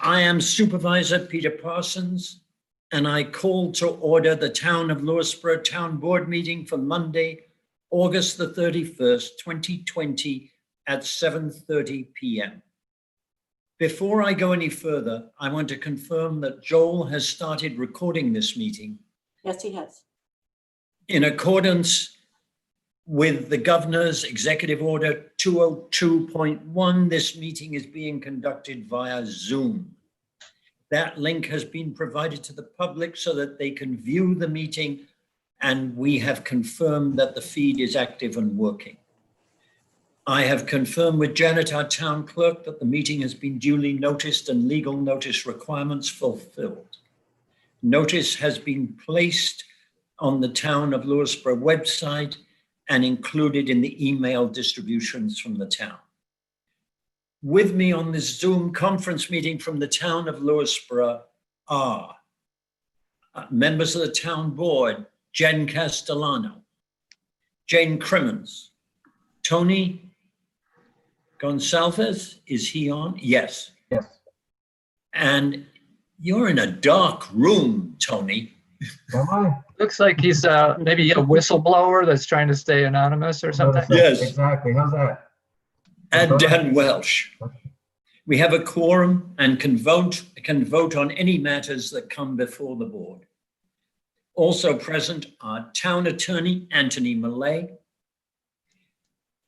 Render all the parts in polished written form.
I am Supervisor Peter Parsons, and I call to order the Town of Lewisboro Town Board meeting for Monday, August the 31st, 2020 at 7:30 p.m. Before I go any further, I want to confirm that Joel has started recording this meeting. Yes, he has. In accordance with the Governor's Executive Order 202.1, this meeting is being conducted via Zoom. That link has been provided to the public so that they can view the meeting, and we have confirmed that the feed is active and working. I have confirmed with Janet, our town clerk, that the meeting has been duly noticed and legal notice requirements fulfilled. Notice has been placed on the Town of Lewisboro website and included in the email distributions from the town. With me on this Zoom conference meeting from the Town of Lewisboro are members of the town board, Jen Castellano, Jane Crimmins, Tony Gonsalves, is he on? Yes. Yes. And you're in a dark room, Tony. Am I? Looks like he's maybe a whistleblower that's trying to stay anonymous or something. Yes. Exactly. How's that? And Dan Welsh. We have a quorum and can vote on any matters that come before the board. Also present are Town Attorney Anthony Millay,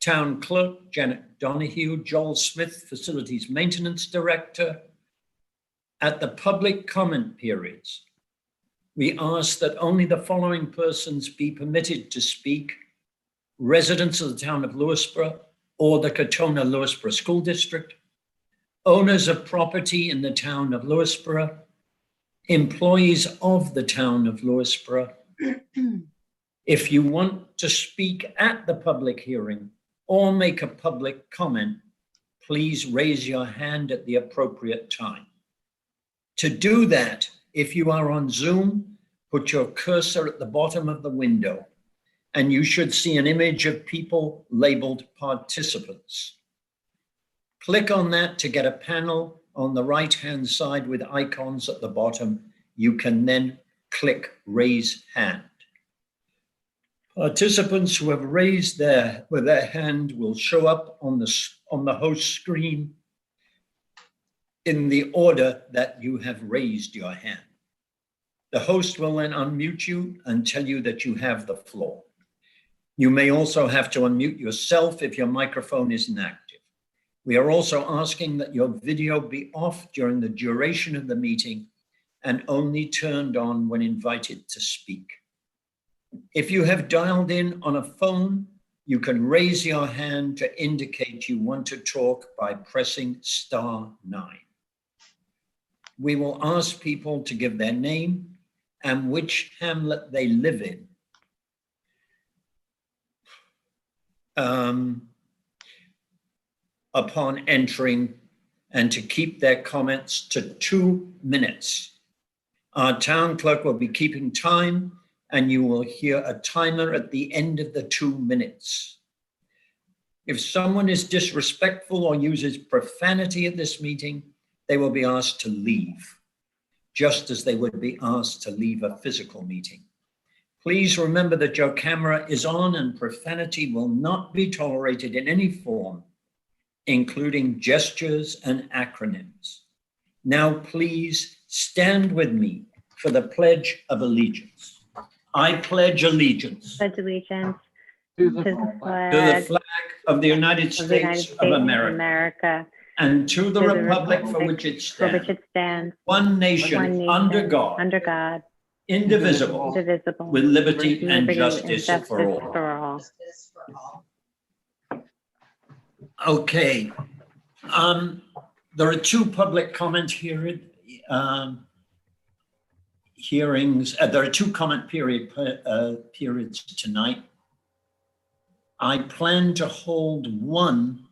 Town Clerk Janet Donahue, Joel Smith, Facilities Maintenance Director. At the public comment periods, we ask that only the following persons be permitted to speak: residents of the Town of Lewisboro or the Katona-Lewisboro School District, owners of property in the Town of Lewisboro, employees of the Town of Lewisboro. If you want to speak at the public hearing or make a public comment, please raise your hand at the appropriate time. To do that, if you are on Zoom, put your cursor at the bottom of the window and you should see an image of people labeled participants. Click on that to get a panel on the right-hand side with icons at the bottom. You can then click raise hand. Participants who have raised their hand will show up on the host screen in the order that you have raised your hand. The host will then unmute you and tell you that you have the floor. You may also have to unmute yourself if your microphone isn't active. We are also asking that your video be off during the duration of the meeting and only turned on when invited to speak. If you have dialed in on a phone, you can raise your hand to indicate you want to talk by pressing *9. We will ask people to give their name and which hamlet they live in. Upon entering, and to keep their comments to 2 minutes. Our town clerk will be keeping time, and you will hear a timer at the end of the 2 minutes. If someone is disrespectful or uses profanity at this meeting, they will be asked to leave, just as they would be asked to leave a physical meeting. Please remember that your camera is on and profanity will not be tolerated in any form, including gestures and acronyms. Now, please stand with me for the Pledge of Allegiance. I pledge allegiance Pledge allegiance To to the the to the flag flag of the United of the United States States of of America America, and to the to the republic for republic which it for which stands, it stands, one nation, one nation, under God, under indivisible, indivisible, with liberty with and liberty justice for all. for all. Okay. There are two public comment hearings. There are two comment periods tonight. I plan to hold one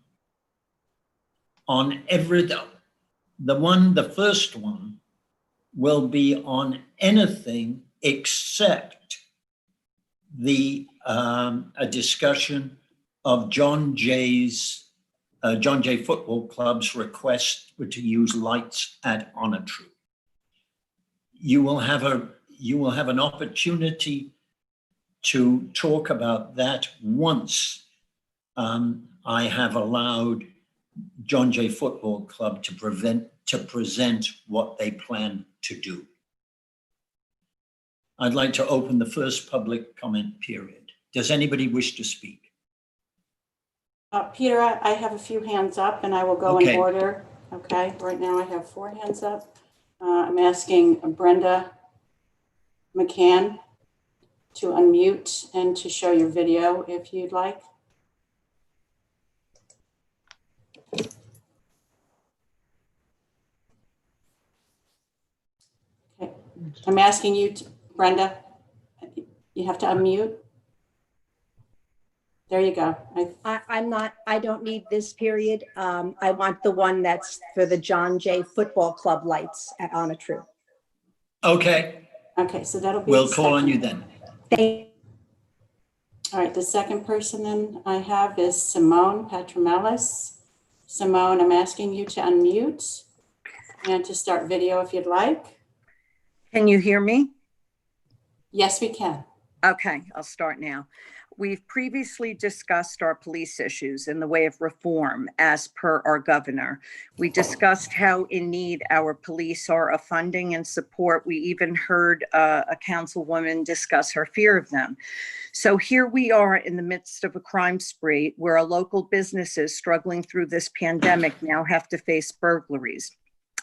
on the first one will be on anything except a discussion of John Jay's John Jay Football Club's request were to use lights at Honor True. You will have an opportunity to talk about that once I have allowed John Jay Football Club to present what they plan to do. I'd like to open the first public comment period. Does anybody wish to speak? Peter, I have a few hands up and I will go Okay. in order. Okay, right now I have 4 hands up. I'm asking Brenda McCann to unmute and to show your video if you'd like. Okay, I'm asking you, Brenda, you have to unmute. There you go. I don't need this period. I want the one that's for the John Jay Football Club lights at Honor True. Okay, Okay, so that'll be. we'll the call on second. you then. Thank All right, the second person then I have is Simone Patramelis. Simone, I'm asking you to unmute and to start video if you'd like. Can you hear me? Yes, we can. Okay, I'll start now. We've previously discussed our police issues in the way of reform as per our governor. We discussed how in need our police are of funding and support. We even heard a councilwoman discuss her fear of them. So here we are in the midst of a crime spree where our local businesses struggling through this pandemic now have to face burglaries.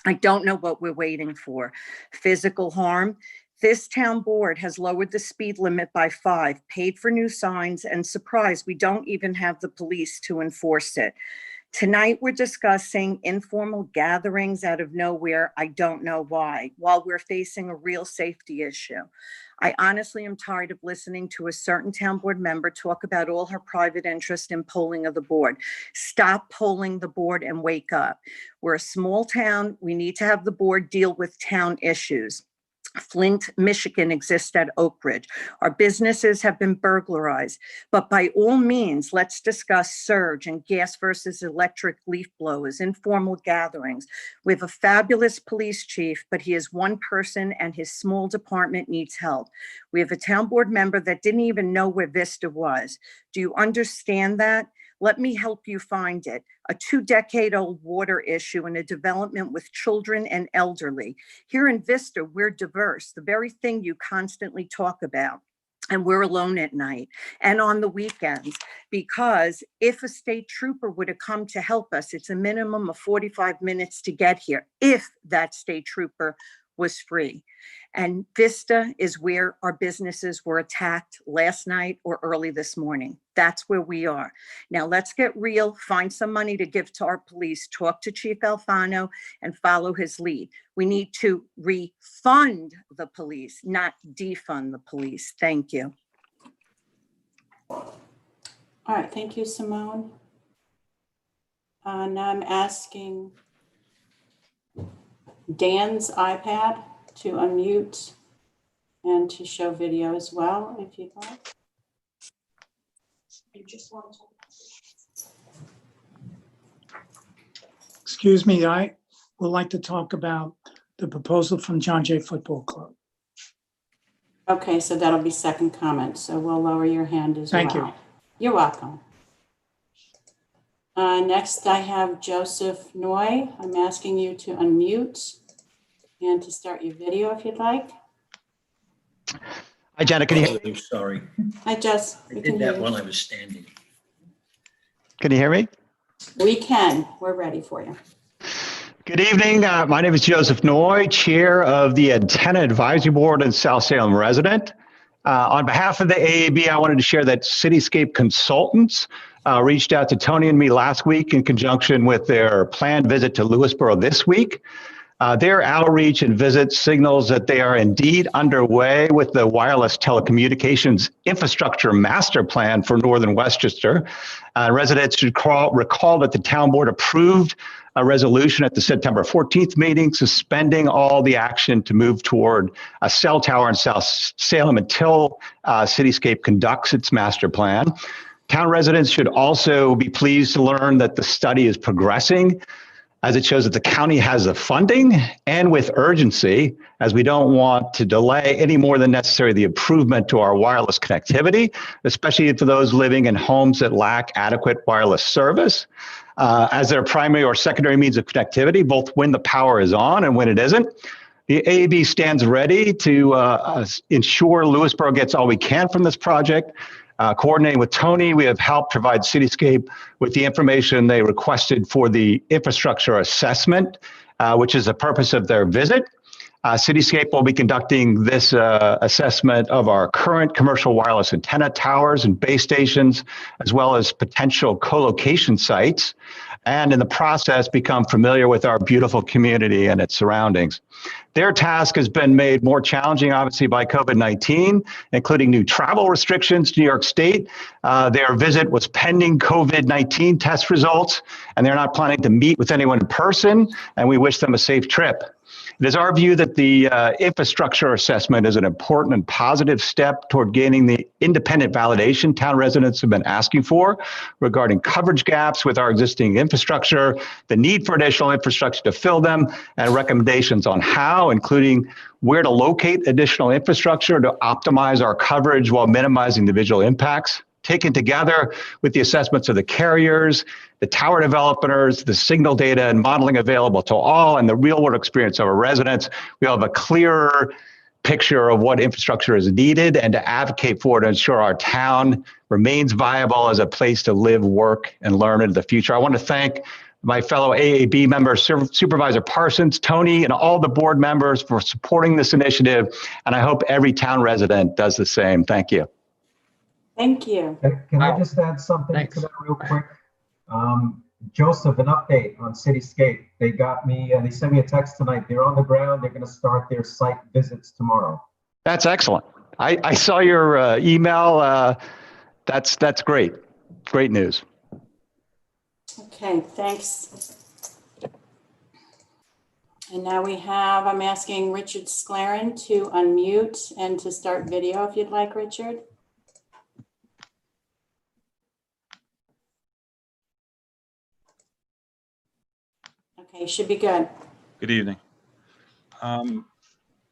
I don't know what we're waiting for. Physical harm. This town board has lowered the speed limit by 5, paid for new signs, and surprise, we don't even have the police to enforce it. Tonight, we're discussing informal gatherings out of nowhere. I don't know why, while we're facing a real safety issue. I honestly am tired of listening to a certain town board member talk about all her private interest in polling of the board. Stop polling the board and wake up. We're a small town. We need to have the board deal with town issues. Flint, Michigan exists at Oak Ridge. Our businesses have been burglarized, but by all means, let's discuss surge and gas versus electric leaf blowers, informal gatherings. We have a fabulous police chief, but he is one person and his small department needs help. We have a town board member that didn't even know where Vista was. Do you understand that? Let me help you find it. A 2-decade-old water issue and a development with children and elderly. Here in Vista, we're diverse, the very thing you constantly talk about. And we're alone at night and on the weekends, because if a state trooper were to come to help us, it's a minimum of 45 minutes to get here, if that state trooper was free. And Vista is where our businesses were attacked last night or early this morning. That's where we are. Now let's get real, find some money to give to our police, talk to Chief Alfano and follow his lead. We need to refund the police, not defund the police. Thank you. All right, thank you, Simone. Now I'm asking Dan's iPad to unmute and to show video as well, if you'd like. Excuse me, I would like to talk about the proposal from John Jay Football Club. Okay, so that'll be second comment. So we'll lower your hand as well. Thank you. You're welcome. Next, I have Joseph Noy. I'm asking you to unmute and to start your video if you'd like. Hi, Janet. Can you Oh, sorry. Hi, Jess. I We did can hear that you. while I was standing. hear me? We can. We're ready for you. Good evening. My name is Joseph Noy, Chair of the Antenna Advisory Board and South Salem resident. On behalf of the AAB, I wanted to share that Cityscape Consultants reached out to Tony and me last week in conjunction with their planned visit to Lewisboro this week. Their outreach and visit signals that they are indeed underway with the wireless telecommunications infrastructure master plan for Northern Westchester. Residents should recall that the town board approved a resolution at the September 14th meeting suspending all the action to move toward a cell tower in South Salem until Cityscape conducts its master plan. Town residents should also be pleased to learn that the study is progressing, as it shows that the county has the funding and with urgency, as we don't want to delay any more than necessary the improvement to our wireless connectivity, especially for those living in homes that lack adequate wireless service as their primary or secondary means of connectivity, both when the power is on and when it isn't. The AAB stands ready to ensure Lewisboro gets all we can from this project. Coordinating with Tony, we have helped provide Cityscape with the information they requested for the infrastructure assessment, which is the purpose of their visit. Cityscape will be conducting this assessment of our current commercial wireless antenna towers and base stations, as well as potential co-location sites, and in the process become familiar with our beautiful community and its surroundings. Their task has been made more challenging, obviously, by COVID-19, including new travel restrictions to New York State. Their visit was pending COVID-19 test results, and they're not planning to meet with anyone in person, and we wish them a safe trip. It is our view that the infrastructure assessment is an important and positive step toward gaining the independent validation town residents have been asking for regarding coverage gaps with our existing infrastructure, the need for additional infrastructure to fill them, and recommendations on how, including where to locate additional infrastructure to optimize our coverage while minimizing the visual impacts. Taken together with the assessments of the carriers, the tower developers, the signal data and modeling available to all, and the real world experience of our residents, we have a clearer picture of what infrastructure is needed and to advocate for to ensure our town remains viable as a place to live, work, and learn into the future. I want to thank my fellow AAB members, Supervisor Parsons, Tony, and all the board members for supporting this initiative. And I hope every town resident does the same. Thank you. Thank you. Can I just add something Thanks. to that real quick? Joseph, an update on Cityscape. They got me, they sent me a text tonight. They're on the ground. They're going to start their site visits tomorrow. That's excellent. I saw your email. That's great. Great news. Okay, thanks. And now I'm asking Richard Sclaren to unmute and to start video if you'd like, Richard. Okay, should be good. Good evening.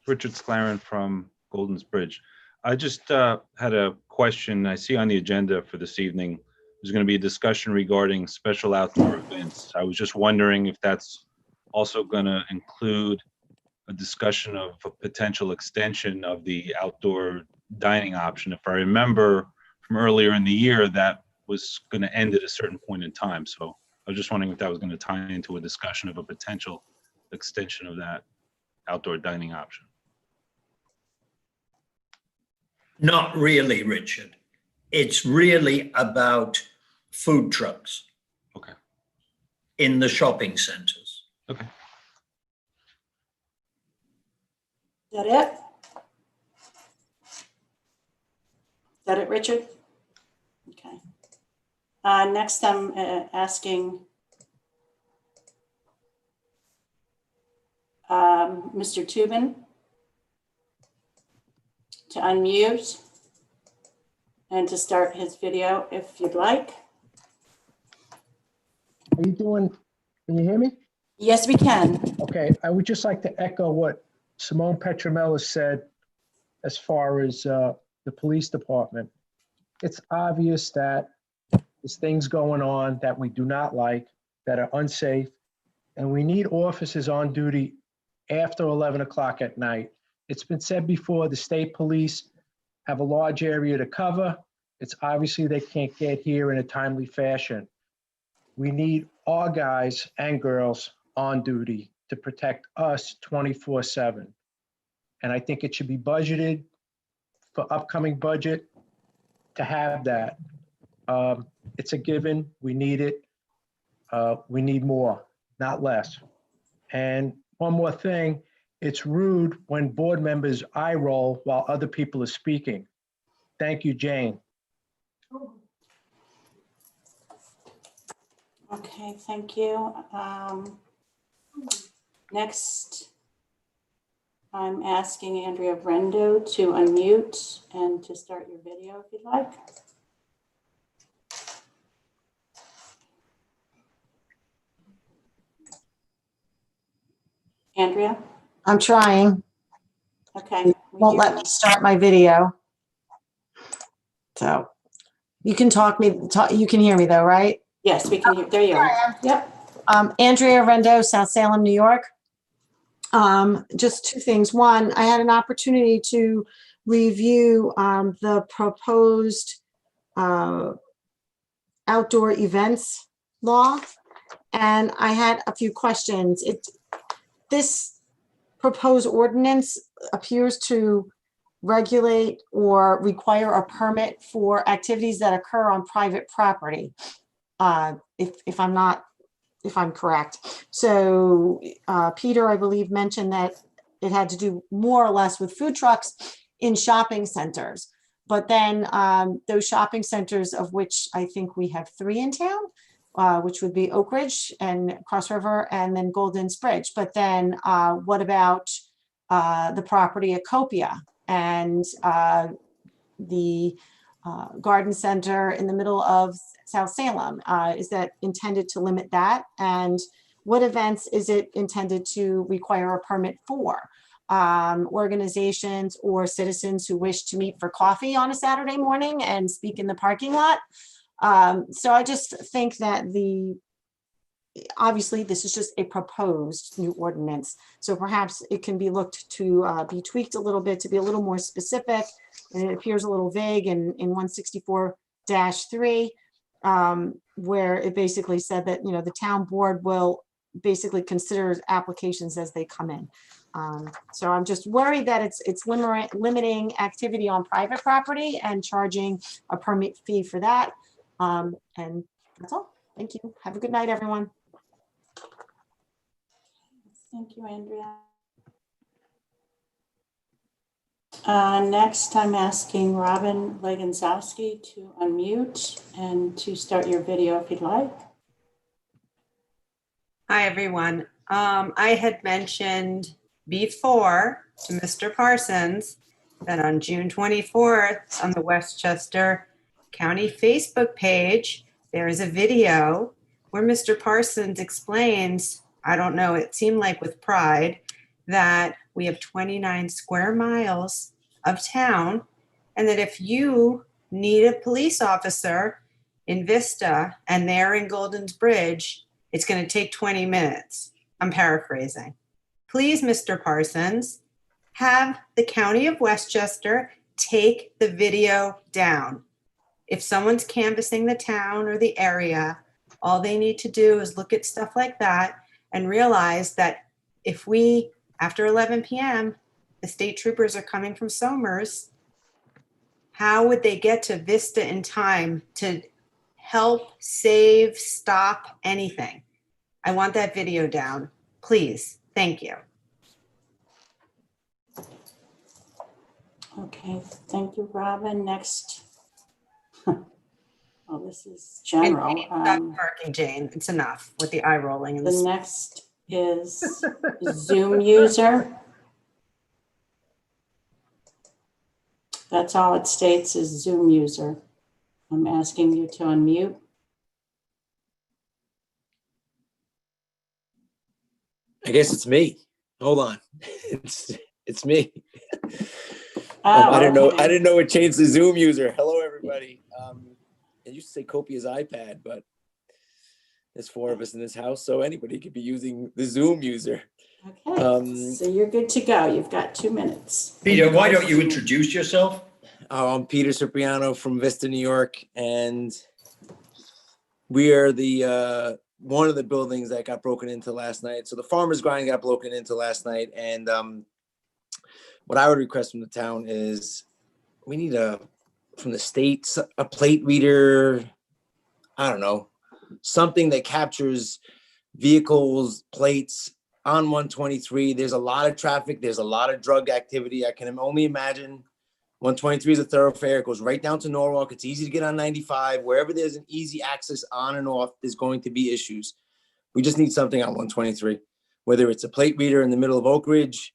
Richard Sclaren from Golden's Bridge. I just had a question. I see on the agenda for this evening, there's going to be a discussion regarding special outdoor events. I was just wondering if that's also going to include a discussion of a potential extension of the outdoor dining option. If I remember from earlier in the year, that was going to end at a certain point in time. So I was just wondering if that was going to tie into a discussion of a potential extension of that outdoor dining option. Not really, Richard. It's really about food trucks. Okay. In the shopping centers. Okay. Is that it? Is that it, Richard? Okay. Next, I'm asking Mr. Tubin to unmute and to start his video if you'd like. Are you doing, can you hear me? Yes, we can. Okay, I would just like to echo what Simone Petramella said as far as the police department. It's obvious that there's things going on that we do not like, that are unsafe, and we need officers on duty after 11 o'clock at night. It's been said before, the state police have a large area to cover. It's obviously they can't get here in a timely fashion. We need our guys and girls on duty to protect us 24/7. And I think it should be budgeted for upcoming budget to have that. It's a given, we need it. We need more, not less. And one more thing, it's rude when board members eye roll while other people are speaking. Thank you, Jane. Okay, thank you. Next, I'm asking Andrea Brendo to unmute and to start your video if you'd like. Andrea? I'm trying. Okay. we Won't hear let me start my video. So you can you can hear me though, right? Yes, we can hear. There you are. Yep. Andrea Rendo, South Salem, New York. Just two things. One, I had an opportunity to review the proposed outdoor events law, and I had a few questions. This proposed ordinance appears to regulate or require a permit for activities that occur on private property. If I'm correct. So Peter, I believe, mentioned that it had to do more or less with food trucks in shopping centers. But then those shopping centers, of which I think we have 3 in town, which would be Oak Ridge and Cross River and then Golden's Bridge. But then what about the property at Copia and the garden center in the middle of South Salem? Is that intended to limit that? And what events is it intended to require a permit for? Organizations or citizens who wish to meet for coffee on a Saturday morning and speak in the parking lot. So I just think that obviously this is just a proposed new ordinance. So perhaps it can be looked to be tweaked a little bit to be a little more specific. And it appears a little vague in 164-3, where it basically said that, the town board will basically consider applications as they come in. So I'm just worried that it's limiting activity on private property and charging a permit fee for that. And that's all. Thank you. Have a good night, everyone. Thank you, Andrea. Next, I'm asking Robin Leganzowski to unmute and to start your video if you'd like. Hi, everyone. I had mentioned before to Mr. Parsons that on June 24th on the Westchester County Facebook page, there is a video where Mr. Parsons explains, I don't know, it seemed like with pride, that we have 29 square miles of town, and that if you need a police officer in Vista and they're in Golden's Bridge, it's going to take 20 minutes. I'm paraphrasing. Please, Mr. Parsons, have the County of Westchester take the video down. If someone's canvassing the town or the area, all they need to do is look at stuff like that and realize that if we, after 11 p.m., the state troopers are coming from Somers, how would they get to Vista in time to help, save, stop anything? I want that video down, please. Thank you. Okay, thank you, Robin. Next. Oh, this is general. And Jane, stop barking, Jane. It's enough with the eye rolling. And The next is Zoom user. That's all it states is Zoom user. I'm asking you to unmute. I guess it's me. Hold on. It's me. Oh, I didn't know. okay. I didn't know it changed to Zoom user. Hello, everybody. It used to say Copia's iPad, but there's 4 of us in this house, so anybody could be using the Zoom user. Okay, so you're good to go. You've got 2 minutes. Peter, why don't you introduce yourself? I'm Peter Cipriano from Vista, New York, and we are the one of the buildings that got broken into last night. So the Farmer's Grind got broken into last night, and what I would request from the town is we need from the state, a plate reader, I don't know, something that captures vehicles, plates on 123. There's a lot of traffic. There's a lot of drug activity. I can only imagine 123 is a thoroughfare. It goes right down to Norwalk. It's easy to get on 95. Wherever there's an easy access on and off, there's going to be issues. We just need something on 123, whether it's a plate reader in the middle of Oak Ridge,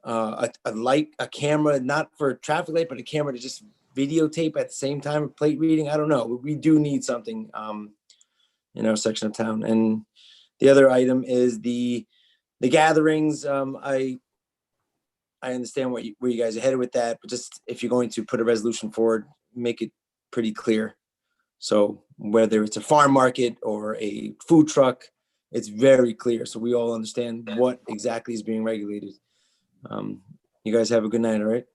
a light, a camera, not for a traffic light, but a camera to just videotape at the same time of plate reading. I don't know. We do need something in our section of town. And the other item is the The gatherings, I understand where you guys are headed with that, but just if you're going to put a resolution forward, make it pretty clear. So whether it's a farm market or a food truck, it's very clear. So we all understand what exactly is being regulated. You guys have a good night, all right?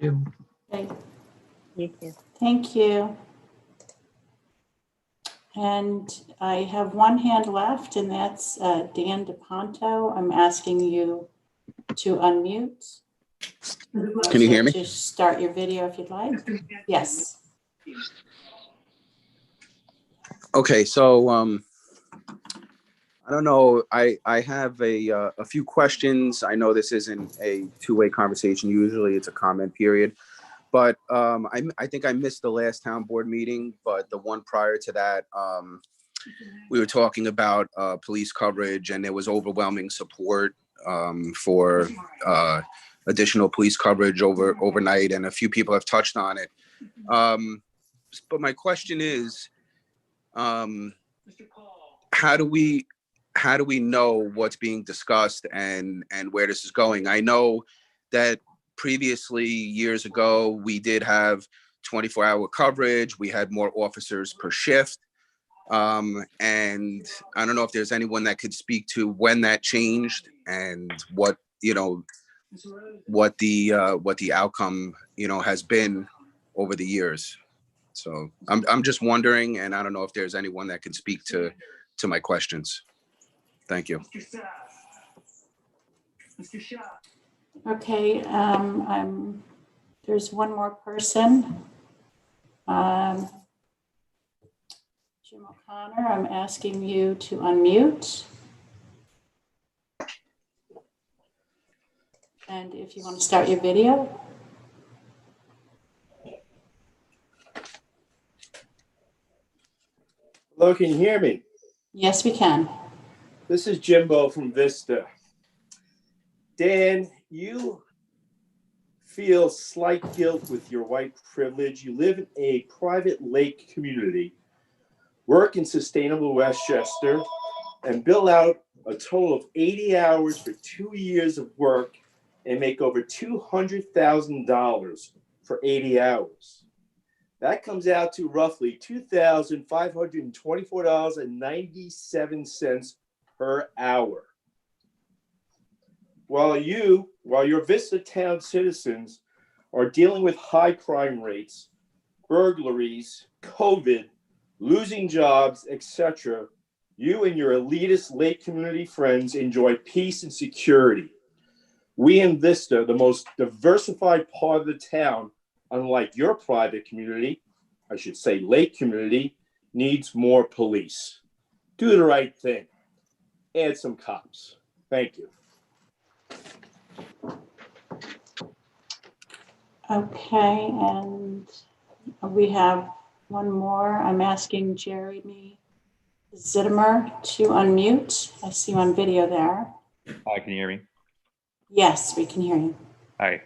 You. Okay, You too. thank you. And I have one hand left, and that's Dan DePonto. I'm asking you to unmute. Can you hear me? To start your video if you'd like. Yes. Okay, so I don't know. I have a few questions. I know this isn't a two-way conversation. Usually it's a comment period. But I think I missed the last town board meeting, but the one prior to that, we were talking about police coverage, and there was overwhelming support for additional police coverage overnight, and a few people have touched on it. But my question is, how do we know what's being discussed and where this is going? I know that previously, years ago, we did have 24-hour coverage. We had more officers per shift. And I don't know if there's anyone that could speak to when that changed and what the outcome, has been over the years. So I'm just wondering, and I don't know if there's anyone that can speak to my questions. Thank you. Okay, there's one more person. Jim O'Connor, I'm asking you to unmute. And if you want to start your video. Hello, can you hear me? Yes, we can. This is Jimbo from Vista. Dan, you feel slight guilt with your white privilege. You live in a private lake community, work in sustainable Westchester, and bill out a total of 80 hours for 2 years of work and make over $200,000 for 80 hours. That comes out to roughly $2,524.97 per hour. While your Vista Town citizens are dealing with high crime rates, burglaries, COVID, losing jobs, etc., you and your elitist lake community friends enjoy peace and security. We in Vista, the most diversified part of the town, unlike your private community, I should say lake community, needs more police. Do the right thing. Add some cops. Thank you. Okay, and we have one more. I'm asking Jeremy Zittimer to unmute. I see you on video there. Hi, can you hear me? Yes, we can hear you. Hi.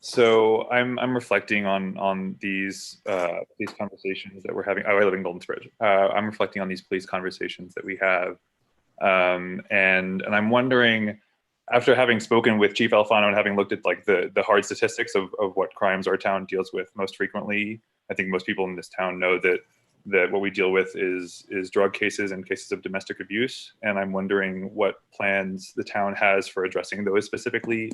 So I'm reflecting on these police conversations that we're having. Oh, I live in Golden Bridge. I'm reflecting on these police conversations that we have, and I'm wondering, after having spoken with Chief Alfano and having looked at like the hard statistics of what crimes our town deals with most frequently, I think most people in this town know that what we deal with is drug cases and cases of domestic abuse. And I'm wondering what plans the town has for addressing those specifically.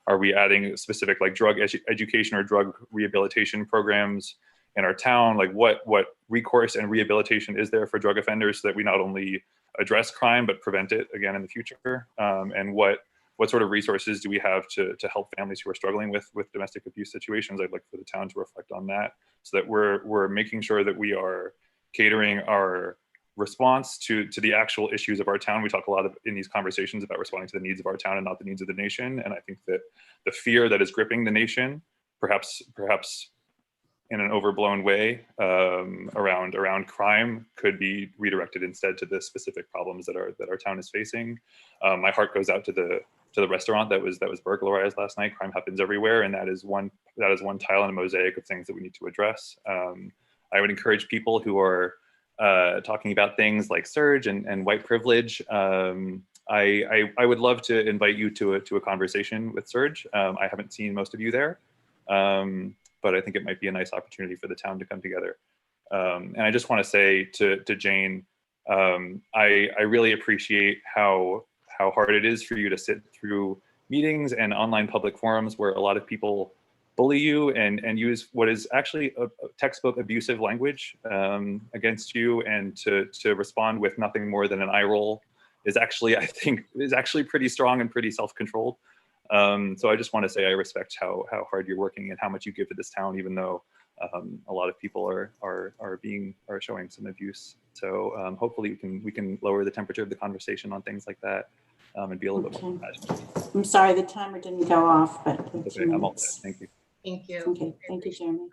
Are we adding specific like drug education or drug rehabilitation programs in our town? Like what recourse and rehabilitation is there for drug offenders so that we not only address crime, but prevent it again in the future? And what sort of resources do we have to help families who are struggling with domestic abuse situations? I'd like for the town to reflect on that so that we're making sure that we are catering our response to the actual issues of our town. We talk a lot in these conversations about responding to the needs of our town and not the needs of the nation. And I think that the fear that is gripping the nation, perhaps in an overblown way, around crime, could be redirected instead to the specific problems that our town is facing. My heart goes out to the restaurant that was burglarized last night. Crime happens everywhere, and that is one tile in a mosaic of things that we need to address. I would encourage people who are talking about things like surge and white privilege. I would love to invite you to a conversation with Surge. I haven't seen most of you there, but I think it might be a nice opportunity for the town to come together. And I just want to say to Jane, I really appreciate how hard it is for you to sit through meetings and online public forums where a lot of people bully you and use what is actually a textbook abusive language against you, and to respond with nothing more than an eye roll is actually, I think, is actually pretty strong and pretty self-controlled. So I just want to say I respect how hard you're working and how much you give to this town, even though a lot of people are showing some abuse. So hopefully we can lower the temperature of the conversation on things like that and be a little bit more compassionate. I'm sorry, the timer didn't go off, but. Okay, I'm all set. Thank you. Thank you. Okay, thank you, Jeremy.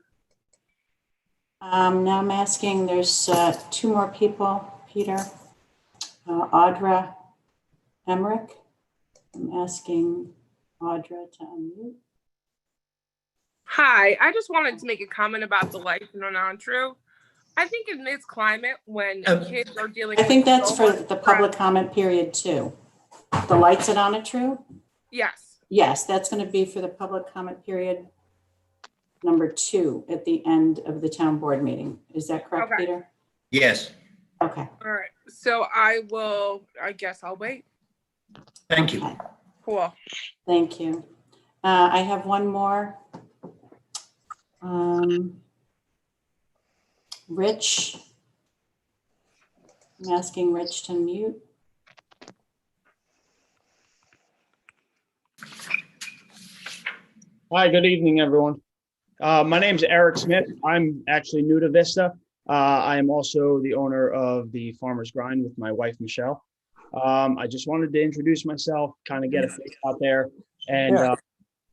Now I'm asking, there's 2 more people, Peter. Audra Emmerich. I'm asking Audra to unmute. Hi, I just wanted to make a comment about the lights and non-true. I think in this climate when kids are dealing I think with that's so for much the stress- public comment period too. The lights at On a True? Yes. Yes, that's going to be for the public comment period number 2 at the end of the town board meeting. Is that correct, Okay. Peter? Yes, Okay. All right. So I guess I'll wait. thank you. Cool. Thank you. I have one more. Rich. I'm asking Rich to mute. Hi, good evening, everyone. My name's Eric Smith. I'm actually new to Vista. I am also the owner of the Farmer's Grind with my wife, Michelle. I just wanted to introduce myself, kind of get a face out there. And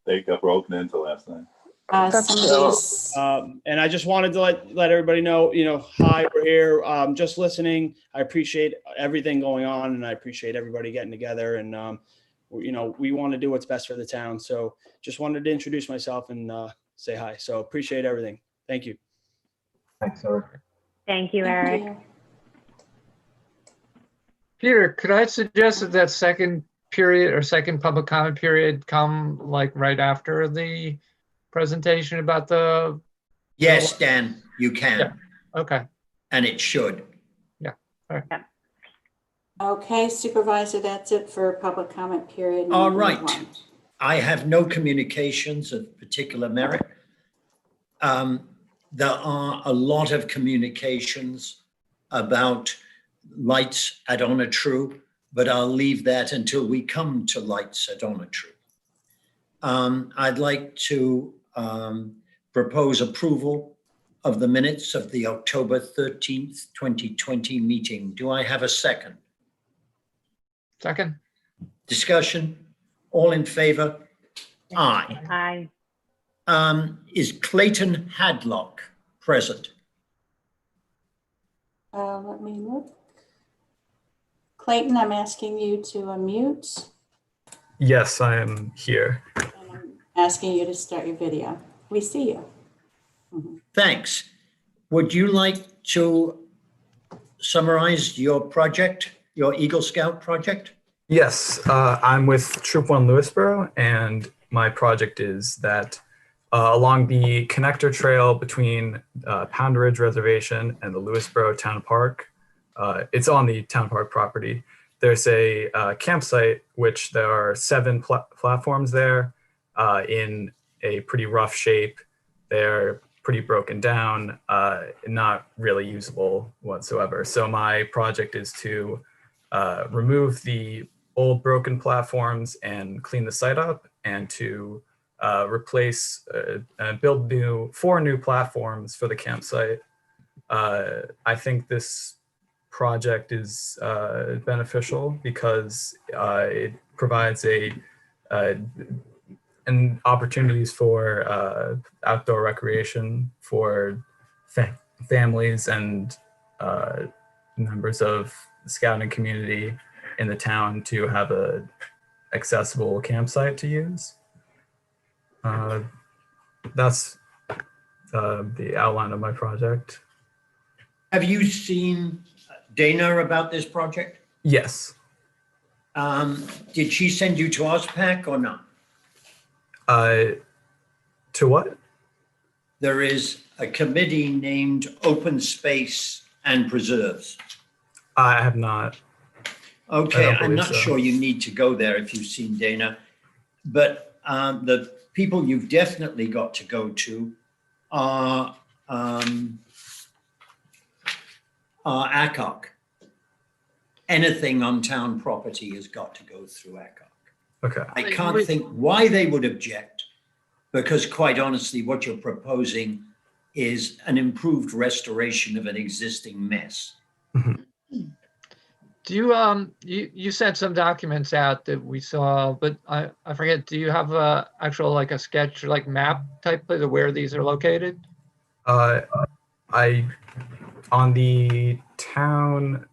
they got broken into last night. And I just wanted to let everybody know, hi, we're here, just listening. I appreciate everything going on, and I appreciate everybody getting together. And we want to do what's best for the town. So just wanted to introduce myself and say hi. So appreciate everything. Thank you. Thanks, Eric. Thank you, Eric. Peter, could I suggest that second period or second public comment period come like right after the presentation about the? Yes, Dan, you can. Yeah. Okay. And it should. Yeah. All right. Yeah. Okay, Supervisor, that's it for public comment period. All number right. 1. I have no communications of particular merit. There are a lot of communications about lights at On a True, but I'll leave that until we come to lights at On a True. I'd like to propose approval of the minutes of the October 13th, 2020 meeting. Do I have a second? Second. Discussion? All in favor? Aye. Aye. Is Clayton Hadlock present? Let me look. Clayton, I'm asking you to unmute. Yes, I am here. And I'm asking you to start your video. We see you. Thanks. Would you like to summarize your project, your Eagle Scout project? Yes, I'm with Troop 1 Lewisboro, and my project is that along the connector trail between Pound Ridge Reservation and the Lewisboro Town Park, it's on the Town Park property. There's a campsite, which there are 7 platforms there in a pretty rough shape. They're pretty broken down, not really usable whatsoever. So my project is to remove the old broken platforms and clean the site up, and to replace and build 4 new platforms for the campsite. I think this project is beneficial because it provides and opportunities for outdoor recreation for families and members of the scouting community in the town to have a accessible campsite to use. That's the outline of my project. Have you seen Dana about this project? Yes. Did she send you to OSPAC or not? To what? There is a committee named Open Space and Preserves. I have not. Okay, I don't I'm believe not so. sure you need to go there if you've seen Dana, but the people you've definitely got to go to are ACOG. Anything on town property has got to go through ACOG. Okay. I can't think why they would object, because quite honestly, what you're proposing is an improved restoration of an existing mess. Do you, you sent some documents out that we saw, but I forget, do you have a actual, like a sketch, like map type of where these are located? On the town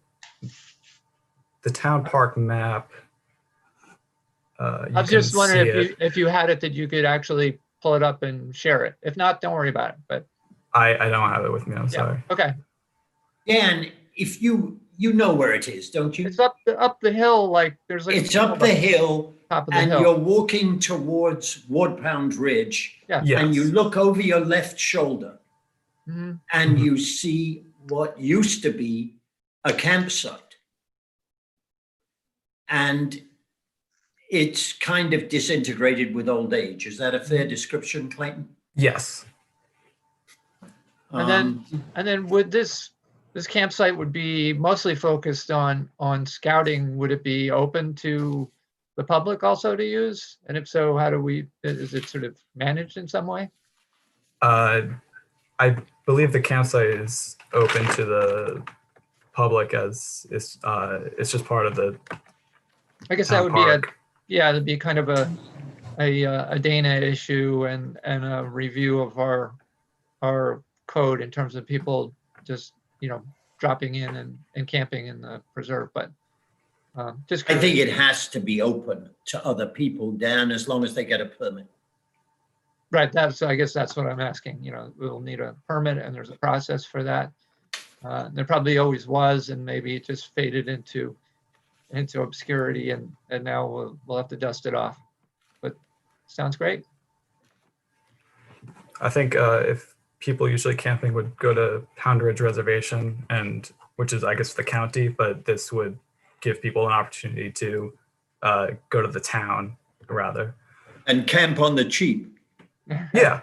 park map. I was just wondering if you had it that you could actually pull it up and share it. If not, don't worry about it, but. I don't have it with me, I'm sorry. Okay. Dan, if you know where it is, don't you? It's up the hill, like there's like. It's up the hill, top of the and hill. you're walking towards Ward Pound Ridge, Yeah. and you look over your left shoulder, and you see what used to be a campsite, and it's kind of disintegrated with old age. Is that a fair description, Clayton? Yes. And then would this campsite would be mostly focused on scouting. Would it be open to the public also to use? And if so, how do is it sort of managed in some way? I believe the campsite is open to the public as it's just part of the. I guess town that would park. it'd be kind of a Dana issue and a review of our code in terms of people just, dropping in and camping in the preserve, but just. I think it has to be open to other people, Dan, as long as they get a permit. Right, I guess that's what I'm asking, we'll need a permit and there's a process for that. There probably always was, and maybe it just faded into obscurity and now we'll have to dust it off, but sounds great. I think if people usually camping would go to Pound Ridge Reservation, which is, I guess, the county, but this would give people an opportunity to go to the town rather. And camp on the cheap. Yeah.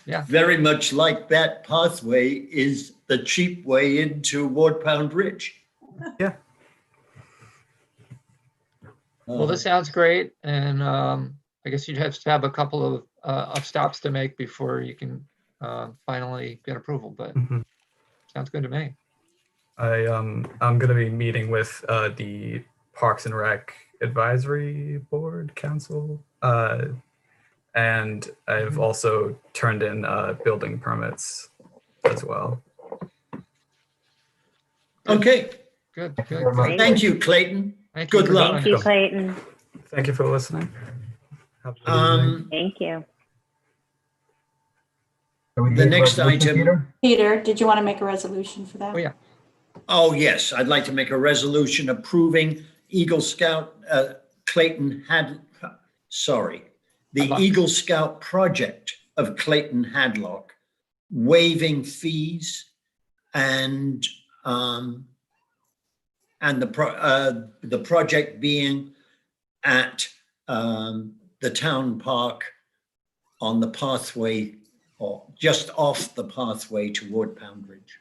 Yeah. Very much like that pathway is the cheap way into Ward Pound Ridge. Yeah. Well, this sounds great, and I guess you'd have to have a couple of stops to make before you can finally get approval, but sounds good to me. I'm going to be meeting with the Parks and Rec Advisory Board Council, and I've also turned in building permits as well. Okay. Thank Good. you very much. Thank you, Clayton. Thank you Good for luck. Thank you, Clayton. Thank you for listening. Have a good evening. Thank you. The next item. Peter, did you want to make a resolution for that? Oh, yeah. Oh, yes, I'd like to make a resolution approving Eagle Scout Clayton the Eagle Scout project of Clayton Hadlock, waiving fees and the project being at the town park on the pathway, or just off the pathway toward Pound Ridge.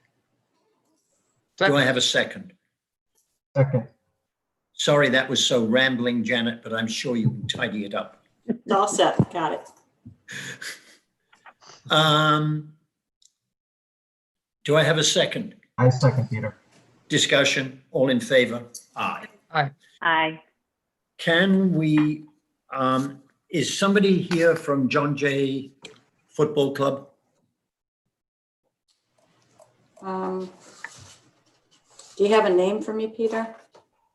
Do I have a second? Second. Sorry, that was so rambling, Janet, but I'm sure you can tidy it up. It's all set, got it. Do I have a second? I second, Peter. Discussion, all in favor? Aye. Aye. Aye. Can we, is somebody here from John Jay Football Club? Do you have a name for me, Peter?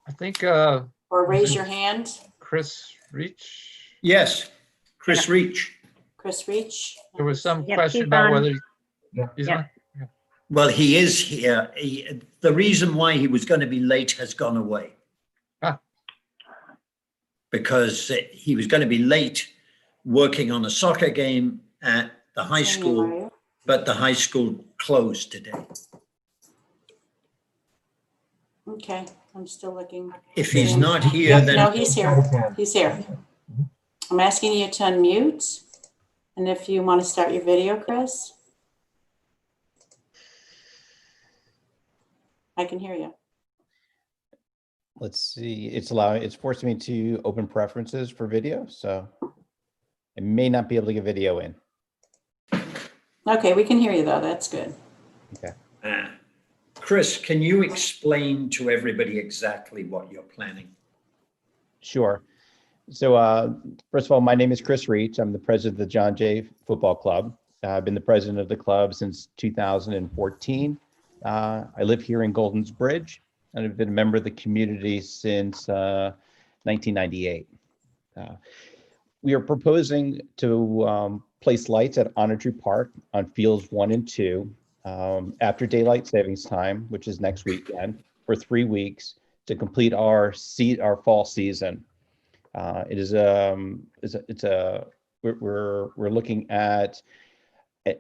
I think. Or raise your hand? Chris Reach. Yes, Chris Reach. Chris Reach? There was some Yep, question he's about on. whether Yeah. he's Yep. on. Well, he is here. The reason why he was going to be late has gone away. Ah. Because he was going to be late working on a soccer game at the high school, but the high school closed today. Okay, I'm still looking. If he's not here, then. No, he's here. He's here. I'm asking you to unmute. And if you want to start your video, Chris. I can hear you. Let's see, it's forcing me to open preferences for video, so I may not be able to get video in. Okay, we can hear you though. That's good. Okay. Chris, can you explain to everybody exactly what you're planning? Sure. So first of all, my name is Chris Reach. I'm the president of the John Jay Football Club. I've been the president of the club since 2014. I live here in Goldens Bridge, and I've been a member of the community since 1998. We are proposing to place lights at Onitry Park on fields 1 and 2 after daylight savings time, which is next weekend, for 3 weeks to complete our fall season. We're looking at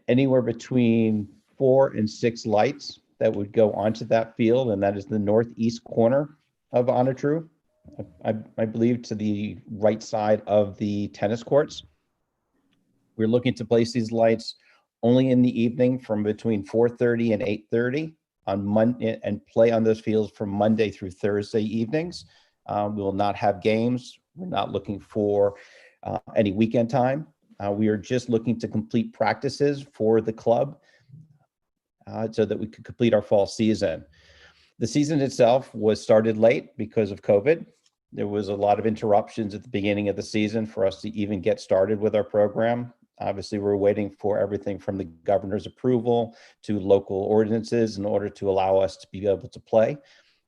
anywhere between 4 and 6 lights that would go onto that field, and that is the northeast corner of Onitry, I believe to the right side of the tennis courts. We're looking to place these lights only in the evening from between 4:30 and 8:30 on Monday, and play on those fields from Monday through Thursday evenings. We will not have games. We're not looking for any weekend time. We are just looking to complete practices for the club so that we could complete our fall season. The season itself was started late because of COVID. There was a lot of interruptions at the beginning of the season for us to even get started with our program. Obviously, we're waiting for everything from the governor's approval to local ordinances in order to allow us to be able to play.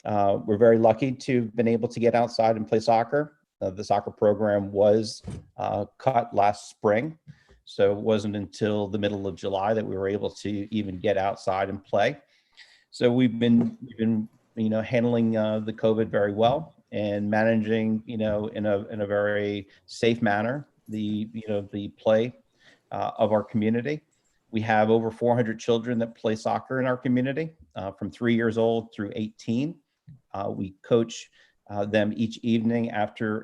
We're very lucky to have been able to get outside and play soccer. The soccer program was cut last spring, so it wasn't until the middle of July that we were able to even get outside and play. So we've been handling the COVID very well and managing in a very safe manner the play of our community. We have over 400 children that play soccer in our community from 3 years old through 18. We coach them each evening after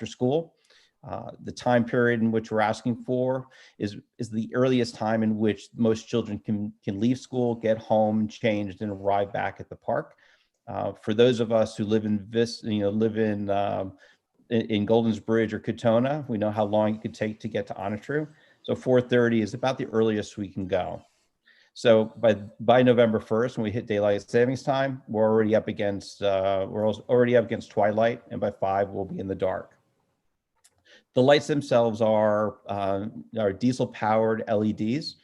school. The time period in which we're asking for is the earliest time in which most children can leave school, get home, changed, and arrive back at the park. For those of us who live in Goldens Bridge or Katona, we know how long it could take to get to Onitry. So 4:30 is about the earliest we can go. So by November 1st, when we hit daylight savings time, we're already up against twilight, and by 5 we'll be in the dark. The lights themselves are diesel-powered LEDs.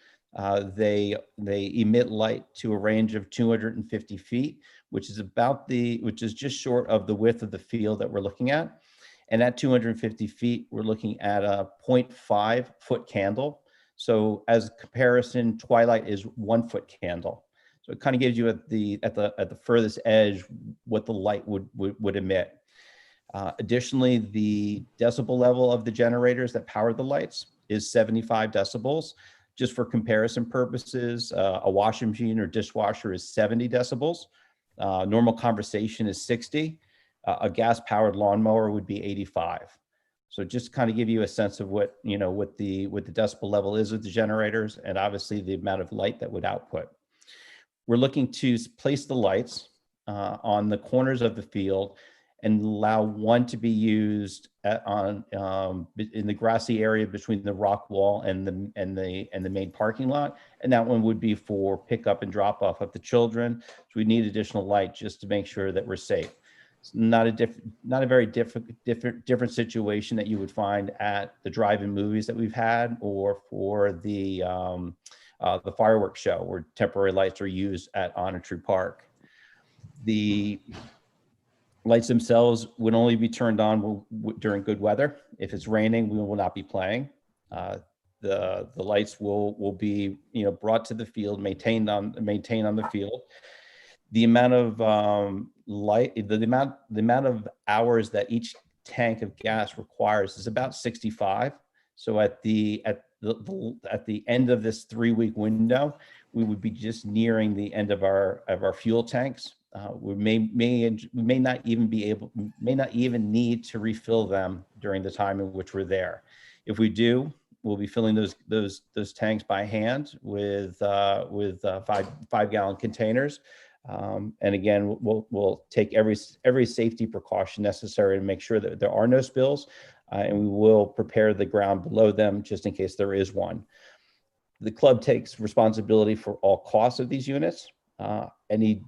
They emit light to a range of 250 feet, which is just short of the width of the field that we're looking at. And at 250 feet, we're looking at a 0.5 foot candle. So as a comparison, twilight is 1 foot candle. So it kind of gives you at the furthest edge what the light would emit. Additionally, the decibel level of the generators that power the lights is 75 decibels. Just for comparison purposes, a washing machine or dishwasher is 70 decibels. Normal conversation is 60. A gas-powered lawnmower would be 85. So just kind of give you a sense of what the decibel level is of the generators, and obviously the amount of light that would output. We're looking to place the lights on the corners of the field and allow one to be used in the grassy area between the rock wall and the main parking lot, and that one would be for pickup and drop off of the children. So we need additional light just to make sure that we're safe. It's not a very different situation that you would find at the drive-in movies that we've had, or for the fireworks show where temporary lights are used at Onitry Park. The lights themselves would only be turned on during good weather. If it's raining, we will not be playing. the lights will be, you know, brought to the field, maintained on the field. The amount of the amount of hours that each tank of gas requires is about 65. So at the end of this 3-week window, we would be just nearing the end of our fuel tanks. We may not even need to refill them during the time in which we're there. If we do, we'll be filling those tanks by hand with 5-gallon containers. And again, we'll take every safety precaution necessary to make sure that there are no spills, and we will prepare the ground below them just in case there is one. The club takes responsibility for all costs of these units. Any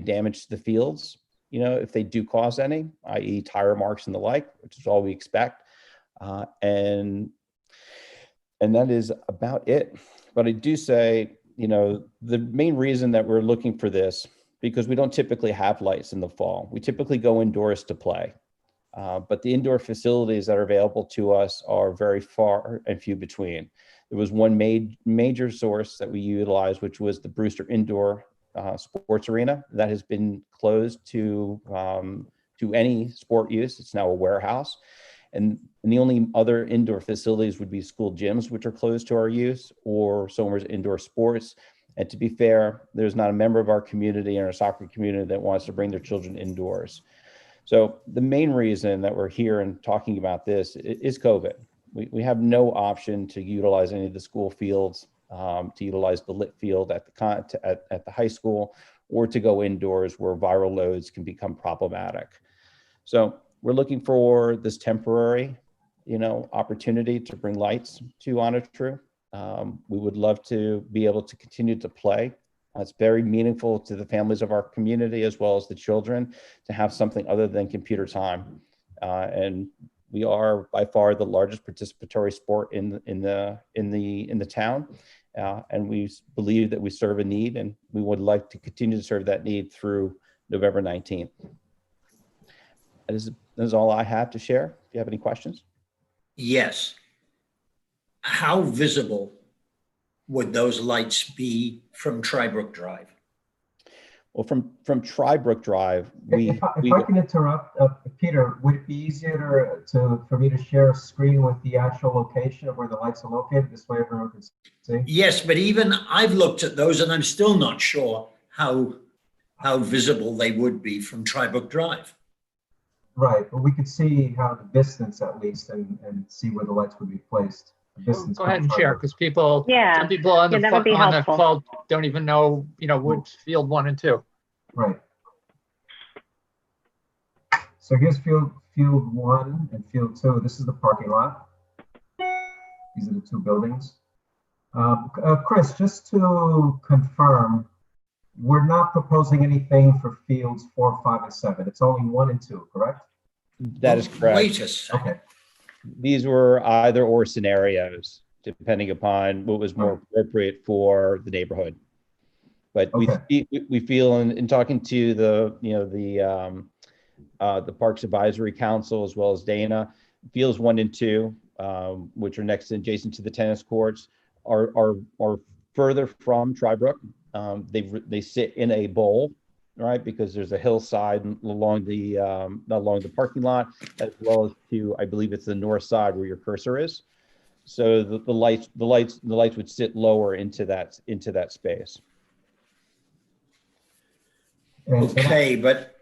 damage to the fields, you know, if they do cause any, i.e. tire marks and the like, which is all we expect. And that is about it. But I do say, you know, the main reason that we're looking for this, because we don't typically have lights in the fall. We typically go indoors to play. But the indoor facilities that are available to us are very far and few between. There was one major source that we utilized, which was the Brewster Indoor Sports Arena. That has been closed to any sport use. It's now a warehouse. And the only other indoor facilities would be school gyms, which are closed to our use, or somewhere's indoor sports. And to be fair, there's not a member of our community and our soccer community that wants to bring their children indoors. So the main reason that we're here and talking about this is COVID. We have no option to utilize any of the school fields, to utilize the lit field at the high school, or to go indoors where viral loads can become problematic. So we're looking for this temporary, you know, opportunity to bring lights to Onatru. We would love to be able to continue to play. It's very meaningful to the families of our community as well as the children to have something other than computer time. And we are by far the largest participatory sport in the town, and we believe that we serve a need, and we would like to continue to serve that need through November 19th. That is all I have to share. If you have any questions. Yes. How visible would those lights be from Trybrook Drive? Well, from Trybrook Drive, if I can interrupt, Peter, would it be easier for me to share a screen with the actual location of where the lights are located? This way everyone can see. Yes, but even I've looked at those and I'm still not sure how visible they would be from Trybrook Drive. Right, but we could see how the distance at least and see where the lights would be placed. Go ahead and share, because some people on the call don't even know, you know, which field 1 and 2. Right. So here's field 1 and field 2. This is the parking lot. These are the 2 buildings. Chris, just to confirm, we're not proposing anything for fields 4, 5, and 7. It's only 1 and 2, correct? That is correct. Wait a second. Okay. These were either or scenarios, depending upon what was more appropriate for the neighborhood. But we feel in talking to the Parks Advisory Council as well as Dana, fields 1 and 2, which are next adjacent to the tennis courts, are further from Trybrook. They sit in a bowl, right? Because there's a hillside along the parking lot, as well as to, I believe it's the north side where your cursor is. So the lights would sit lower into that space. Okay, but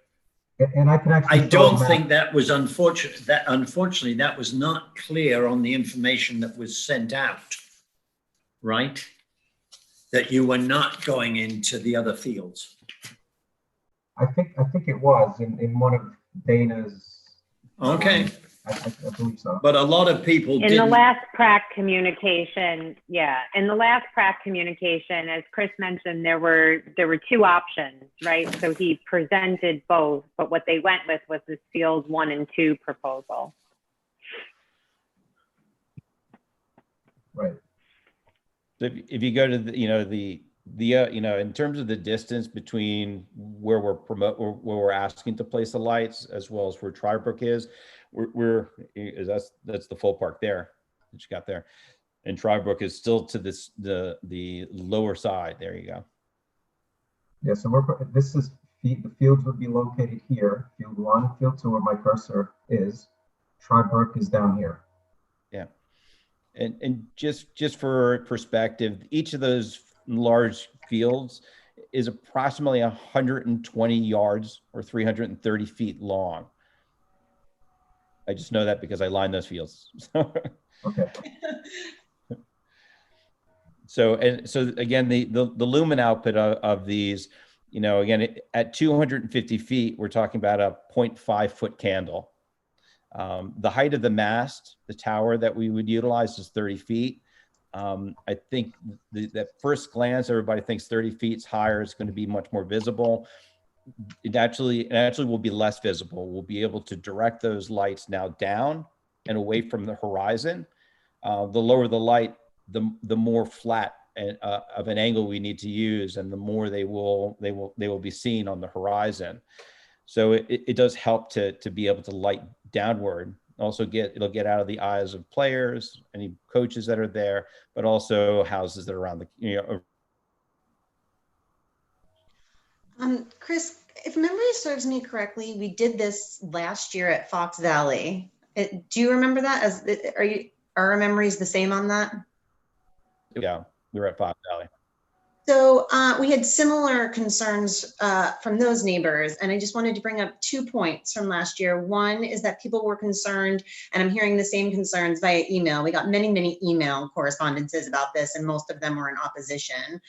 I can actually. I don't think that was unfortunate. Unfortunately, that was not clear on the information that was sent out, right? That you were not going into the other fields. I think it was in one of Dana's. Okay. I believe so. But a lot of people in didn't. the last PrAC communication, in the last PrAC communication, as Chris mentioned, there were 2 options, right? So he presented both, but what they went with was this field 1 and 2 proposal. Right. So if you go to in terms of the distance between where we're asking to place the lights as well as where Trybrook is, that's the full park there. that you got there. And Trybrook is still to the lower side. There you go. Yeah, so this is the fields would be located here. Field 1, Field 2, where my cursor is. Trybrook is down here. Yeah. And just for perspective, each of those large fields is approximately 120 yards or 330 feet long. I just know that because I lined those fields. Okay. So again, the lumen output of these, you know, again, at 250 feet, we're talking about a 0.5 foot candle. The height of the mast, the tower that we would utilize is 30 feet. I think that first glance, everybody thinks 30 feet higher is going to be much more visible. It actually will be less visible. We'll be able to direct those lights now down and away from the horizon. The lower the light, the more flat of an angle we need to use, and the more they will be seen on the horizon. So it does help to be able to light downward. Also it'll get out of the eyes of players, any coaches that are there, but also houses that are around the, you know. Chris, if memory serves me correctly, we did this last year at Fox Valley. Do you remember that? Are our memories the same on that? Yeah, we were at Fox Valley. So we had similar concerns from those neighbors, and I just wanted to bring up 2 points from last year. One is that people were concerned, and I'm hearing the same concerns via email. We got many email correspondences about this, and most of them were in opposition.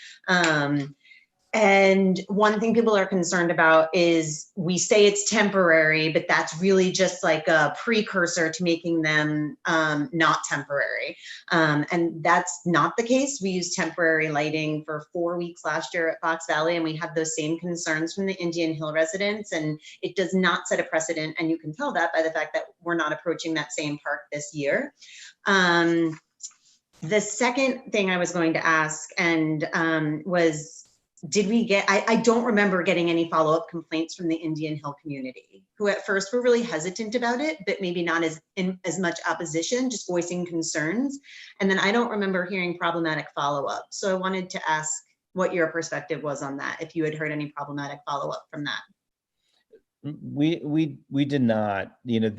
And one thing people are concerned about is we say it's temporary, but that's really just like a precursor to making them not temporary. And that's not the case. We used temporary lighting for 4 weeks last year at Fox Valley, and we had those same concerns from the Indian Hill residents, and it does not set a precedent. And you can tell that by the fact that we're not approaching that same park this year. The second thing I was going to ask was, did we get, I don't remember getting any follow-up complaints from the Indian Hill community, who at first were really hesitant about it, but maybe not as much opposition, just voicing concerns. And then I don't remember hearing problematic follow-up. So I wanted to ask what your perspective was on that, if you had heard any problematic follow-up from that. We did not. You know,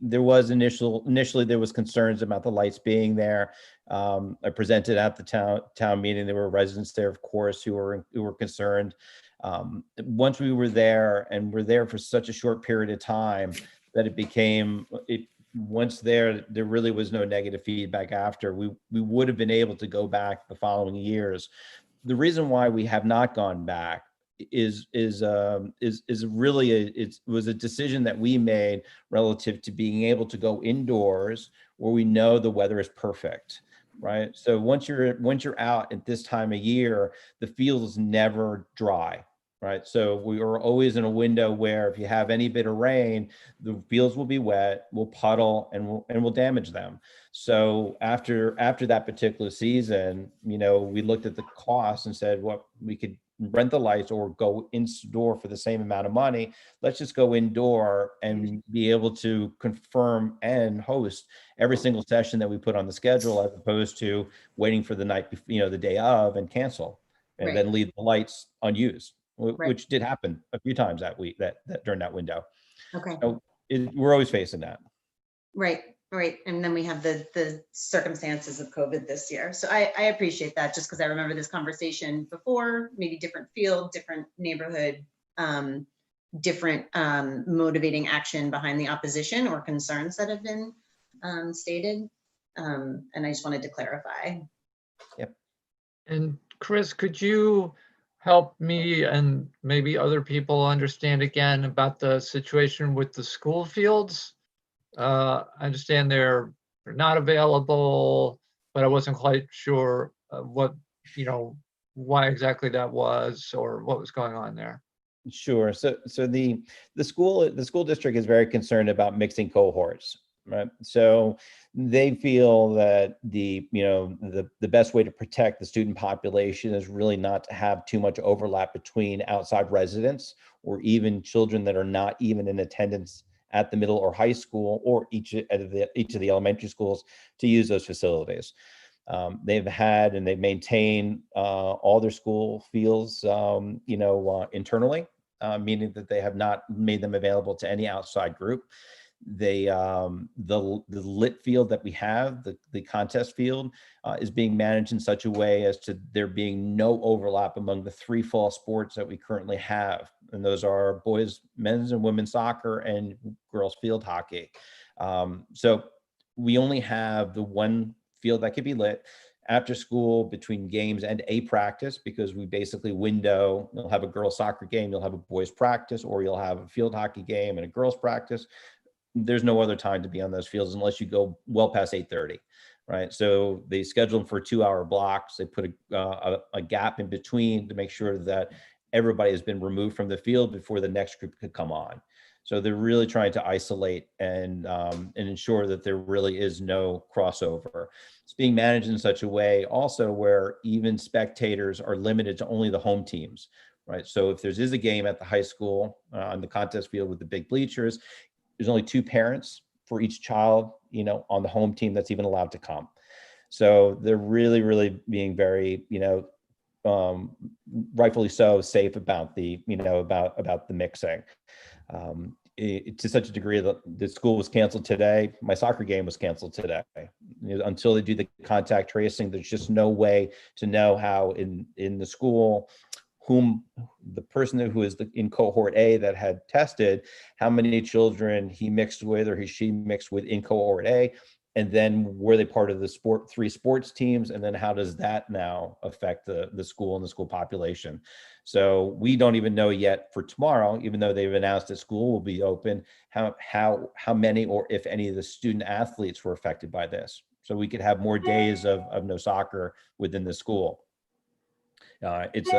there was initially there was concerns about the lights being there. I presented at the town meeting. There were residents there, of course, who were concerned. Once we were there, and we're there for such a short period of time, that it became once there really was no negative feedback after. We would have been able to go back the following years. The reason why we have not gone back is really it was a decision that we made relative to being able to go indoors where we know the weather is perfect, right? So once you're out at this time of year, the field is never dry, right? So we are always in a window where if you have any bit of rain, the fields will be wet, will puddle, and will damage them. So after that particular season, you know, we looked at the cost and said, what we could rent the lights or go indoor for the same amount of money. Let's just go indoor and be able to confirm and host every single session that we put on the schedule, as opposed to waiting for the night, you know, the day of, and cancel, and then leave the lights unused, which did happen a few times that week, that during that window. Okay. So we're always facing that. Right. And then we have the circumstances of COVID this year. So I appreciate that, just because I remember this conversation before, maybe different field, different neighborhood, different motivating action behind the opposition or concerns that have been stated. And I just wanted to clarify. Yep. And Chris, could you help me and maybe other people understand again about the situation with the school fields? I understand they're not available, but I wasn't quite sure what, you know, why exactly that was or what was going on there. Sure. So the school district is very concerned about mixing cohorts, right? So they feel that the best way to protect the student population is really not to have too much overlap between outside residents or even children that are not even in attendance at the middle or high school or each of the elementary schools to use those facilities. They've had and they've maintained all their school fields, internally, meaning that they have not made them available to any outside group. They the lit field that we have, the contest field, is being managed in such a way as to there being no overlap among the 3 fall sports that we currently have, and those are boys, men's and women's soccer, and girls field hockey. So we only have the one field that could be lit after school between games and a practice, because we basically window. You'll have a girls soccer game, you'll have a boys practice, or you'll have a field hockey game and a girls practice. There's no other time to be on those fields unless you go well past 8:30, right? So they schedule them for 2-hour blocks. They put a gap in between to make sure that everybody has been removed from the field before the next group could come on. So they're really trying to isolate and ensure that there really is no crossover. It's being managed in such a way also where even spectators are limited to only the home teams, right? So if there is a game at the high school on the contest field with the big bleachers, there's only 2 parents for each child, on the home team that's even allowed to come. So they're really, really being very, rightfully so, safe about the, about the mixing. To such a degree that the school was canceled today. My soccer game was canceled today. Until they do the contact tracing, there's just no way to know how in the school whom the person who is in cohort A that had tested, how many children he mixed with or she mixed with in cohort A, and then were they part of the 3 sports teams, and then how does that now affect the school and the school population? So we don't even know yet for tomorrow, even though they've announced that school will be open, how many or if any of the student athletes were affected by this. So we could have more days of no soccer within the school. It's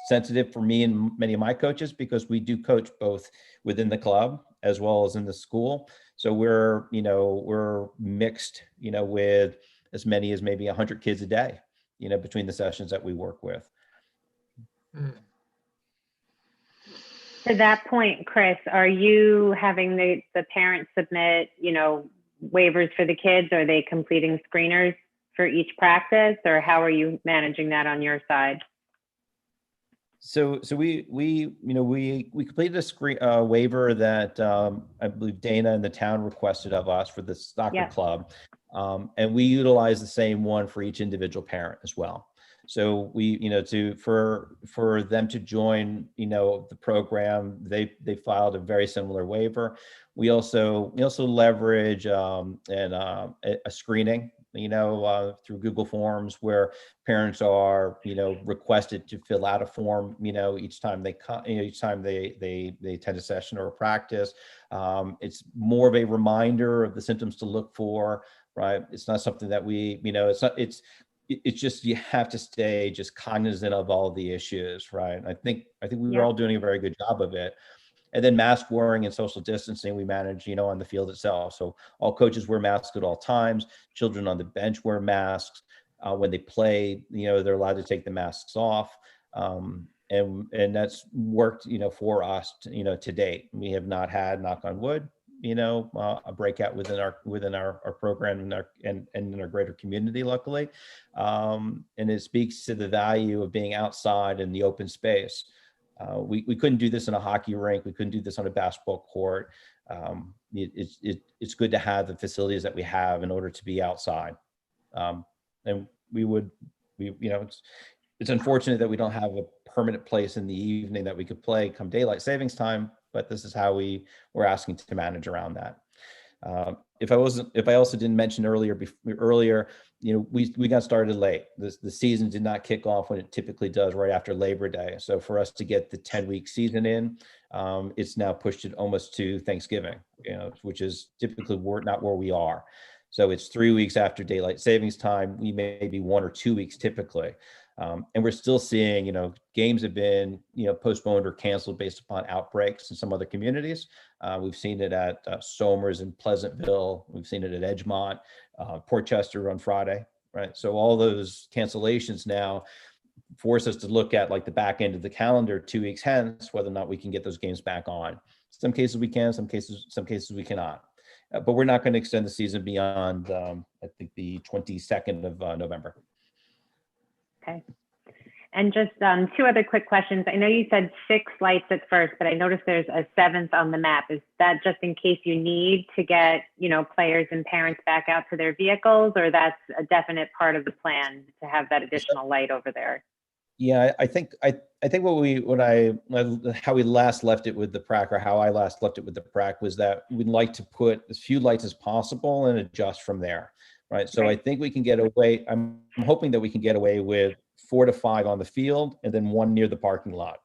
sensitive for me and many of my coaches because we do coach both within the club as well as in the school. So we're mixed, with as many as maybe 100 kids a day, between the sessions that we work with. To that point, Chris, are you having the parents submit, waivers for the kids? Are they completing screeners for each practice, or how are you managing that on your side? So we completed a screen waiver that I believe Dana and the town requested of us for the soccer club, and we utilize the same one for each individual parent as well. So we, for them to join, the program, they filed a very similar waiver. We also leverage a screening, through Google Forms where parents are, requested to fill out a form, each time they come, each time they attend a session or a practice. It's more of a reminder of the symptoms to look for, right? It's not something that we, it's just, you have to stay just cognizant of all the issues, right? I think we were all doing a very good job of it. And then mask wearing and social distancing, we manage, on the field itself. So all coaches wear masks at all times. Children on the bench wear masks. When they play, they're allowed to take the masks off. And that's worked, for us, to date. We have not had, knock on wood, a breakout within our program and in our greater community, luckily. And it speaks to the value of being outside in the open space. We couldn't do this in a hockey rink. We couldn't do this on a basketball court. It's good to have the facilities that we have in order to be outside. And it's unfortunate that we don't have a permanent place in the evening that we could play come daylight savings time, but this is how we're asking to manage around that. If I also didn't mention earlier, we got started late. The season did not kick off when it typically does right after Labor Day. So for us to get the 10-week season in, it's now pushed it almost to Thanksgiving, which is typically not where we are. So it's 3 weeks after daylight savings time. We may be 1 or 2 weeks typically. And we're still seeing, games have been, postponed or canceled based upon outbreaks in some other communities. We've seen it at Somers and Pleasantville. We've seen it at Edgemont, Port Chester on Friday, right? So all those cancellations now force us to look at like the back end of the calendar 2 weeks hence, whether or not we can get those games back on. Some cases we can, some cases we cannot. But we're not going to extend the season beyond, I think, the 22nd of November. Okay. And just two other quick questions. I know you said 6 lights at first, but I noticed there's a 7th on the map. Is that just in case you need to get, you know, players and parents back out to their vehicles, or that's a definite part of the plan to have that additional light over there? Yeah, I think how we last left it with the PrAC, or how I last left it with the PrAC, was that we'd like to put as few lights as possible and adjust from there, right? So I think we can get away. I'm hoping that we can get away with 4 to 5 on the field and then 1 near the parking lot.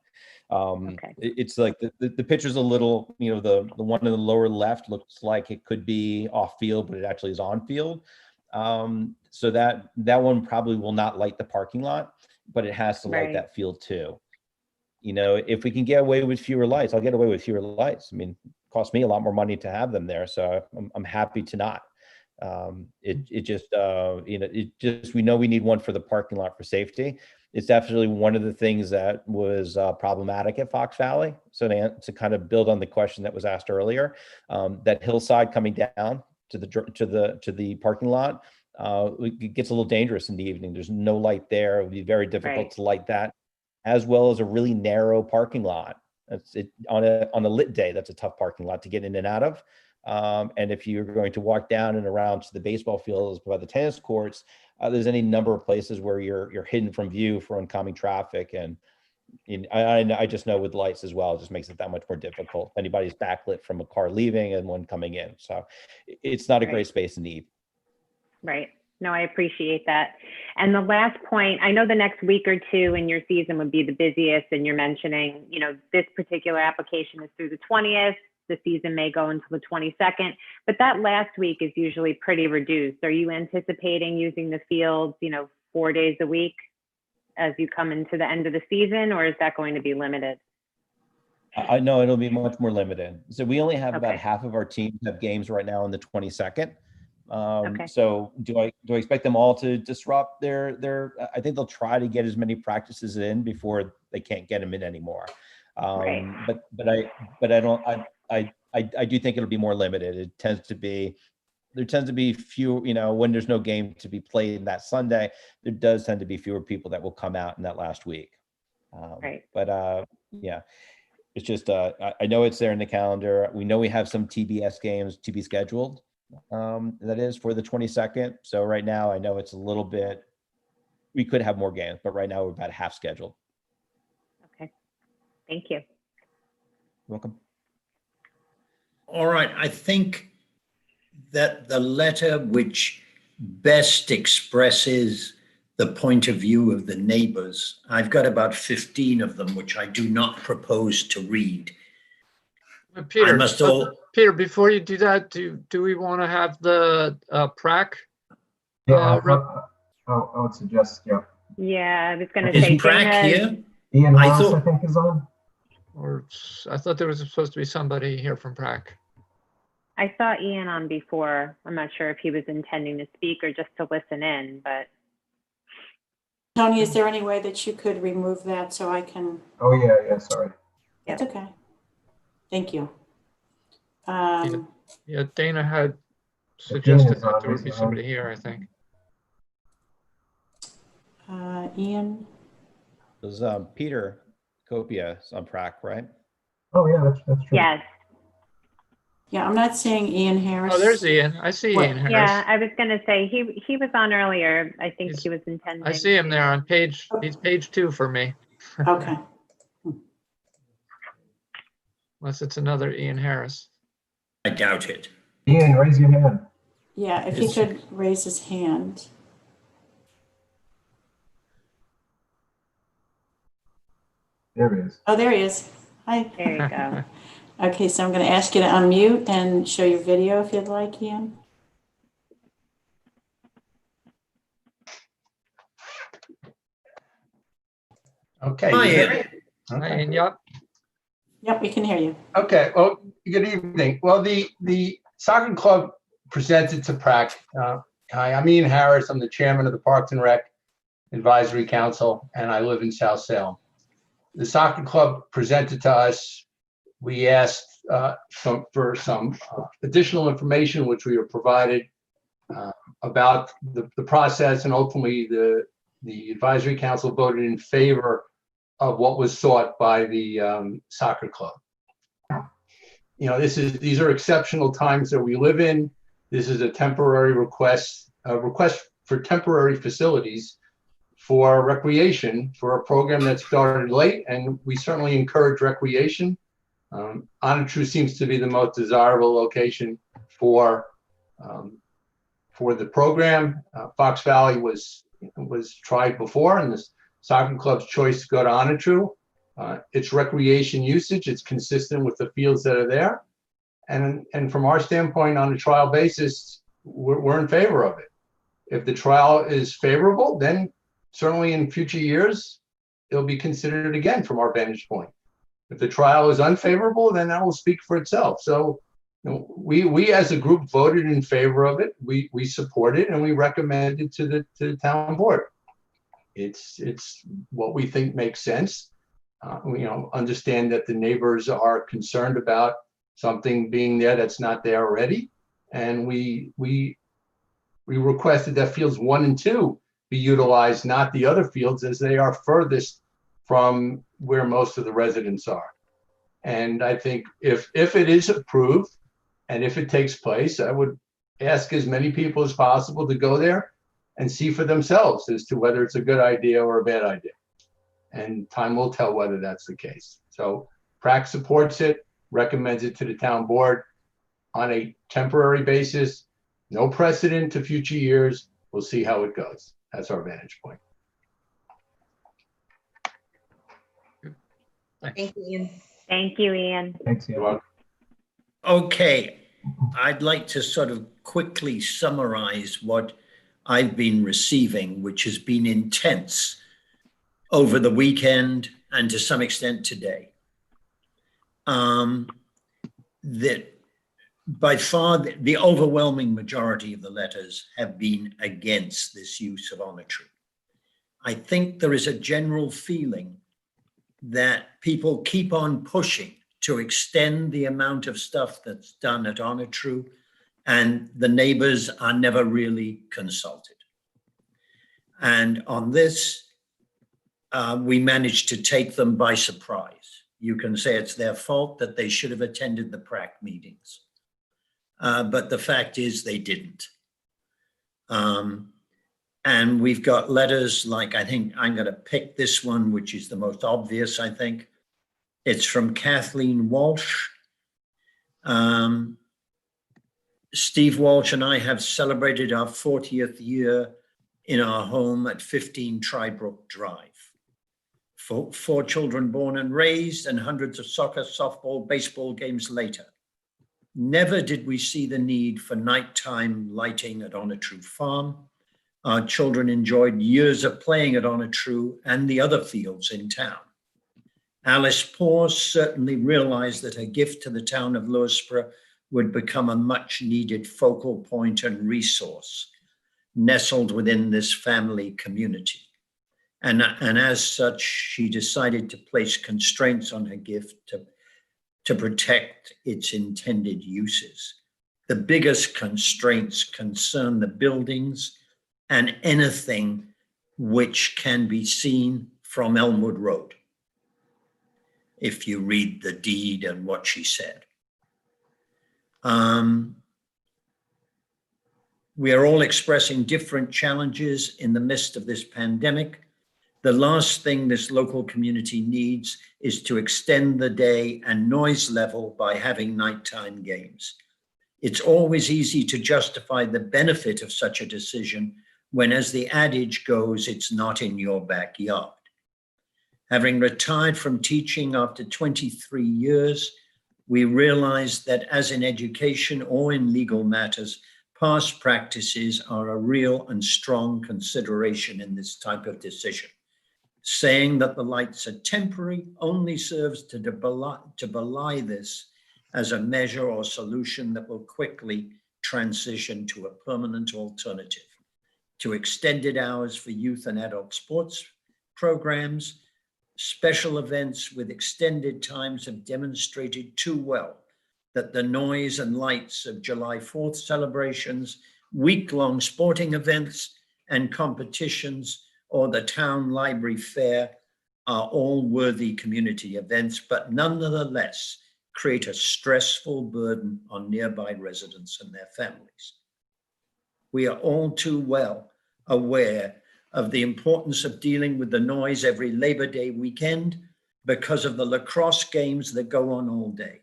It's like the picture's a little, you know, the one in the lower left looks like it could be off field, but it actually is on field. So that one probably will not light the parking lot, but it has to light that field too. You know, if we can get away with fewer lights, I'll get away with fewer lights. I mean, it costs me a lot more money to have them there, so I'm happy to not. It just, you know, we know we need one for the parking lot for safety. It's definitely one of the things that was problematic at Fox Valley. So to kind of build on the question that was asked earlier, that hillside coming down to the parking lot, it gets a little dangerous in the evening. There's no light there. It would be very difficult to light that, as well as a really narrow parking lot. That's it on a lit day. That's a tough parking lot to get in and out of. And if you're going to walk down and around to the baseball fields by the tennis courts, there's any number of places where you're hidden from view for oncoming traffic. And I just know with lights as well, it just makes it that much more difficult. Anybody's backlit from a car leaving and one coming in. So it's not a great space in the evening. Right. No, I appreciate that. And the last point, I know the next week or two in your season would be the busiest, and you're mentioning, you know, this particular application is through the 20th. The season may go until the 22nd, but that last week is usually pretty reduced. Are you anticipating using the fields, you know, 4 days a week as you come into the end of the season, or is that going to be limited? I know it'll be much more limited. So we only have about half of our teams have games right now on the 22nd. So do I expect them all to disrupt their I think they'll try to get as many practices in before they can't get them in anymore. But I do think it'll be more limited. There tends to be few, you know, when there's no game to be played that Sunday, there does tend to be fewer people that will come out in that last week. But yeah, it's just, I know it's there in the calendar. We know we have some TBS games to be scheduled. That is for the 22nd. So right now I know it's a little bit, we could have more games, but right now we're about half scheduled. Okay. Thank you. Welcome. All right, I think that the letter which best expresses the point of view of the neighbors, I've got about 15 of them, which I do not propose to read. Peter, Peter, before you do that, do we want to have the PrAC? Yeah, I would suggest, yeah. Yeah, I was going to Is say. PrAC here? Ian Harris, I think, is on. Or I thought there was supposed to be somebody here from PrAC. I saw Ian on before. I'm not sure if he was intending to speak or just to listen in, but. Tony, is there any way that you could remove that so I can? Oh, yeah, sorry. That's okay. Thank you. Yeah, Dana had suggested that there would be somebody here, I think. Ian? It was Peter Copia on PrAC, right? Oh, yeah, that's true. Yes. Yeah, I'm not seeing Ian Harris. Oh, there's Ian. I see Ian Harris. Yeah, I was going to say he was on earlier. I think he was intending. I see him there on page. He's page 2 for me. Okay. Unless it's another Ian Harris. I doubt it. Ian, raise your hand. Yeah, if he could raise his hand. There he is. Oh, there he is. Hi. There you go. Okay, so I'm going to ask you to unmute and show your video if you'd like, Ian. Okay. Hi, you hear Ian. me? Hi, Ian. Yep. Yep, we can hear you. Okay. Well, good evening. Well, the soccer club presented to PrAC. Hi, I'm Ian Harris. I'm the chairman of the Parks and Rec Advisory Council, and I live in South Salem. The soccer club presented to us. We asked some additional information which we were provided about the process, and ultimately the advisory council voted in favor of what was sought by the soccer club. You know, these are exceptional times that we live in. This is a temporary request for temporary facilities for recreation for a program that started late, and we certainly encourage recreation. Onatru seems to be the most desirable location for the program. Fox Valley was tried before, and the soccer club's choice to go to Onatru. It's recreation usage. It's consistent with the fields that are there, and from our standpoint, on a trial basis, we're in favor of it. If the trial is favorable, then certainly in future years, it'll be considered again from our vantage point. If the trial is unfavorable, then that will speak for itself. So, you know, we as a group voted in favor of it. We support it, and we recommend it to the town board. It's what we think makes sense. You know, understand that the neighbors are concerned about something being there that's not there already, and we requested that fields 1 and 2 be utilized, not the other fields, as they are furthest from where most of the residents are. And I think if it is approved and if it takes place, I would ask as many people as possible to go there and see for themselves as to whether it's a good idea or a bad idea. And time will tell whether that's the case. So PrAC supports it, recommends it to the town board on a temporary basis, no precedent to future years. We'll see how it goes. That's our vantage point. Thanks. Thank you, Ian. Thank you, Ian. Thanks, Ian. Okay, I'd like to sort of quickly summarize what I've been receiving, which has been intense over the weekend and to some extent today. That by far the overwhelming majority of the letters have been against this use of Onatru. I think there is a general feeling that people keep on pushing to extend the amount of stuff that's done at Onatru, and the neighbors are never really consulted. And on this, we managed to take them by surprise. You can say it's their fault that they should have attended the PrAC meetings. But the fact is they didn't. And we've got letters like, I think I'm going to pick this one, which is the most obvious, I think. It's from Kathleen Walsh. Steve Walsh and I have celebrated our 40th year in our home at 15 Trybrook Drive. Four children born and raised, and hundreds of soccer, softball, baseball games later. Never did we see the need for nighttime lighting at Onatru Farm. Our children enjoyed years of playing at Onatru and the other fields in town. Alice Poor certainly realized that her gift to the town of Lewisboro would become a much needed focal point and resource nestled within this family community. And as such, she decided to place constraints on her gift to protect its intended uses. The biggest constraints concern the buildings and anything which can be seen from Elmwood Road, if you read the deed and what she said. We are all expressing different challenges in the midst of this pandemic. The last thing this local community needs is to extend the day and noise level by having nighttime games. It's always easy to justify the benefit of such a decision when, as the adage goes, it's not in your backyard. Having retired from teaching after 23 years, we realized that as in education or in legal matters, past practices are a real and strong consideration in this type of decision. Saying that the lights are temporary only serves to belie this as a measure or solution that will quickly transition to a permanent alternative, to extended hours for youth and adult sports programs. Special events with extended times have demonstrated too well that the noise and lights of July 4th celebrations, week-long sporting events and competitions, or the town library fair are all worthy community events, but nonetheless create a stressful burden on nearby residents and their families. We are all too well aware of the importance of dealing with the noise every Labor Day weekend because of the lacrosse games that go on all day.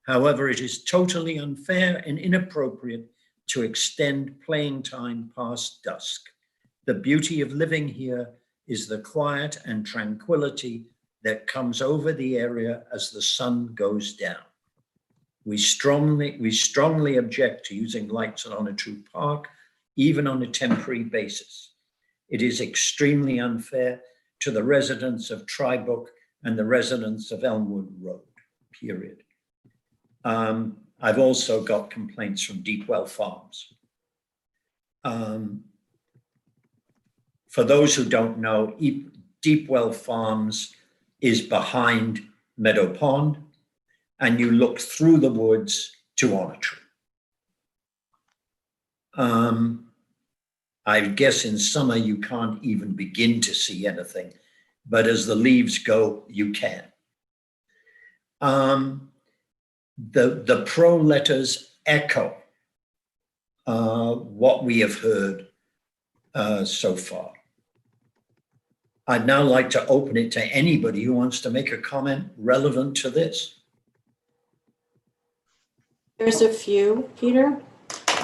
However, it is totally unfair and inappropriate to extend playing time past dusk. The beauty of living here is the quiet and tranquility that comes over the area as the sun goes down. We strongly object to using lights at Onatru Park, even on a temporary basis. It is extremely unfair to the residents of Trybrook and the residents of Elmwood Road, period. I've also got complaints from Deepwell Farms. For those who don't know, Deepwell Farms is behind Meadow Pond, and you look through the woods to Onatru. I guess in summer you can't even begin to see anything, but as the leaves go, you can. The pro letters echo what we have heard so far. I'd now like to open it to anybody who wants to make a comment relevant to this. There's a few, Peter.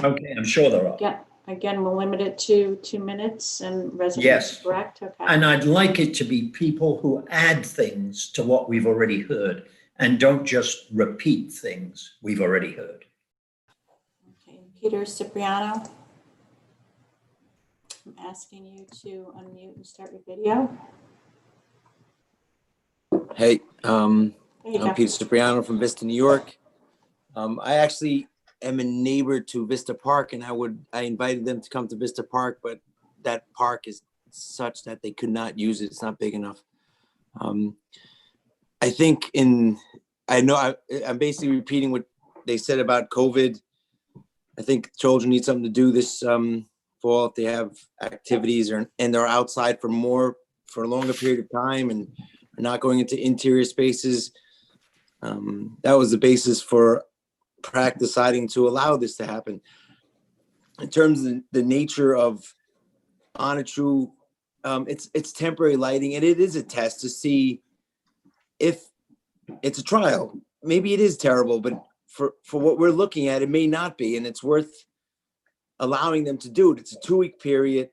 Okay, I'm sure there are. Yeah, again, we'll limit it to 2 minutes and residents, Yes. correct? Okay. And I'd like it to be people who add things to what we've already heard and don't just repeat things we've already heard. Okay, Peter Cipriano. I'm asking you to unmute and start your video. Hey, There you I'm go. Peter Cipriano from Vista, New York. I actually am a neighbor to Vista Park, and I invited them to come to Vista Park, but that park is such that they could not use it. It's not big enough. I think I'm basically repeating what they said about COVID. I think children need something to do this fall if they have activities and they're outside for a longer period of time and are not going into interior spaces. That was the basis for PrAC deciding to allow this to happen. In terms of the nature of Onatru, it's temporary lighting, and it is a test to see if it's a trial. Maybe it is terrible, but for what we're looking at, it may not be, and it's worth allowing them to do it. It's a 2-week period.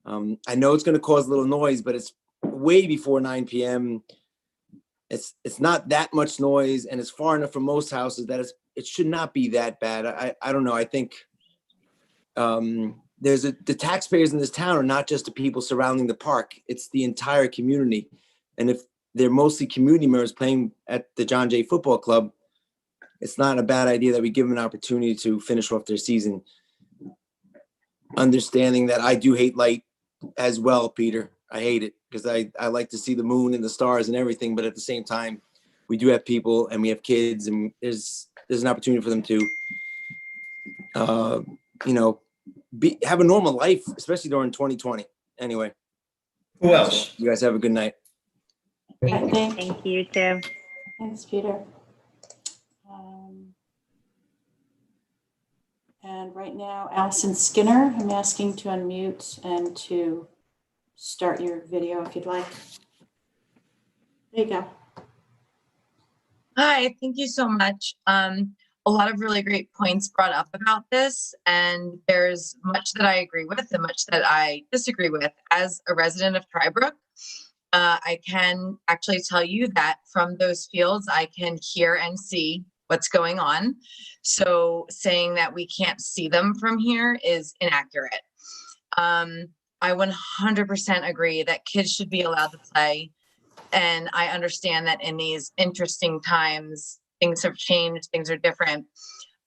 I know it's going to cause a little noise, but it's way before 9 p.m. It's not that much noise, and it's far enough from most houses that it should not be that bad. I don't know. I think the taxpayers in this town are not just the people surrounding the park. It's the entire community. And if they're mostly community members playing at the John Jay Football Club, it's not a bad idea that we give them an opportunity to finish off their season. Understanding that I do hate light as well, Peter. I hate it because I like to see the moon and the stars and everything. But at the same time, we do have people and we have kids, and there's an opportunity for them to, have a normal life, especially during 2020. Anyway. Who else? So you guys have a good night. Thank you too. Thanks, Peter. And right now, Allison Skinner, I'm asking to unmute and to start your video if you'd like. There you go. Hi, thank you so much. A lot of really great points brought up about this, and there's much that I agree with and much that I disagree with. As a resident of Trybrook, I can actually tell you that from those fields, I can hear and see what's going on. So saying that we can't see them from here is inaccurate. I 100% agree that kids should be allowed to play. And I understand that in these interesting times, things have changed, things are different.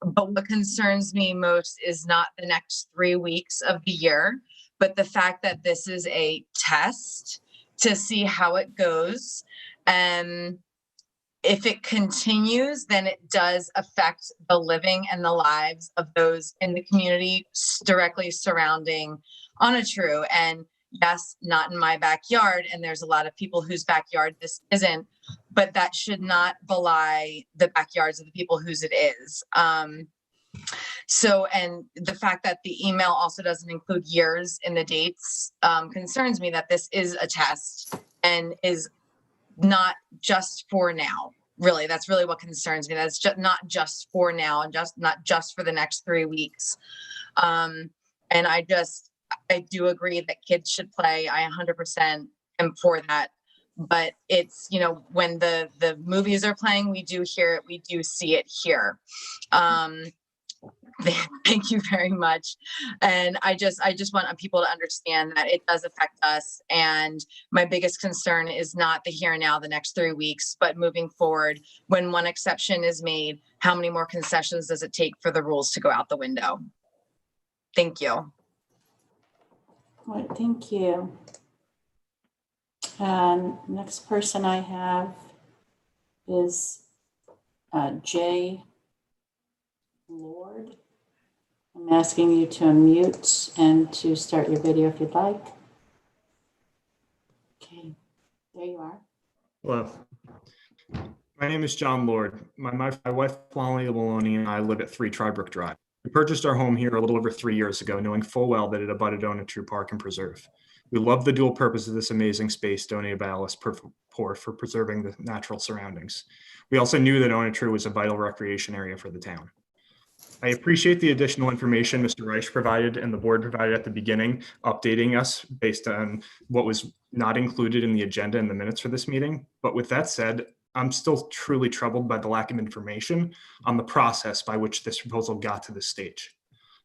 But what concerns me most is not the next 3 weeks of the year, but the fact that this is a test to see how it goes. And if it continues, then it does affect the living and the lives of those in the community directly surrounding Onatru. And yes, not in my backyard, and there's a lot of people whose backyard this isn't, but that should not belie the backyards of the people whose it is. So, and the fact that the email also doesn't include years in the dates concerns me, that this is a test and is not just for now. Really, that's really what concerns me. That's just not just for now and not just for the next 3 weeks. And I do agree that kids should play. I 100% am for that. But it's, you know, when the movies are playing, we do hear it, we do see it here. Thank you very much. And I just want people to understand that it does affect us. And my biggest concern is not the here and now, the next 3 weeks, but moving forward, when one exception is made, how many more concessions does it take for the rules to go out the window? Thank you. All right, thank you. And next person I have is Jay Lord. I'm asking you to unmute and to start your video if you'd like. Okay, there you are. Hello. My name is John Lord. My wife, Molly Maloney, and I live at 3 Trybrook Drive. We purchased our home here a little over 3 years ago, knowing full well that it abutted Onatru Park and Preserve. We love the dual purpose of this amazing space donated by Alice Poor for preserving the natural surroundings. We also knew that Onatru was a vital recreation area for the town. I appreciate the additional information Mr. Reich provided and the board provided at the beginning, updating us based on what was not included in the agenda and the minutes for this meeting. But with that said, I'm still truly troubled by the lack of information on the process by which this proposal got to this stage.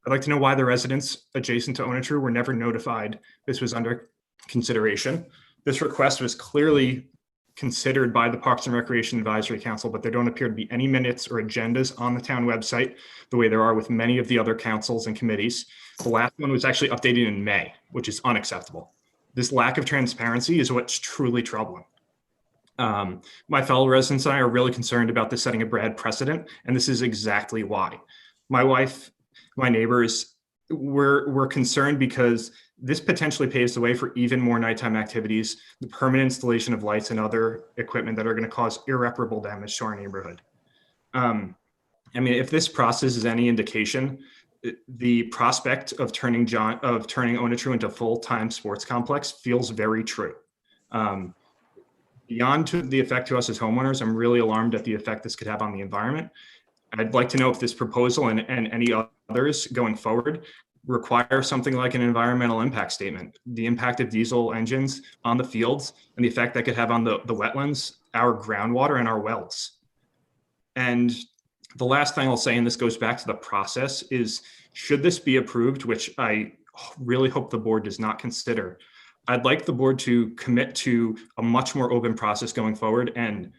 I'd like to know why the residents adjacent to Onatru were never notified this was under consideration. This request was clearly considered by the Parks and Recreation Advisory Council, but there don't appear to be any minutes or agendas on the town website the way there are with many of the other councils and committees. The last one was actually updated in May, which is unacceptable. This lack of transparency is what's truly troubling. My fellow residents and I are really concerned about this setting a bad precedent, and this is exactly why. My wife, my neighbors, we're concerned because this potentially paves the way for even more nighttime activities, the permanent installation of lights and other equipment that are going to cause irreparable damage to our neighborhood. I mean, if this process is any indication, the prospect of turning Onatru into a full-time sports complex feels very true. Beyond the effect to us as homeowners, I'm really alarmed at the effect this could have on the environment. I'd like to know if this proposal and any others going forward require something like an environmental impact statement, the impact of diesel engines on the fields and the effect that could have on the wetlands, our groundwater, and our wells. And the last thing I'll say, and this goes back to the process, is should this be approved, which I really hope the board does not consider, I'd like the board to commit to a much more open process going forward and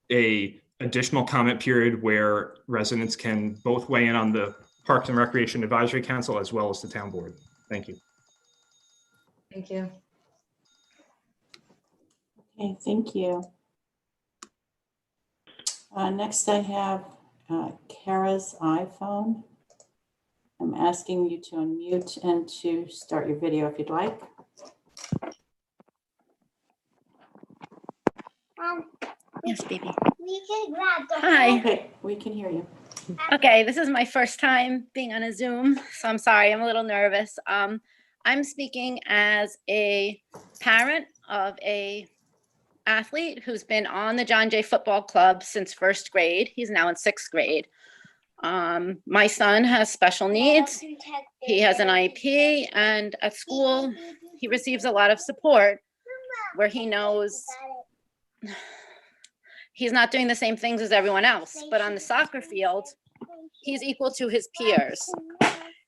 a additional comment period where residents can both weigh in on the Parks and Recreation Advisory Council as well as the town board. Thank you. Thank you. Okay, thank you. Next I have Kara's iPhone. I'm asking you to unmute and to start your video if you'd like. Yes, baby. Hi. Okay, we can hear you. Okay, this is my first time being on a Zoom, so I'm sorry, I'm a little nervous. I'm speaking as a parent of a athlete who's been on the John Jay Football Club since 1st grade. He's now in 6th grade. My son has special needs. He has an IEP, and at school, he receives a lot of support where he knows he's not doing the same things as everyone else, but on the soccer field, he's equal to his peers.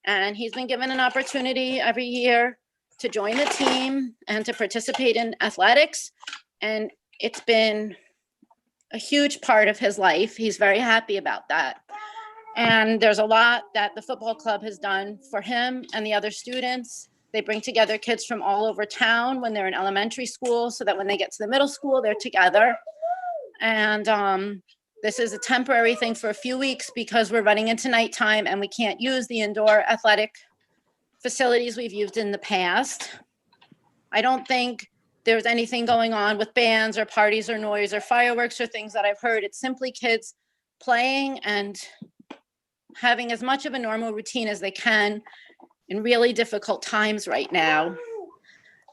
And he's been given an opportunity every year to join the team and to participate in athletics. And it's been a huge part of his life. He's very happy about that. And there's a lot that the football club has done for him and the other students. They bring together kids from all over town when they're in elementary school so that when they get to the middle school, they're together. And this is a temporary thing for a few weeks because we're running into nighttime and we can't use the indoor athletic facilities we've used in the past. I don't think there's anything going on with bands or parties or noise or fireworks or things that I've heard. It's simply kids playing and having as much of a normal routine as they can in really difficult times right now.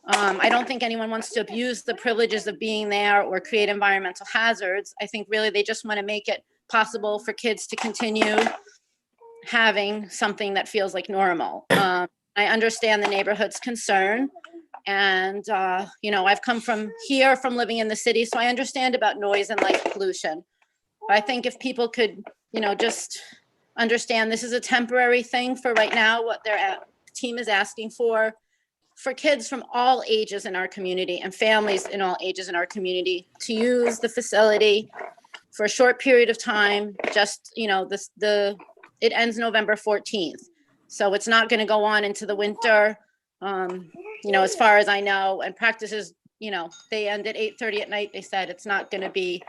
I don't think anyone wants to abuse the privileges of being there or create environmental hazards. I think really they just want to make it possible for kids to continue having something that feels like normal. I understand the neighborhood's concern. And, I've come from living in the city, so I understand about noise and light pollution. But I think if people could, just understand this is a temporary thing for right now, what their team is asking for kids from all ages in our community and families in all ages in our community to use the facility for a short period of time. Just, it ends November 14th. So it's not going to go on into the winter, as far as I know, and practices, they end at 8:30 at night. They said it's not going to be,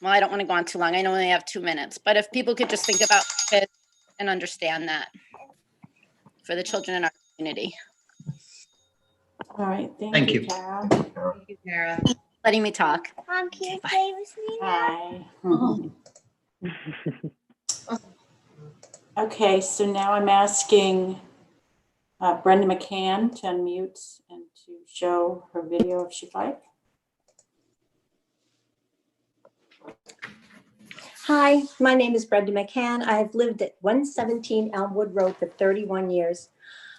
well, I don't want to go on too long. I only have 2 minutes, but if people could just think about kids and understand that for the children in our community. All right, Thank thank you. you, Tara. Thank you, Tara. Letting me talk. Mom, can you Bye. play with me now? Bye. Okay, so now I'm asking Brenda McCann to unmute and to show her video if she'd like. Hi, my name is Brenda McCann. I've lived at 117 Elmwood Road for 31 years.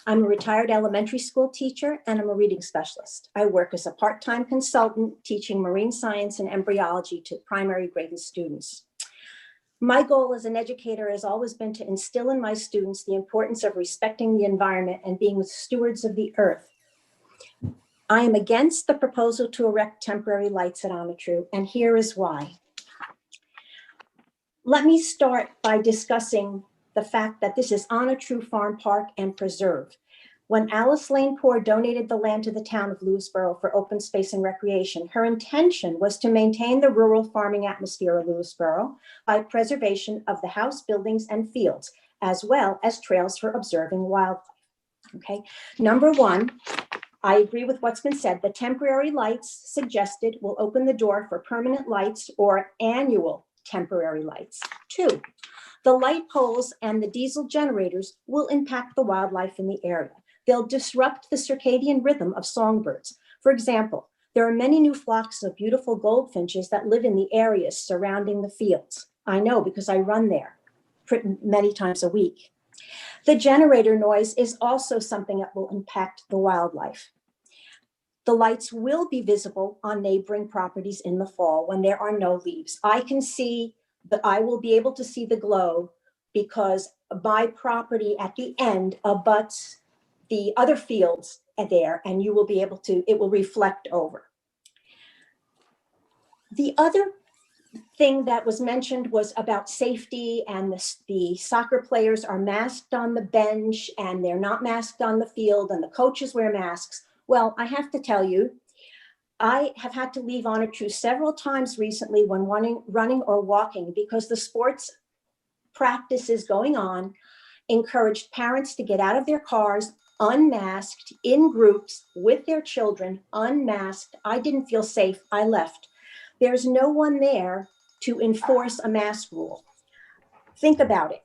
I'm a retired elementary school teacher and I'm a reading specialist. I work as a part-time consultant teaching marine science and embryology to primary grade students. My goal as an educator has always been to instill in my students the importance of respecting the environment and being stewards of the earth. I am against the proposal to erect temporary lights at Onatru, and here is why. Let me start by discussing the fact that this is Onatru Farm Park and Preserve. When Alice Lane Poor donated the land to the town of Lewisboro for open space and recreation, her intention was to maintain the rural farming atmosphere of Lewisboro by preservation of the house buildings and fields, as well as trails for observing wildlife. Okay, number one, I agree with what's been said. The temporary lights suggested will open the door for permanent lights or annual temporary lights. Two, the light poles and the diesel generators will impact the wildlife in the area. They'll disrupt the circadian rhythm of songbirds. For example, there are many new flocks of beautiful goldfinches that live in the areas surrounding the fields. I know because I run there many times a week. The generator noise is also something that will impact the wildlife. The lights will be visible on neighboring properties in the fall when there are no leaves. I will be able to see the glow because my property at the end abuts the other fields there, and you will be able to, it will reflect over. The other thing that was mentioned was about safety, and the soccer players are masked on the bench and they're not masked on the field, and the coaches wear masks. Well, I have to tell you, I have had to leave Onatru several times recently when running or walking because the sports practices going on encouraged parents to get out of their cars unmasked in groups with their children, unmasked. I didn't feel safe. I left. There's no one there to enforce a mask rule. Think about it.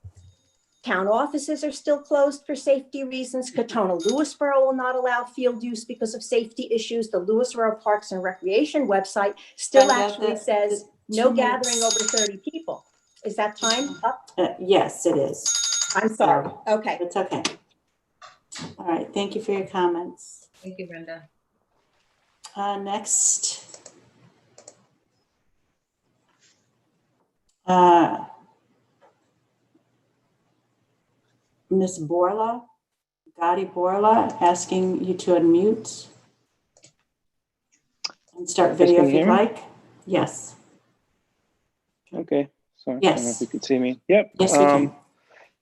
Town offices are still closed for safety reasons. Katona Lewisboro will not allow field use because of safety issues. The Lewisboro Parks and Recreation website still actually says no gathering over 30 people. Is that time up? Yes, it is. I'm sorry. Okay. It's okay. All right. Thank you for your comments. Thank you, Brenda. Next. Ms. Borla, Gotti Borla, asking you to unmute and start video Can if you you'd hear me? like. Yes. Okay, sorry. Yes. I don't know if you could see me. Yep. Yes, we can.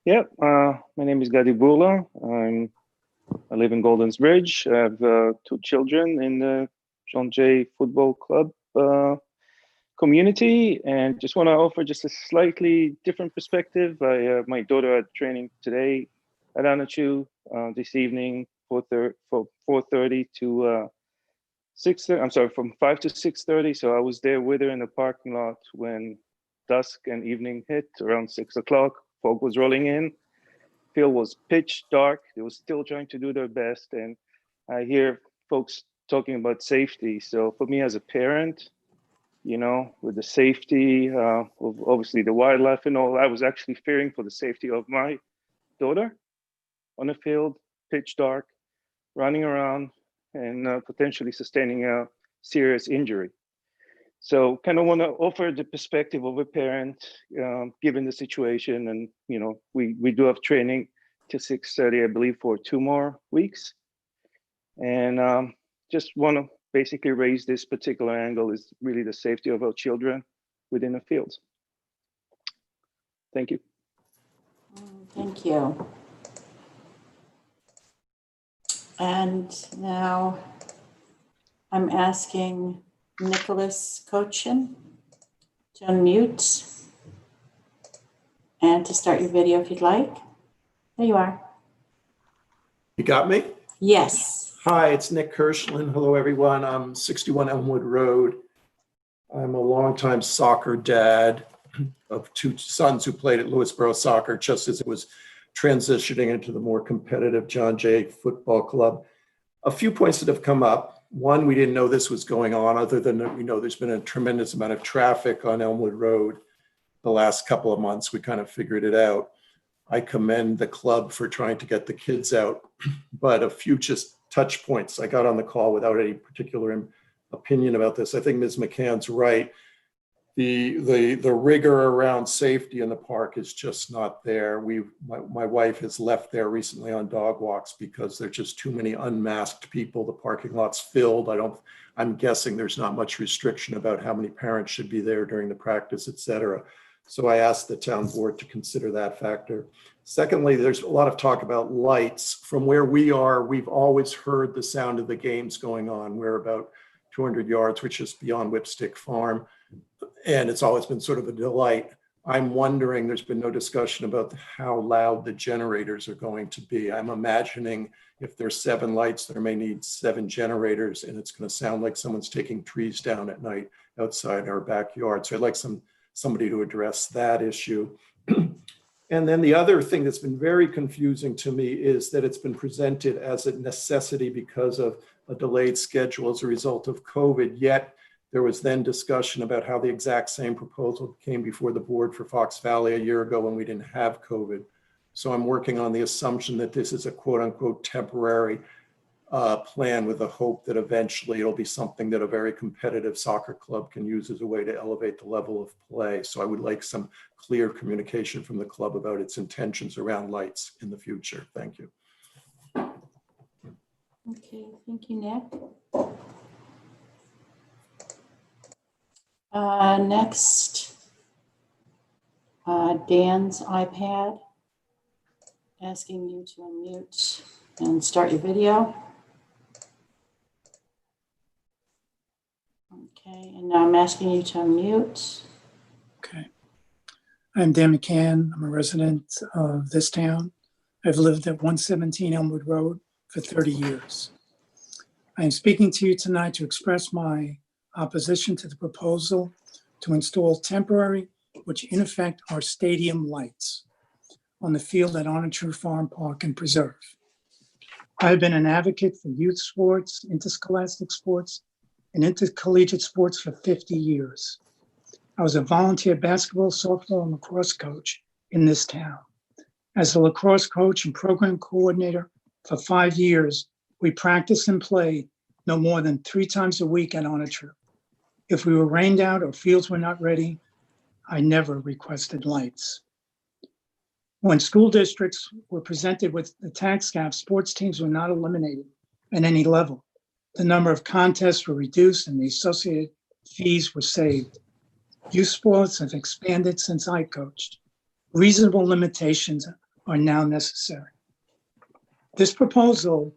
Yep. My name is Gadi Bula. I live in Golden's Bridge. I have 2 children in the John Jay Football Club community and just want to offer just a slightly different perspective. My daughter had training today at Anachu this evening, 4:30 to 6:30. I'm sorry, from 5 to 6:30. So I was there with her in the parking lot when dusk and evening hit around 6 o'clock. Fog was rolling in. Field was pitch dark. They were still trying to do their best. And I hear folks talking about safety. So for me as a parent, you know, with the safety of obviously the wildlife and all, I was actually fearing for the safety of my daughter on the field, pitch dark, running around and potentially sustaining a serious injury. So kind of want to offer the perspective of a parent, given the situation. And, you know, we do have training till 6:30, I believe, for 2 more weeks. And just want to basically raise this particular angle is really the safety of our children within the fields. Thank you. Thank you. And now I'm asking Nicholas Cochin to unmute and to start your video if you'd like. There you are. You got me? Yes. Hi, it's Nick Kirschlin. Hello, everyone. I'm 61 Elmwood Road. I'm a longtime soccer dad of 2 sons who played at Lewisboro Soccer just as it was transitioning into the more competitive John Jay Football Club. A few points that have come up. One, we didn't know this was going on, other than that we know there's been a tremendous amount of traffic on Elmwood Road the last couple of months. We kind of figured it out. I commend the club for trying to get the kids out, but a few just touch points. I got on the call without any particular opinion about this. I think Ms. McCann's right. The rigor around safety in the park is just not there. My wife has left there recently on dog walks because there's just too many unmasked people. The parking lot's filled. I'm guessing there's not much restriction about how many parents should be there during the practice, et cetera. So I asked the town board to consider that factor. Secondly, there's a lot of talk about lights. From where we are, we've always heard the sound of the games going on. We're about 200 yards, which is beyond Whipstick Farm. And it's always been sort of a delight. I'm wondering, there's been no discussion about how loud the generators are going to be. I'm imagining if there's 7 lights, there may need 7 generators, and it's going to sound like someone's taking trees down at night outside our backyard. So I'd like somebody to address that issue. And then the other thing that's been very confusing to me is that it's been presented as a necessity because of a delayed schedule as a result of COVID, yet there was then discussion about how the exact same proposal came before the board for Fox Valley a year ago when we didn't have COVID. So I'm working on the assumption that this is a quote unquote temporary plan with the hope that eventually it'll be something that a very competitive soccer club can use as a way to elevate the level of play. So I would like some clear communication from the club about its intentions around lights in the future. Thank you. Okay, thank you, Nick. Next, Dan's iPad, asking you to unmute and start your video. Okay, and now I'm asking you to unmute. Okay. I'm Dan McCann. I'm a resident of this town. I've lived at 117 Elmwood Road for 30 years. I am speaking to you tonight to express my opposition to the proposal to install temporary, which in effect are stadium lights on the field at Honor True Farm Park and Preserve. I've been an advocate for youth sports, interscholastic sports, and intercollegiate sports for 50 years. I was a volunteer basketball, softball, and lacrosse coach in this town. As a lacrosse coach and program coordinator for 5 years, we practiced and played no more than 3 times a week at Honor True. If we were rained out or fields were not ready, I never requested lights. When school districts were presented with the tax cap, sports teams were not eliminated at any level. The number of contests were reduced and the associated fees were saved. Youth sports have expanded since I coached. Reasonable limitations are now necessary. This proposal,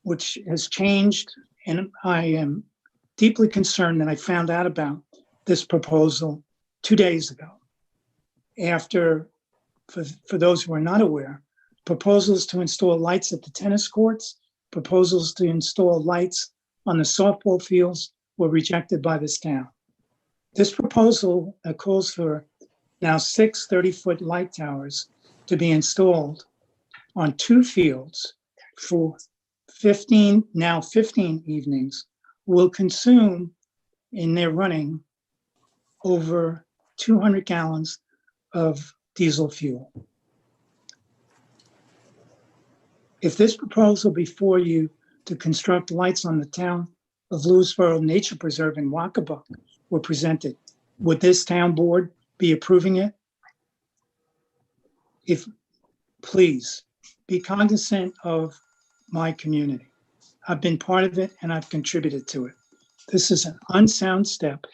which has changed, and I am deeply concerned that I found out about this proposal 2 days ago. After, for those who are not aware, proposals to install lights at the tennis courts, proposals to install lights on the softball fields were rejected by this town. This proposal calls for now 6 30-foot light towers to be installed on 2 fields for 15 evenings, will consume in their running over 200 gallons of diesel fuel. If this proposal before you to construct lights on the town of Lewisboro Nature Preserve in Wacabuck were presented, would this town board be approving it? If, please, be cognizant of my community. I've been part of it and I've contributed to it. This is an unsound step.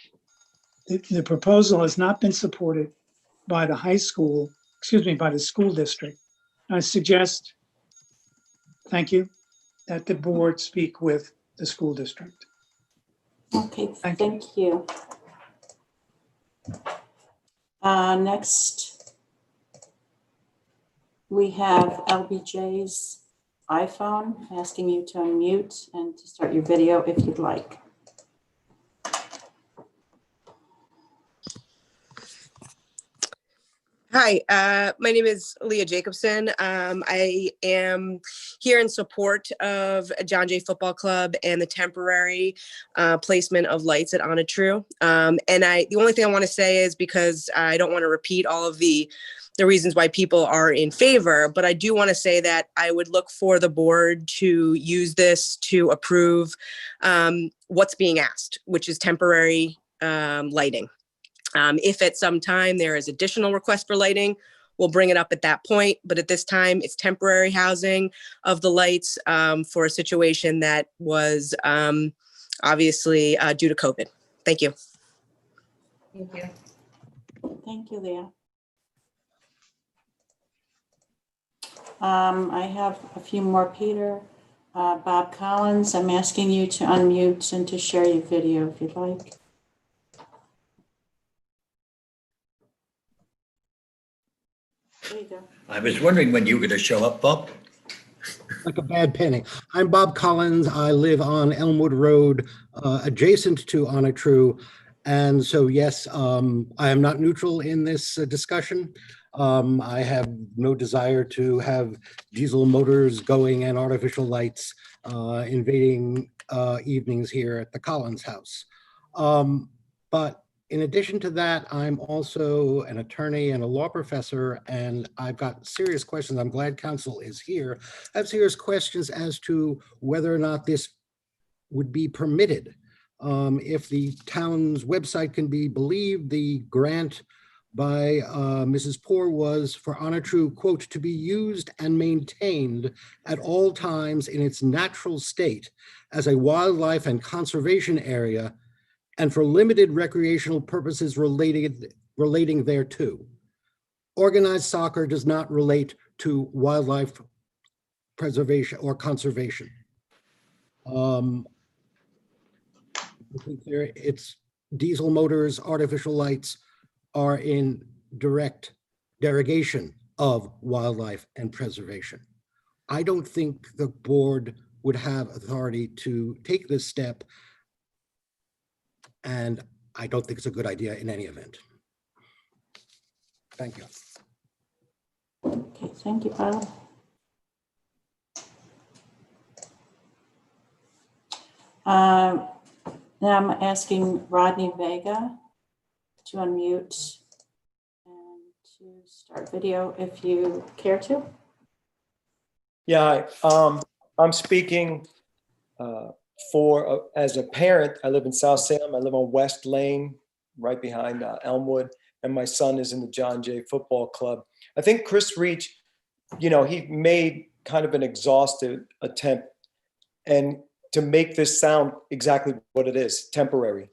The proposal has not been supported by the high school, by the school district. I suggest, thank you, that the board speak with the school district. Okay, thank you. Next, we have LBJ's iPhone, asking you to unmute and to start your video if you'd like. Hi, my name is Leah Jacobson. I am here in support of John Jay Football Club and the temporary placement of lights at Onatru. And the only thing I want to say is, because I don't want to repeat all of the reasons why people are in favor, but I do want to say that I would look for the board to use this to approve what's being asked, which is temporary lighting. If at some time there is additional request for lighting, we'll bring it up at that point. But at this time, it's temporary housing of the lights for a situation that was obviously due to COVID. Thank you. Thank you. Thank you, Leah. I have a few more, Peter. Bob Collins, I'm asking you to unmute and to share your video if you'd like. There you go. I was wondering when you were going to show up, Bob. Like a bad penny. I'm Bob Collins. I live on Elmwood Road, adjacent to Onatru. And so, yes, I am not neutral in this discussion. I have no desire to have diesel motors going and artificial lights invading evenings here at the Collins house. But in addition to that, I'm also an attorney and a law professor, and I've got serious questions. I'm glad counsel is here. I have serious questions as to whether or not this would be permitted. If the town's website can be believed, the grant by Mrs. Poor was for Onatru, quote, to be used and maintained at all times in its natural state as a wildlife and conservation area, and for limited recreational purposes relating thereto. Organized soccer does not relate to wildlife preservation or conservation. I think it's diesel motors, artificial lights are in direct derogation of wildlife and preservation. I don't think the board would have authority to take this step, and I don't think it's a good idea in any event. Thank you. Okay, thank you, Bob. Now I'm asking Rodney Vega to unmute and to start video if you care to. Yeah, I'm speaking as a parent. I live in South Salem. I live on West Lane, right behind Elmwood, and my son is in the John Jay Football Club. I think Chris Reach, he made kind of an exhaustive attempt and to make this sound exactly what it is, temporary.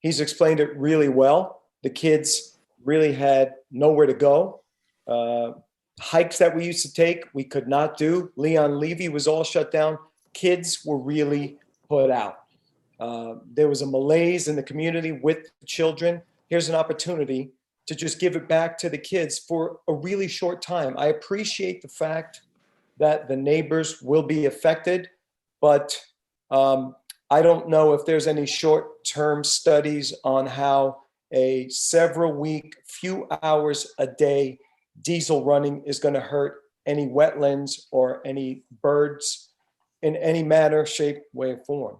He's explained it really well. The kids really had nowhere to go. Hikes that we used to take, we could not do. Leon Levy was all shut down. Kids were really put out. There was a malaise in the community with the children. Here's an opportunity to just give it back to the kids for a really short time. I appreciate the fact that the neighbors will be affected, but I don't know if there's any short-term studies on how a several-week, few hours a day diesel running is going to hurt any wetlands or any birds in any manner, shape, way, or form.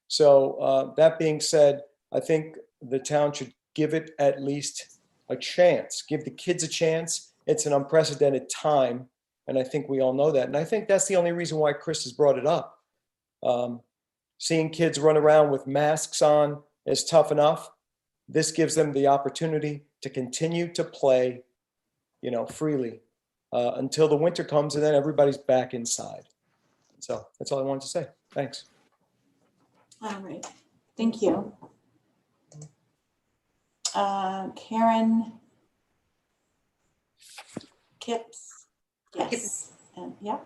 So that being said, I think the town should give it at least a chance, give the kids a chance. It's an unprecedented time, and I think we all know that. And I think that's the only reason why Chris has brought it up. Seeing kids run around with masks on is tough enough. This gives them the opportunity to continue to play, freely until the winter comes, and then everybody's back inside. So that's all I wanted to say. Thanks. All right, thank you. Karen Kipps. Yes. Yeah.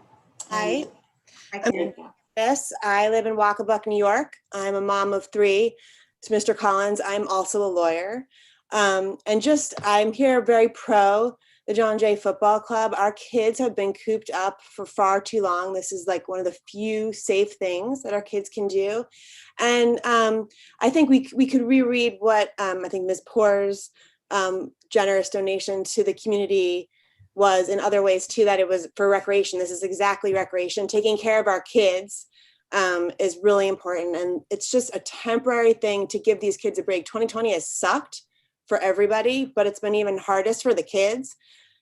Hi. There you go. Yes, I live in Wacabuck, New York. I'm a mom of 3. To Mr. Collins, I'm also a lawyer. I'm here very pro the John Jay Football Club. Our kids have been cooped up for far too long. This is like one of the few safe things that our kids can do. And I think we could reread what I think Ms. Poor's generous donation to the community was in other ways too, that it was for recreation. This is exactly recreation. Taking care of our kids is really important. And it's just a temporary thing to give these kids a break. 2020 has sucked for everybody, but it's been even hardest for the kids.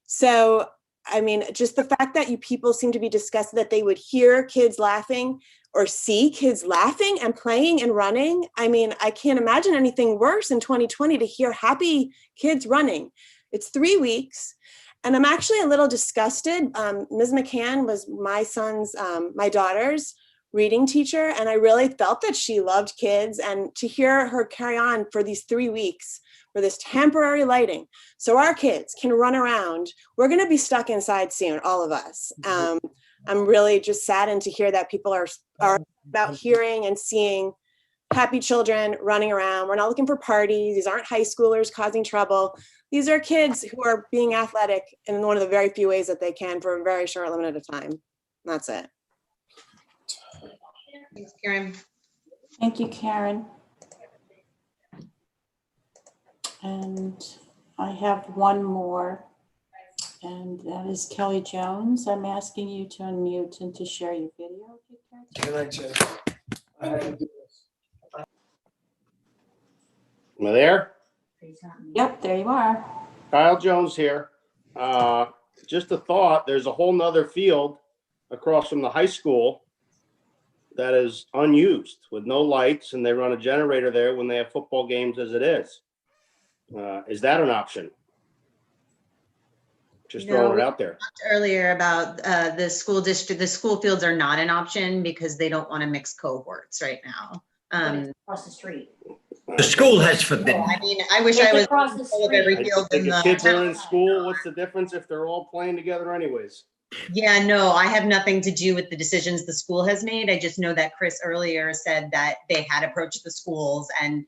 So, I mean, just the fact that you people seem to be disgusted that they would hear kids laughing or see kids laughing and playing and running. I mean, I can't imagine anything worse in 2020 to hear happy kids running. It's 3 weeks. And I'm actually a little disgusted. Ms. McCann was my daughter's reading teacher, and I really felt that she loved kids, and to hear her carry on for these 3 weeks for this temporary lighting so our kids can run around. We're going to be stuck inside soon, all of us. I'm really just saddened to hear that people are about hearing and seeing happy children running around. We're not looking for parties. These aren't high schoolers causing trouble. These are kids who are being athletic in one of the very few ways that they can for a very short limited of time. That's it. Thanks, Karen. Thank you, Karen. And I have one more, and that is Kelly Jones. I'm asking you to unmute and to share your video. Can I just? I have to do this. Am I there? Yep, there you are. Kyle Jones here. Just a thought, there's a whole nother field across from the high school that is unused with no lights, and they run a generator there when they have football games as it is. Is that an option? Just throwing it out there. Earlier about the school district, the school fields are not an option because they don't want to mix cohorts right now. Across the street. The school has forbidden. I mean, I wish I was across the of every street. field in If the kids are in school, what's the difference if they're all playing together anyways? Yeah, no, I have nothing to do with the decisions the school has made. I just know that Chris earlier said that they had approached the schools, and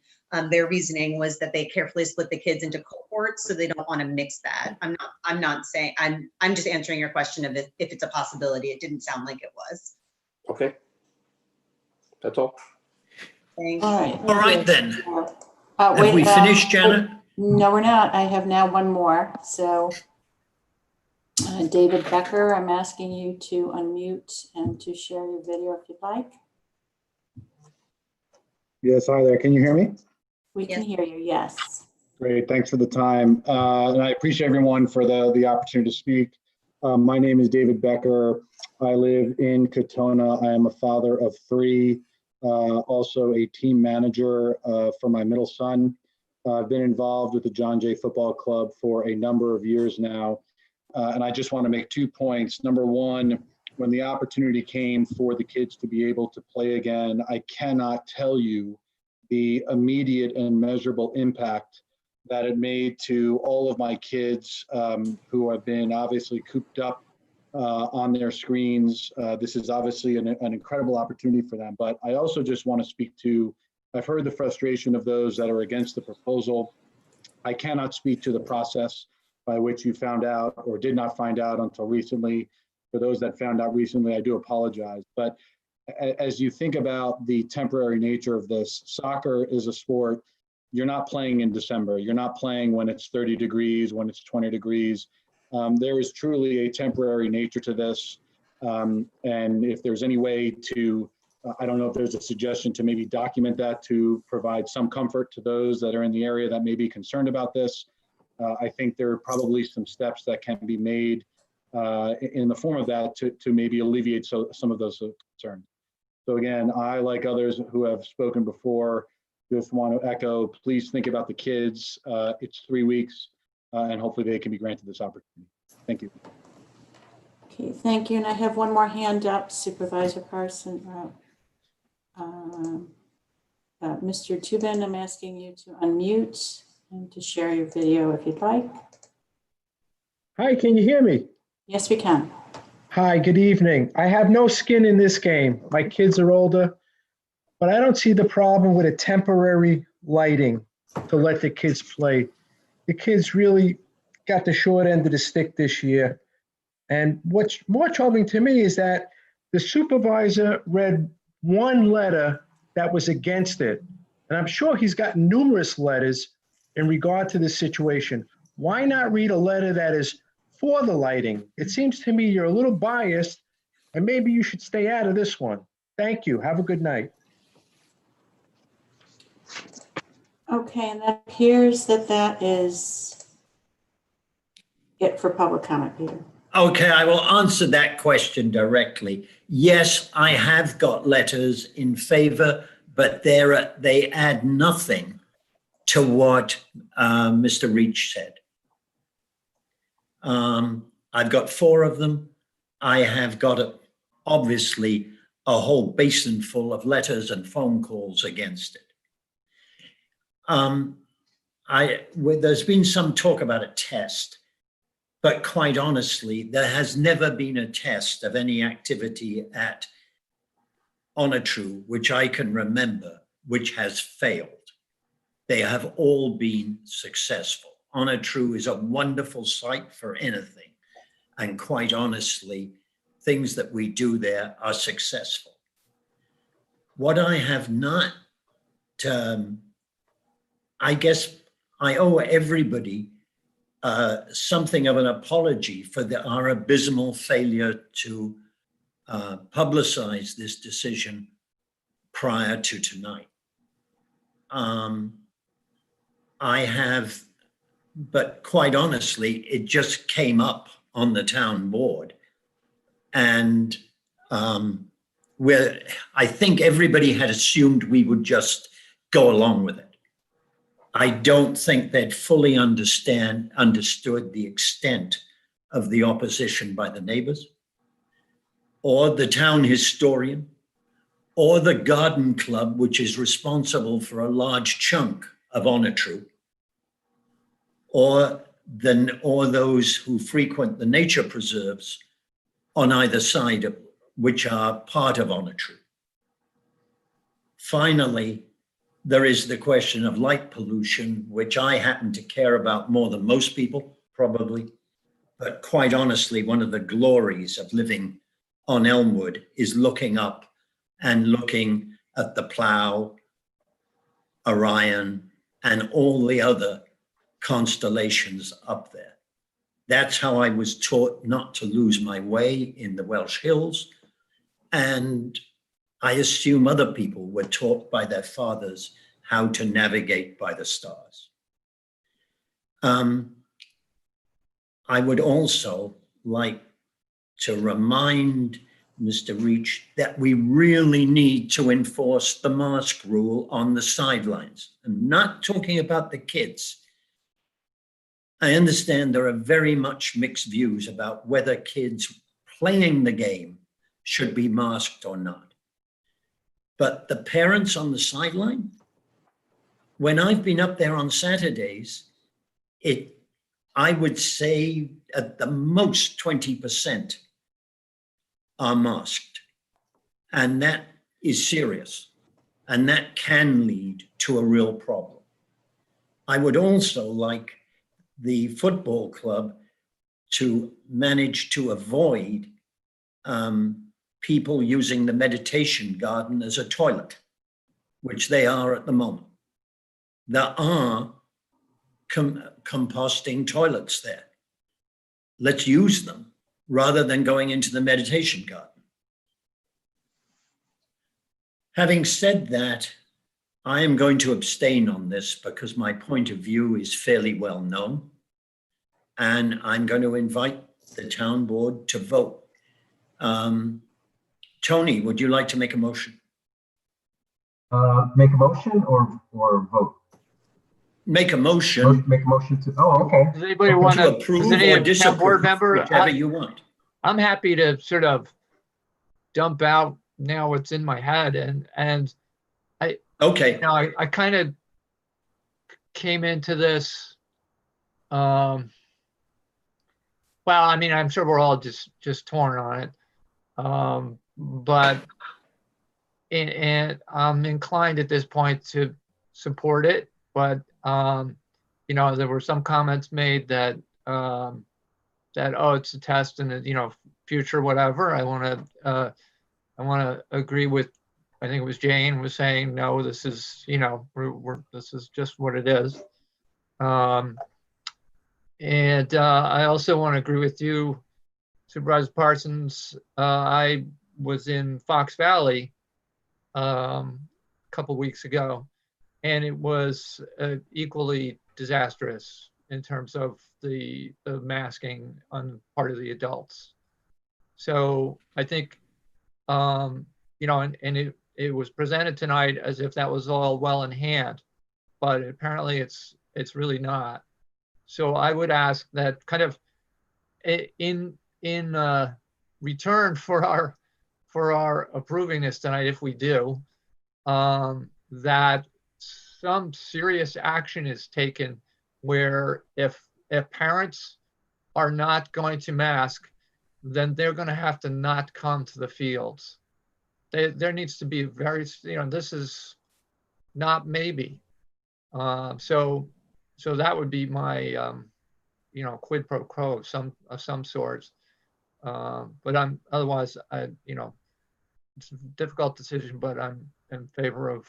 their reasoning was that they carefully split the kids into cohorts, so they don't want to mix that. I'm not saying, I'm just answering your question of if it's a possibility. It didn't sound like it was. Okay. That's all. Thanks. All right then. Have we finished, Janet? No, we're not. I have now one more. So David Becker, I'm asking you to unmute and to share your video if you'd like. Yes, hi there. Can you hear me? We can hear you, yes. Great, thanks for the time. And I appreciate everyone for the opportunity to speak. My name is David Becker. I live in Katona. I am a father of 3, also a team manager for my middle son. I've been involved with the John Jay Football Club for a number of years now. And I just want to make 2 points. Number one, when the opportunity came for the kids to be able to play again, I cannot tell you the immediate and measurable impact that it made to all of my kids who have been obviously cooped up on their screens. This is obviously an incredible opportunity for them. But I also just want to speak to I've heard the frustration of those that are against the proposal. I cannot speak to the process by which you found out or did not find out until recently. For those that found out recently, I do apologize. But as you think about the temporary nature of this, soccer is a sport. You're not playing in December. You're not playing when it's 30 degrees, when it's 20 degrees. There is truly a temporary nature to this. And if there's any way to, I don't know if there's a suggestion to maybe document that to provide some comfort to those that are in the area that may be concerned about this. I think there are probably some steps that can be made in the form of that to maybe alleviate some of those concerns. So again, I, like others who have spoken before, just want to echo, please think about the kids. It's 3 weeks and hopefully they can be granted this opportunity. Thank you. Okay, thank you. And I have one more hand up, Supervisor Carson. Mr. Tubin, I'm asking you to unmute and to share your video if you'd like. Hi, can you hear me? Yes, we can. Hi, good evening. I have no skin in this game. My kids are older, but I don't see the problem with a temporary lighting to let the kids play. The kids really got the short end of the stick this year. And what's more troubling to me is that the supervisor read one letter that was against it. And I'm sure he's gotten numerous letters in regard to this situation. Why not read a letter that is for the lighting? It seems to me you're a little biased and maybe you should stay out of this one. Thank you. Have a good night. Okay, and that appears that is it for public comment, Peter. Okay, I will answer that question directly. Yes, I have got letters in favor, but they add nothing to what Mr. Reach said. I've got 4 of them. I have got obviously a whole basin full of letters and phone calls against it. There's been some talk about a test, but quite honestly, there has never been a test of any activity at Onatru, which I can remember, which has failed. They have all been successful. Onatru is a wonderful site for anything. And quite honestly, things that we do there are successful. What I have not, I guess I owe everybody something of an apology for our abysmal failure to publicize this decision prior to tonight. I have, but quite honestly, it just came up on the town board. And I think everybody had assumed we would just go along with it. I don't think they'd fully understood the extent of the opposition by the neighbors, or the town historian, or the garden club, which is responsible for a large chunk of Onatru, or those who frequent the nature preserves on either side, which are part of Onatru. Finally, there is the question of light pollution, which I happen to care about more than most people, probably. But quite honestly, one of the glories of living on Elmwood is looking up and looking at the Plough, Orion, and all the other constellations up there. That's how I was taught not to lose my way in the Welsh Hills. And I assume other people were taught by their fathers how to navigate by the stars. I would also like to remind Mr. Reach that we really need to enforce the mask rule on the sidelines. I'm not talking about the kids. I understand there are very much mixed views about whether kids playing the game should be masked or not. But the parents on the sideline, when I've been up there on Saturdays, I would say at the most 20% are masked. And that is serious. and that can lead to a real problem. I would also like the football club to manage to avoid people using the meditation garden as a toilet, which they are at the moment. There are composting toilets there. Let's use them rather than going into the meditation garden. Having said that, I am going to abstain on this because my point of view is fairly well known. And I'm going to invite the town board to vote. Tony, would you like to make a motion? Make a motion or vote? Make a motion. Make a motion to, oh, okay. Does anybody To want to approve does any or town board disapprove, member? whichever you want. I'm happy to sort of dump out now what's in my head, and Okay. you know, I kind of came into this. Well, I mean, I'm sure we're all just torn on it, but and I'm inclined at this point to support it. But you know, there were some comments made that that oh, it's a test and you know, future whatever. I want to agree with. I think it was Jane was saying no. This is you know this is just what it is. And I also want to agree with you, Supervisor Parsons. I was in Fox Valley a couple weeks ago, and it was equally disastrous in terms of the masking on part of the adults. So I think, you know, and it was presented tonight as if that was all well in hand, but apparently it's really not. So I would ask that kind of in return for our approving this tonight, if we do, that some serious action is taken where if parents are not going to mask, then they're going to have to not come to the fields. There needs to be very, you know, this is not maybe. So that would be my, you know, quid pro quo of some sorts. But I'm otherwise, you know, it's a difficult decision, but I'm in favor of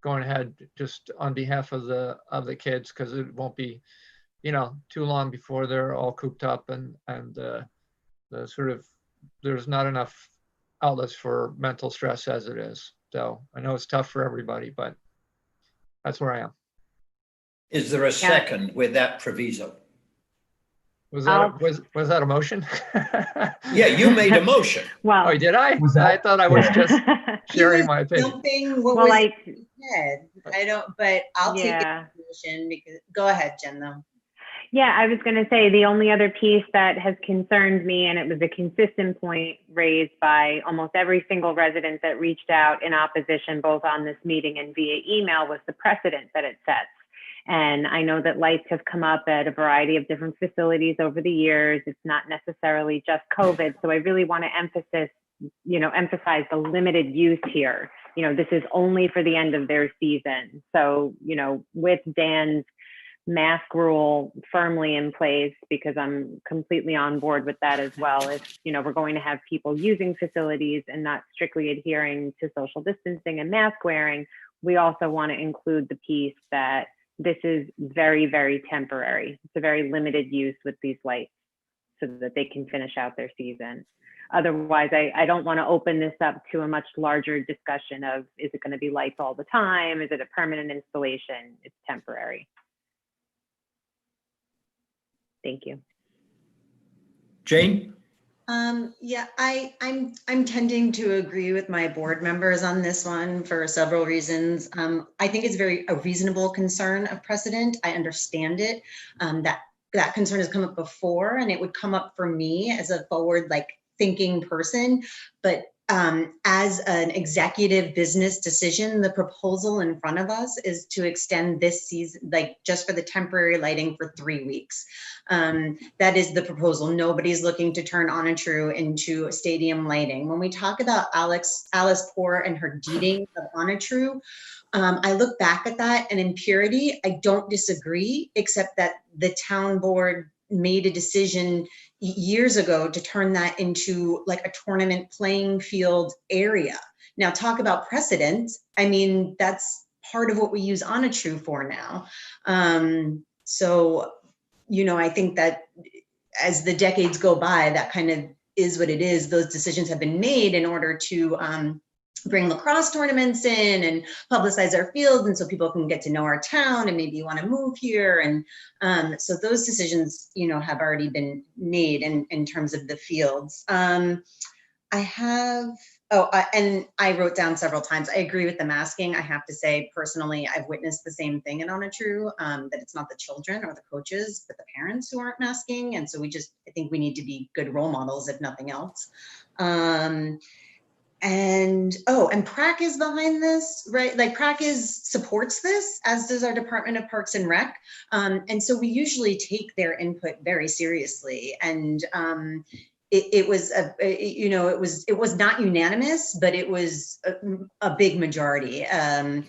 going ahead just on behalf of the kids, because it won't be, you know, too long before they're all cooped up and the sort of there's not enough outlets for mental stress as it is. So I know it's tough for everybody, but that's where I am. Is there a second with that proviso? Was that a motion? Yeah, you made a motion. Well, oh, did I? I thought I was just sharing my opinion. Something what well, was I in his head. I don't, but I'll take the motion because go ahead, Jen, though. Yeah, I was going to say the only other piece that has concerned me, and it was a consistent point raised by almost every single resident that reached out in opposition, both on this meeting and via email, was the precedent that it sets. And I know that lights have come up at a variety of different facilities over the years. It's not necessarily just COVID. So I really want to emphasize the limited use here. You know, this is only for the end of their season. So, you know, with Dan's mask rule firmly in place, because I'm completely on board with that as well. If, you know, we're going to have people using facilities and not strictly adhering to social distancing and mask wearing, we also want to include the piece that this is very, very temporary. It's a very limited use with these lights so that they can finish out their season. Otherwise, I don't want to open this up to a much larger discussion of, is it going to be lights all the time? Is it a permanent installation? It's temporary. Thank you. Jane? Yeah, I'm tending to agree with my board members on this one for several reasons. I think it's a reasonable concern of precedent. I understand it. That concern has come up before, and it would come up for me as a forward thinking person. But as an executive business decision, the proposal in front of us is to extend this season, like just for the temporary lighting, for 3 weeks. That is the proposal. Nobody's looking to turn Onatru into stadium lighting. When we talk about Alice Poor and her deeding of Onatru, I look back at that, and in purity, I don't disagree, except that the town board made a decision years ago to turn that into like a tournament playing field area. Now, talk about precedent. I mean, that's part of what we use Onatru for now. So, you know, I think that as the decades go by, that kind of is what it is. Those decisions have been made in order to bring lacrosse tournaments in and publicize our fields, and so people can get to know our town and maybe want to move here. And so those decisions, you know, have already been made in terms of the fields. And I wrote down several times, I agree with the masking. I have to say, personally, I've witnessed the same thing in Onatru, that it's not the children or the coaches, but the parents who aren't masking. And so I think we need to be good role models, if nothing else. And PRAC is behind this, right? Like PRAC supports this, as does our Department of Parks and Rec. And so we usually take their input very seriously. And it was not unanimous, but it was a big majority. And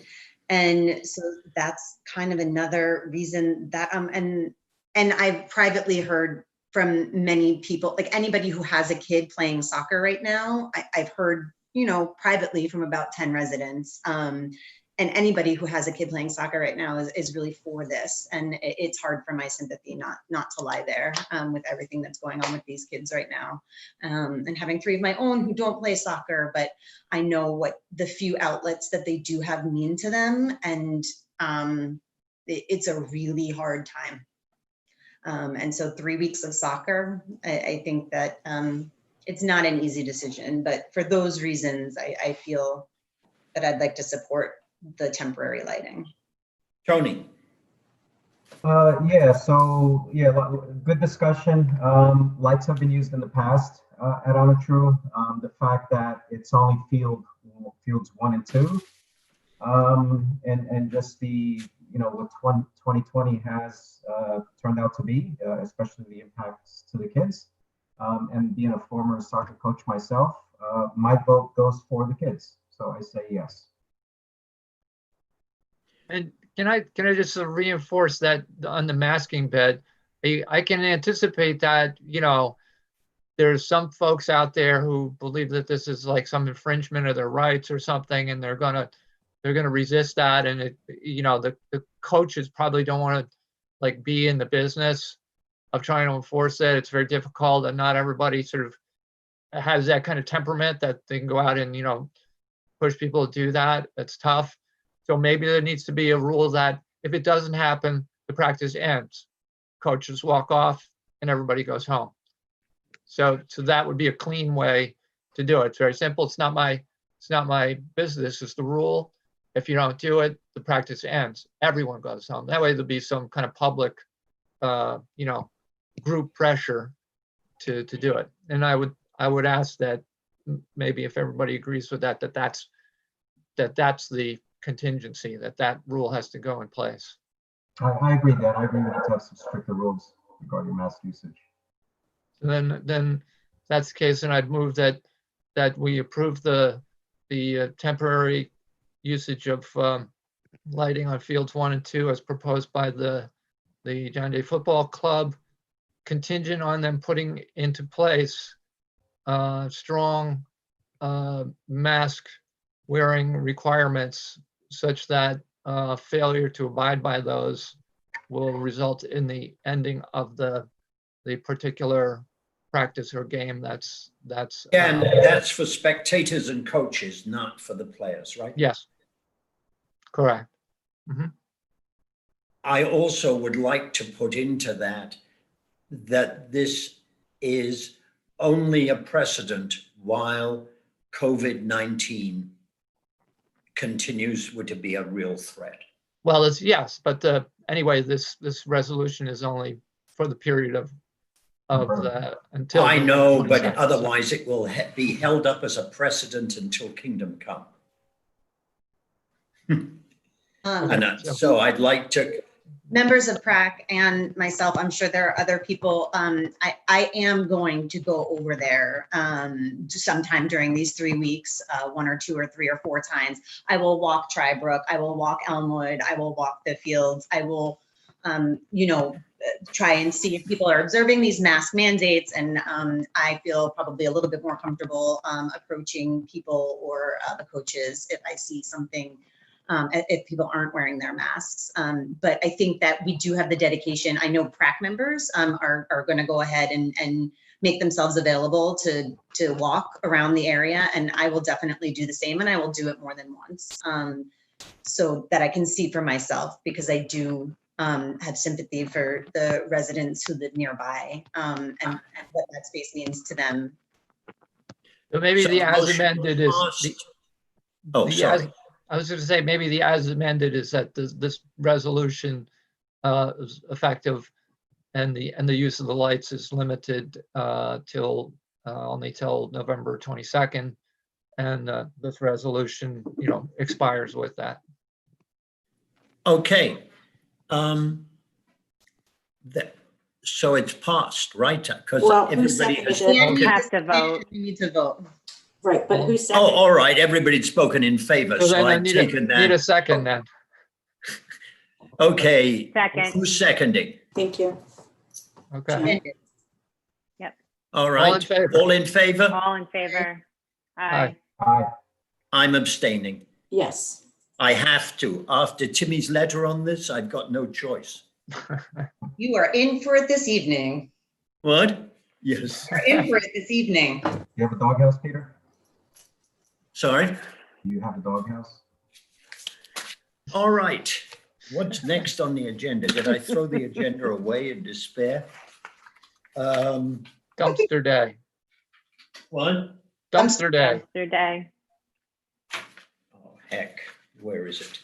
so that's kind of another reason that, and I've privately heard from many people, like anybody who has a kid playing soccer right now, I've heard, you know, privately from about 10 residents. And anybody who has a kid playing soccer right now is really for this. And it's hard for my sympathy not to lie there with everything that's going on with these kids right now. And having 3 of my own who don't play soccer, but I know what the few outlets that they do have mean to them. And it's a really hard time. And so 3 weeks of soccer, I think that it's not an easy decision, but for those reasons, I feel that I'd like to support the temporary lighting. Tony. Good discussion. Lights have been used in the past at Onatru. The fact that it's only fields 1 and 2, and just the, you know, what 2020 has turned out to be, especially the impacts to the kids. And being a former soccer coach myself, my vote goes for the kids. So I say yes. And can I just reinforce that on the masking bed? I can anticipate that, you know, there's some folks out there who believe that this is like some infringement of their rights or something, and they're gonna resist that. And it, you know, the coaches probably don't want to like be in the business of trying to enforce it. It's very difficult, and not everybody sort of has that kind of temperament that they can go out and, you know, push people to do that. That's tough. So maybe there needs to be a rule that if it doesn't happen, the practice ends. Coaches walk off and everybody goes home. So that would be a clean way to do it. It's very simple. It's not my business. It's the rule. If you don't do it, the practice ends. Everyone goes home. That way there'll be some kind of public, you know, group pressure to do it. And I would ask that maybe if everybody agrees with that, that's the contingency, that rule has to go in place. I agree that. I agree we need to have some stricter rules regarding mask usage. So then that's the case, and I'd move that we approve the temporary usage of lighting on fields 1 and 2 as proposed by the John Jay Football Club, contingent on them putting into place strong mask wearing requirements such that failure to abide by those will result in the ending of the particular practice or game that's and that's for spectators and coaches, not for the players, right? Yes, correct. Mm-hmm. I also would like to put into that this is only a precedent while COVID-19 continues to be a real threat. Well, it's yes, but anyway, this resolution is only for the period of of the, until. I November know, but 22nd. otherwise it will be held up as a precedent until kingdom come. So I'd like to. Members of PrAC and myself, I'm sure there are other people. I am going to go over there sometime during these 3 weeks, 1 or 2 or 3 or 4 times. I will walk Trybrook. I will walk Elmwood. I will walk the fields. I will, try and see if people are observing these mask mandates. And I feel probably a little bit more comfortable approaching people or the coaches if I see something. If people aren't wearing their masks. But I think that we do have the dedication. I know PrAC members are going to go ahead and make themselves available to walk around the area. And I will definitely do the same, and I will do it more than once so that I can see for myself, because I do have sympathy for the residents who live nearby and what that space means to them. But maybe So the the as motion amended is. sorry. I was going to say, maybe the as amended is that this resolution is effective, and the use of the lights is limited only till November 22nd, and this resolution, expires with that. Okay. So it's passed, right? Because everybody has spoken. We have to vote. We need to vote. Right, but who seconded? Oh, all right. Everybody'd spoken in favor, So so then I I've need taken a that. second then. Okay. Second. Who's seconding? Thank you. Okay. Yep. All right. All in favor? All in favor? All in favor? Aye. Aye. I'm abstaining. Yes. I have to. After Timmy's letter on this, I've got no choice. You are in for it this evening. What? Yes. You're in for it this evening. Do you have a doghouse, Peter? Sorry? Do you have a doghouse? All right. What's next on the agenda? Did I throw the agenda away in despair? Dumpster day. What? Dumpster day. Dumpster day. Oh, heck. Where is it?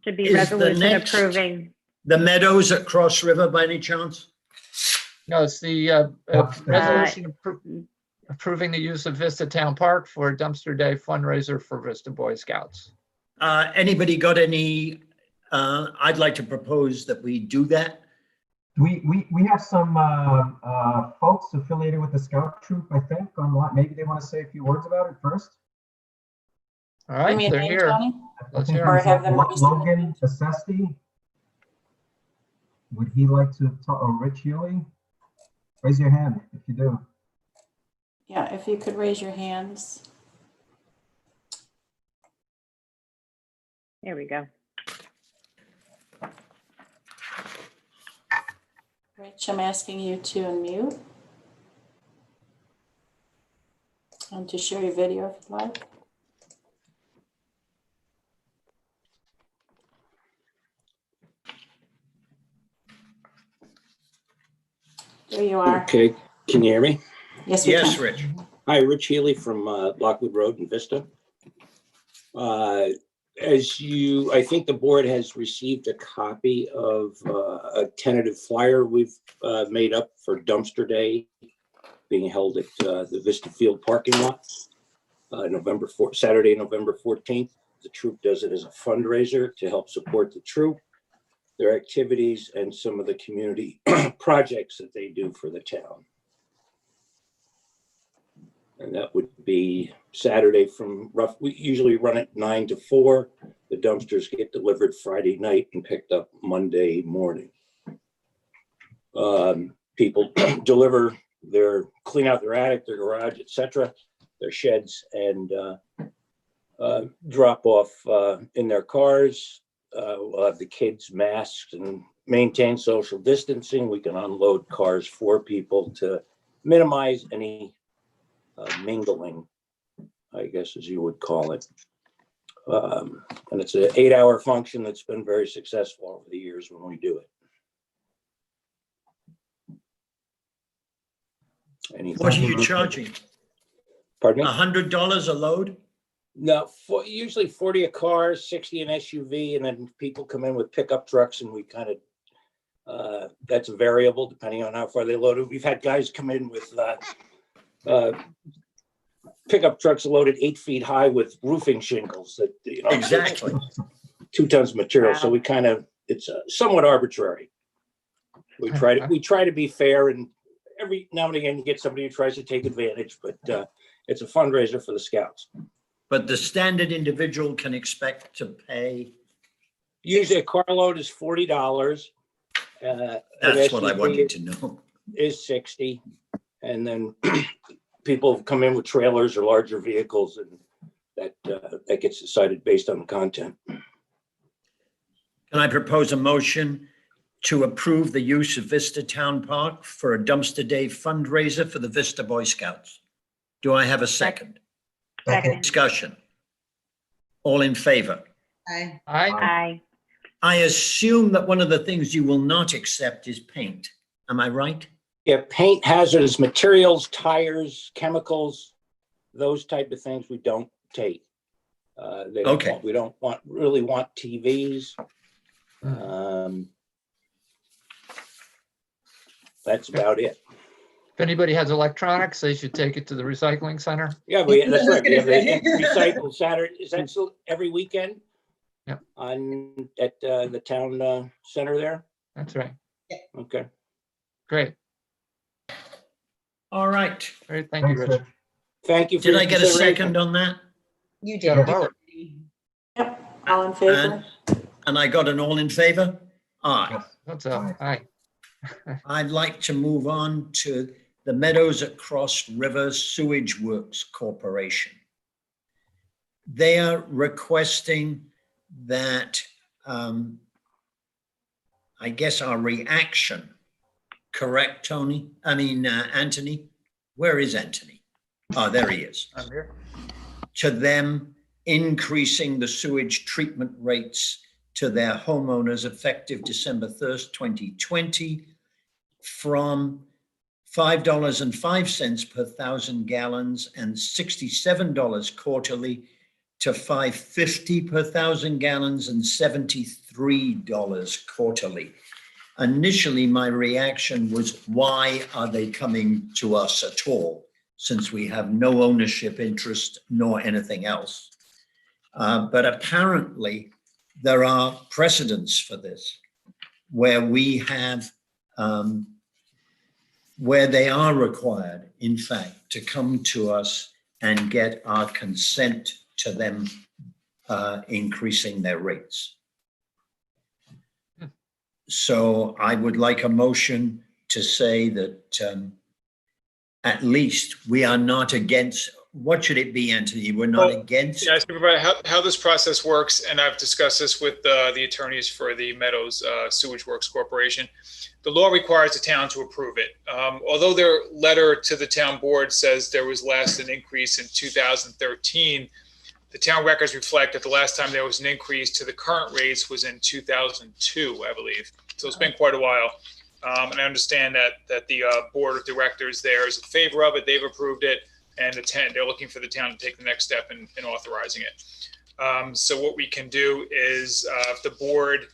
Should be Is the resolution next- approving. The Meadows at Cross River by any chance? No, it's the resolution approving the use of Vista Town Park for a dumpster day fundraiser for Vista Boy Scouts. Anybody got any? I'd like to propose that we do that. We have some folks affiliated with the Scout Troop, I think, online. Maybe they want to say a few words about it first. All right, Give me a they're name, here. Tony? Let's I think hear Or it's have them raise their Logan Assesti. Would he like to talk? Or Rich Healy? Raise your hand if you do. Yeah, if you could raise your hands. There we go. Rich, I'm asking you to unmute. And to share your video if you'd like. There you are. Okay, can you hear me? Yes, we Yes, can. Rich. Hi, Rich Healy from Lockwood Road in Vista. I think the board has received a copy of a tentative flyer we've made up for Dumpster Day being held at the Vista Field parking lot, Saturday, November 14th. The troop does it as a fundraiser to help support the troop, their activities, and some of the community projects that they do for the town. And that would be Saturday we usually run it 9 to 4. The dumpsters get delivered Friday night and picked up Monday morning. People clean out their attic, their garage, etc., their sheds, and drop off in their cars. We'll have the kids masked and maintain social distancing. We can unload cars for people to minimize any mingling, I guess, as you would call it. And it's an 8-hour function that's been very successful over the years when we do it. What are you charging? Pardon me? $100 a load? No, usually 40 a car, 60 an SUV, and then people come in with pickup trucks, and we kind of that's a variable depending on how far they loaded. We've had guys come in with pickup trucks loaded 8 feet high with roofing shingles that, you know, Exactly. 2 tons of material. So we kind of, it's somewhat arbitrary. We try to be fair, and every now and again you get somebody who tries to take advantage, but it's a fundraiser for the Scouts. But the standard individual can expect to pay. Usually a carload is $40. That's what I wanted to know. Is 60, and then people come in with trailers or larger vehicles, and that gets decided based on the content. Can I propose a motion to approve the use of Vista Town Park for a dumpster day fundraiser for the Vista Boy Scouts? Do I have a second? Second. Discussion. All in favor? Aye. Aye. I assume that one of the things you will not accept is paint. Am I right? Yeah, paint, hazardous materials, tires, chemicals, those type of things we don't take. Okay. We don't really want TVs. That's about it. If anybody has electronics, they should take it to the recycling center. Yeah, that's right. We have the recycle Saturday. Is that still every weekend? Yeah. At the town center there? That's right. Okay. Great. All right. Great. Thank you, Thanks, Rich. Rich. Thank you for Did your I get a consideration. second on that? You Yeah. did. Yep, all in favor? And I got an all in favor? Aye. Yes. That's up. Aye. I'd like to move on to the Meadows at Cross River Sewage Works Corporation. They are requesting that, I guess our reaction, correct, Tony? I mean, Anthony? Where is Anthony? Oh, there he is. I'm here. To them increasing the sewage treatment rates to their homeowners effective December 1st, 2020 from $5.05 per 1,000 gallons and $67 quarterly to $5.50 per 1,000 gallons and $73 quarterly. Initially, my reaction was, why are they coming to us at all, since we have no ownership interest nor anything else? But apparently, there are precedents for this, where we have, where they are required, in fact, to come to us and get our consent to them increasing their rates. So I would like a motion to say that at least we are not against, what should it be, Anthony? We're not against? Yeah, Supervisor, how this process works, and I've discussed this with the attorneys for the Meadows Sewage Works Corporation. The law requires the town to approve it. Although their letter to the town board says there was last an increase in 2013, the town records reflect that the last time there was an increase to the current rates was in 2002, I believe. So it's been quite a while. And I understand that the board of directors there is in favor of it. They've approved it, and they're looking for the town to take the next step in authorizing it. So what we can do is if the board,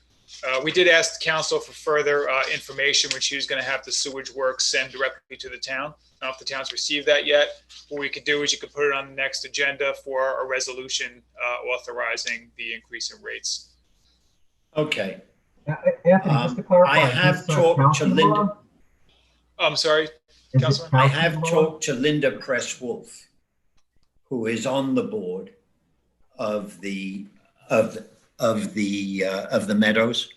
we did ask the council for further information, which he was going to have the sewage works send directly to the town. I don't know if the town's received that yet. What we could do is you could put it on the next agenda for a resolution authorizing the increase in rates. Okay. Anthony, just to clarify. I have talked to Linda. I'm sorry, Councilman. I have talked to Linda Press-Wolf, who is on the board of the Meadows.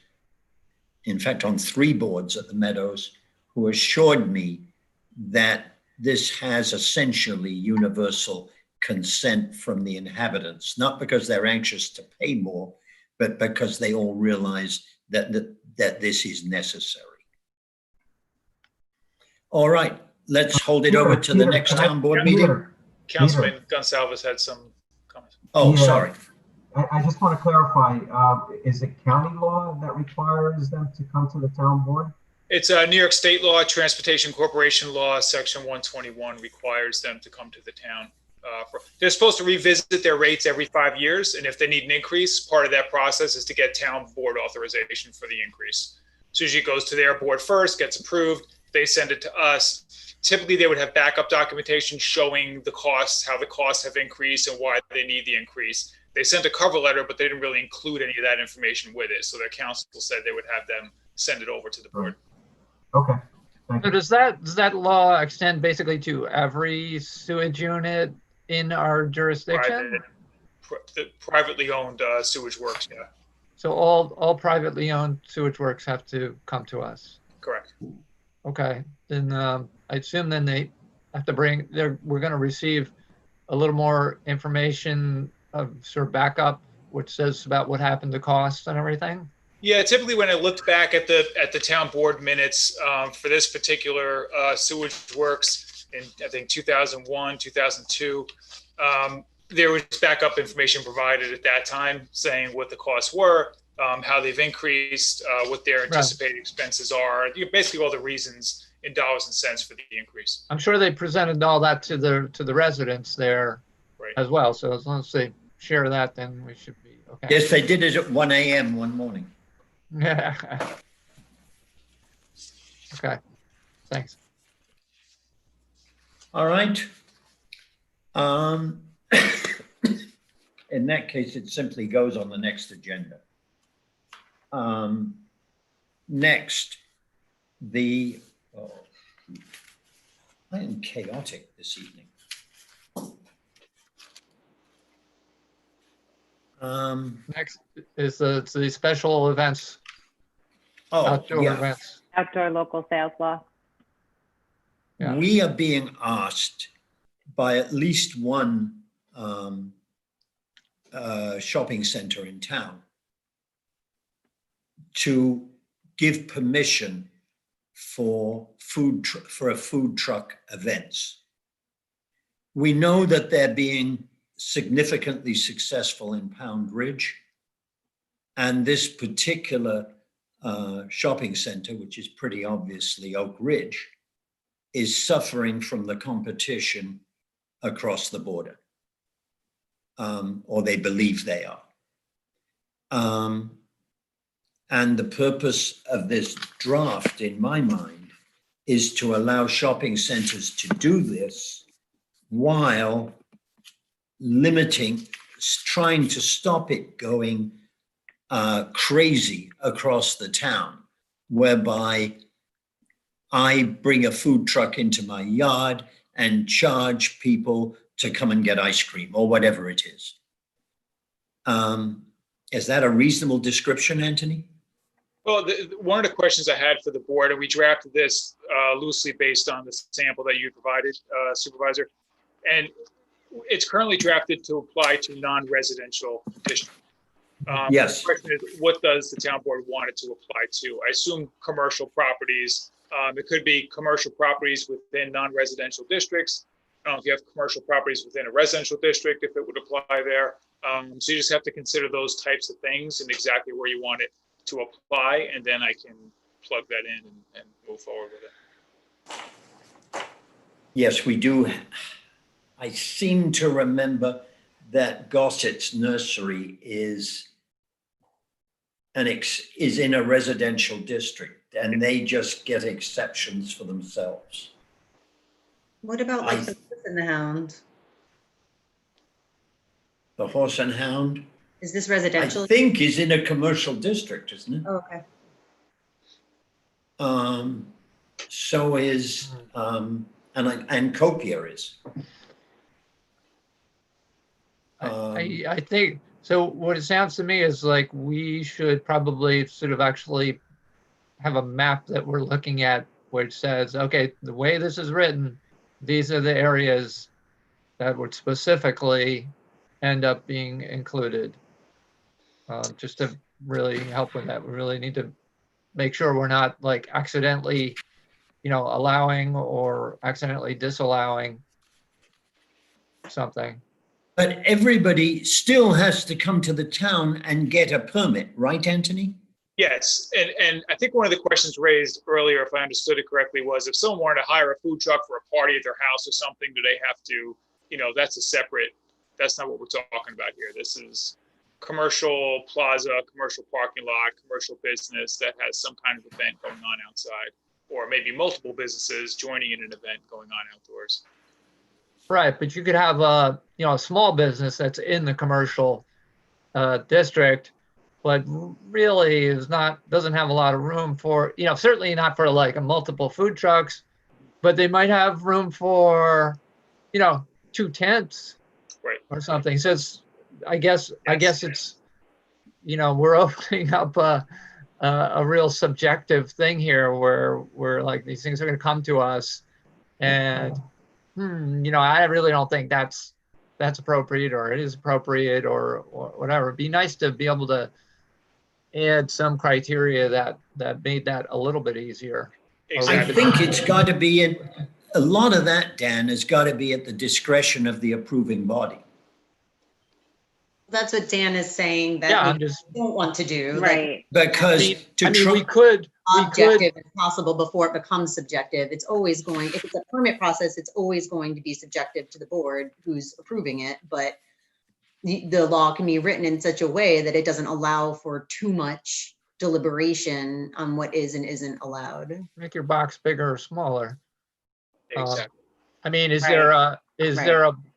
In fact, on 3 boards at the Meadows, who assured me that this has essentially universal consent from the inhabitants, not because they're anxious to pay more, but because they all realize that this is necessary. All right, let's hold it over to the next town board meeting. Councilman Gonsalves had some comments. Oh, sorry. I just want to clarify, is it county law that requires them to come to the town board? It's a New York State law, Transportation Corporation Law, Section 121 requires them to come to the town They're supposed to revisit their rates every 5 years, and if they need an increase, part of that process is to get town board authorization for the increase. So usually it goes to their board first, gets approved, they send it to us. Typically, they would have backup documentation showing the costs, how the costs have increased and why they need the increase. They sent a cover letter, but they didn't really include any of that information with it. So their council said they would have them send it over to the board. Okay. So does that law extend basically to every sewage unit in our jurisdiction? The privately owned sewage works, yeah. So all privately owned sewage works have to come to us. Correct. Okay, then I assume then they have to we're going to receive a little more information of sort of backup, which says about what happened to costs and everything. Yeah, typically when I looked back at the town board minutes for this particular sewage works in, I think, 2001, 2002, there was backup information provided at that time saying what the costs were, how they've increased, what their anticipated expenses are, basically all the reasons in dollars and cents for the increase. I'm sure they presented all that to the residents there as well. So as long as they share that, then we should be okay. Yes, they did it at 1 a.m. one morning. Yeah. Okay. Thanks. All right. In that case, it simply goes on the next agenda. Next, I am chaotic this evening. Next is the special events. Outdoor events. Outdoor local sales law. Yeah. We are being asked by at least one shopping center in town to give permission for a food truck events. We know that they're being significantly successful in Pound Ridge, and this particular shopping center, which is pretty obviously Oak Ridge, is suffering from the competition across the border, or they believe they are. And the purpose of this draft, in my mind, is to allow shopping centers to do this while trying to stop it going crazy across the town, whereby I bring a food truck into my yard and charge people to come and get ice cream or whatever it is. Is that a reasonable description, Anthony? Well, one of the questions I had for the board, and we drafted this loosely based on the sample that you provided, Supervisor, and it's currently drafted to apply to non-residential districts. Yes. The question is, what does the town board want it to apply to? I assume commercial properties. It could be commercial properties within non-residential districts. If you have commercial properties within a residential district, if it would apply there. So you just have to consider those types of things and exactly where you want it to apply, and then I can plug that in and move forward with it. Yes, we do. I seem to remember that Gossett's Nursery is in a residential district, and they just get exceptions for themselves. What about like the Horse and the Hound? The Horse and Hound? Is this residential? I think is in a commercial district, isn't it? Oh, okay. So is, and Copier is. I think, so what it sounds to me is like we should probably sort of actually have a map that we're looking at which says, okay, the way this is written, these are the areas that would specifically end up being included. Just to really help with that, we really need to make sure we're not like accidentally, allowing or accidentally disallowing something. But everybody still has to come to the town and get a permit, right, Anthony? Yes, and I think one of the questions raised earlier, if I understood it correctly, was if someone wanted to hire a food truck for a party at their house or something, do they have to that's not what we're talking about here. This is commercial plaza, commercial parking lot, commercial business that has some kind of event going on outside, or maybe multiple businesses joining in an event going on outdoors. Right, but you could have a small business that's in the commercial district, but really doesn't have a lot of room for, certainly not for like a multiple food trucks, but they might have room for, 2 tents, right, or something. So I guess it's, we're opening up a real subjective thing here where like these things are going to come to us, and I really don't think that's appropriate, or it is appropriate, or whatever. It'd be nice to be able to add some criteria that made that a little bit easier. I think it's got to be a lot of that, Dan, has got to be at the discretion of the approving body. That's what Dan is saying that Yeah, we don't want to do. Right. Because we could objective as possible before it becomes subjective. It's always going, if it's a permit process, it's always going to be subjective to the board who's approving it. But the law can be written in such a way that it doesn't allow for too much deliberation on what is and isn't allowed. make your box bigger or smaller. Exactly. I mean, is Right.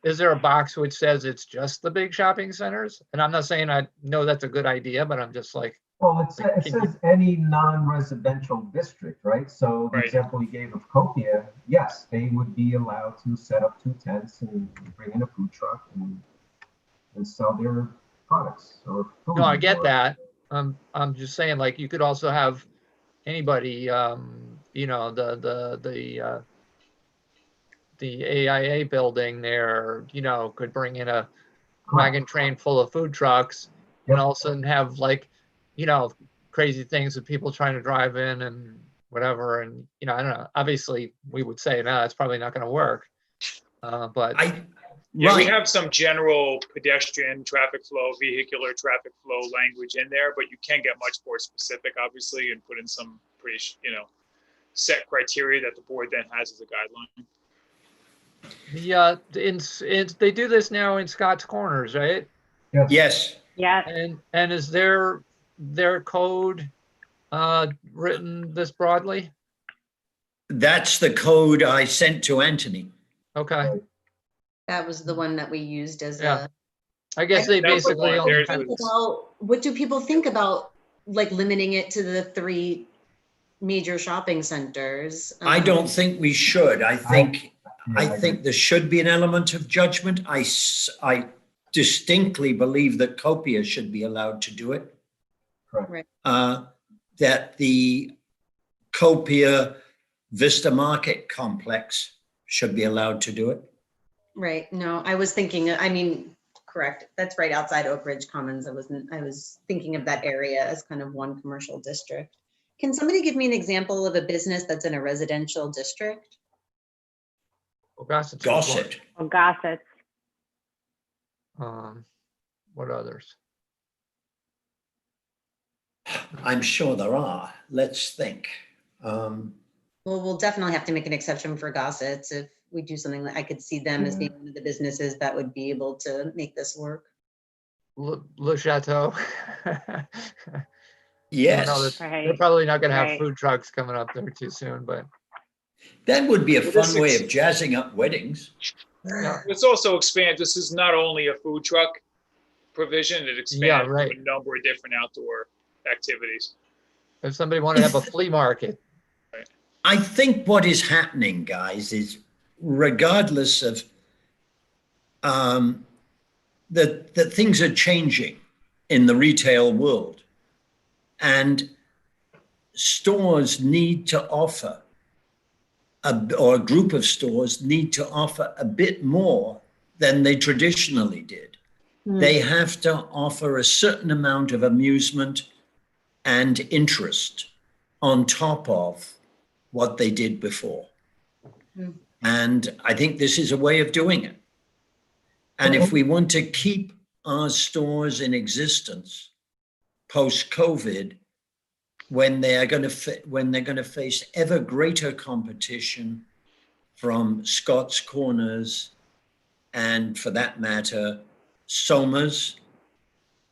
there a box which says it's just the big shopping centers? And I'm not saying I know that's a good idea, but I'm just like, Well, it says any non-residential district, right? So the example you gave of Copia, yes, they would be allowed to set up 2 tents and bring in a food truck and sell their products or food. no, I get that. I'm just saying, like, you could also have anybody, the AIA building there, could bring in a wagon train full of food trucks, and all of a sudden have like, crazy things with people trying to drive in and whatever. And, I don't know, obviously we would say, no, it's probably not going to work. But we have some general pedestrian traffic flow, vehicular traffic flow language in there, but you can get much more specific, obviously, and put in some pretty, set criteria that the board then has as a guideline. They do this now in Scott's Corners, right? Yes. Yeah. And is their code written this broadly? That's the code I sent to Anthony. Okay. That was the one that we used as Yeah. I guess they basically only have what do people think about like limiting it to the 3 major shopping centers? I don't think we should. I think there should be an element of judgment. I distinctly believe that Copia should be allowed to do it. Right. That the Copia Vista Market complex should be allowed to do it. Right. No, I was thinking, correct. That's right outside Oak Ridge Commons. I was thinking of that area as kind of one commercial district. Can somebody give me an example of a business that's in a residential district? Gossett. Oh, Gossett. What others? I'm sure there are. Let's think. Well, we'll definitely have to make an exception for Gossett's if we do something that I could see them as being one of the businesses that would be able to make this work. Le Chateau. Yes. They're probably not going to have food trucks coming up there too soon, but that would be a fun way of jazzing up weddings. It's also expand. This is not only a food truck provision, it expands to a number of different outdoor activities. If somebody wanted to have a flea market. I think what is happening, guys, is regardless of that things are changing in the retail world, and stores need to offer, or a group of stores need to offer a bit more than they traditionally did. They have to offer a certain amount of amusement and interest on top of what they did before. And I think this is a way of doing it. And if we want to keep our stores in existence post-COVID, when they're going to face ever greater competition from Scott's Corners and for that matter, Somers,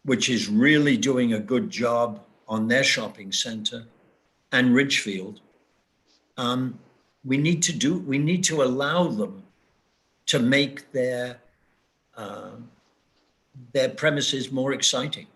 which is really doing a good job on their shopping center, and Ridgefield. We need to allow them to make their premises more exciting.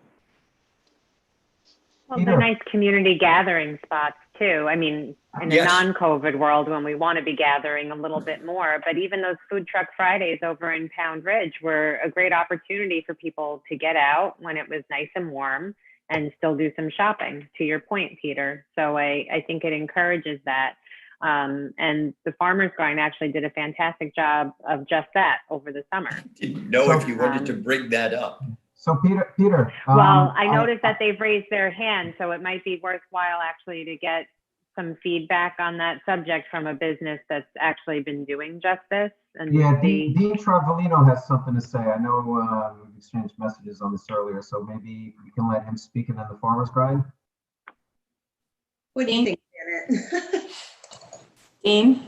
Well, they're nice community gathering spots too. I mean, in a Yes. non-COVID world when we want to be gathering a little bit more, but even those food truck Fridays over in Pound Ridge were a great opportunity for people to get out when it was nice and warm and still do some shopping, to your point, Peter. So I think it encourages that. And the Farmers Garden actually did a fantastic job of just that over the summer. Didn't know if you wanted to bring that up. So Peter. Well, I noticed that they've raised their hand, so it might be worthwhile actually to get some feedback on that subject from a business that's actually been doing just this. And Yeah, Dean Travolino has something to say. I know we've exchanged messages on this earlier, so maybe you can let him speak and then the Farmers Grind. What do you think, Janet? Dean?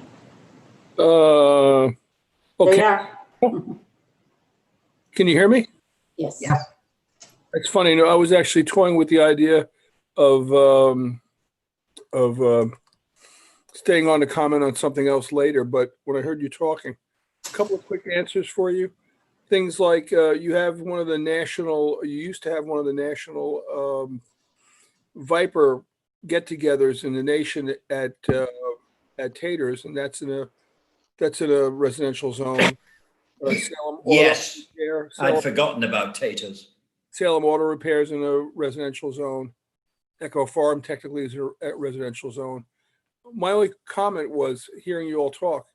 Okay. There you are. Can you hear me? Yes. Yes. It's funny. I was actually toying with the idea of staying on to comment on something else later. But when I heard you talking, a couple of quick answers for you. Things like you used to have one of the national Viper get-togethers in the nation at Taters, and that's in a residential zone. Salem Yes, Auto I'd forgotten about Taters. Salem Auto Repairs in a residential zone. Echo Farm technically is a residential zone. My only comment was hearing you all talk.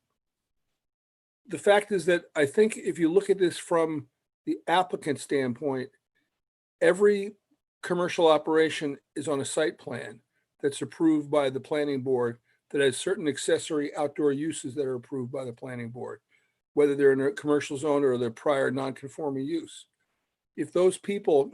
The fact is that I think if you look at this from the applicant standpoint, every commercial operation is on a site plan that's approved by the planning board that has certain accessory outdoor uses that are approved by the planning board, whether they're in a commercial zone or their prior non-conforming use. If those people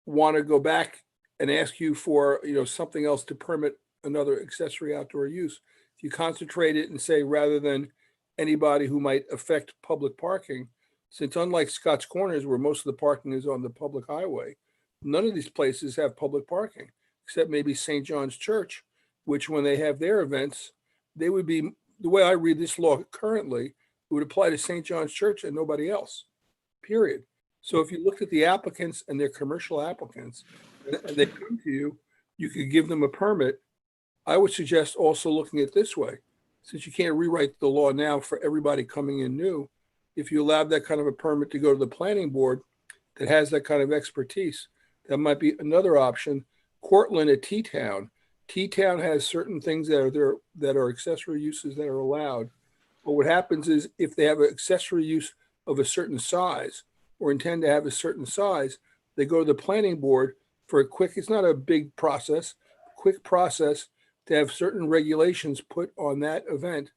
want to go back and ask you for, something else to permit another accessory outdoor use, if you concentrate it and say, rather than anybody who might affect public parking, since unlike Scott's Corners, where most of the parking is on the public highway, none of these places have public parking, except maybe St. John's Church, which when they have their events, they would be, the way I read this law currently, it would apply to St. John's Church and nobody else, period. So if you looked at the applicants and their commercial applicants, and they come to you, you could give them a permit. I would suggest also looking at it this way, since you can't rewrite the law now for everybody coming in new, if you allowed that kind of a permit to go to the planning board that has that kind of expertise, that might be another option. Cortland at T-Town. T-Town has certain things that are there that are accessory uses that are allowed. But what happens is if they have an accessory use of a certain size or intend to have a certain size, they go to the planning board for a quick, it's not a big process, quick process to have certain regulations put on that event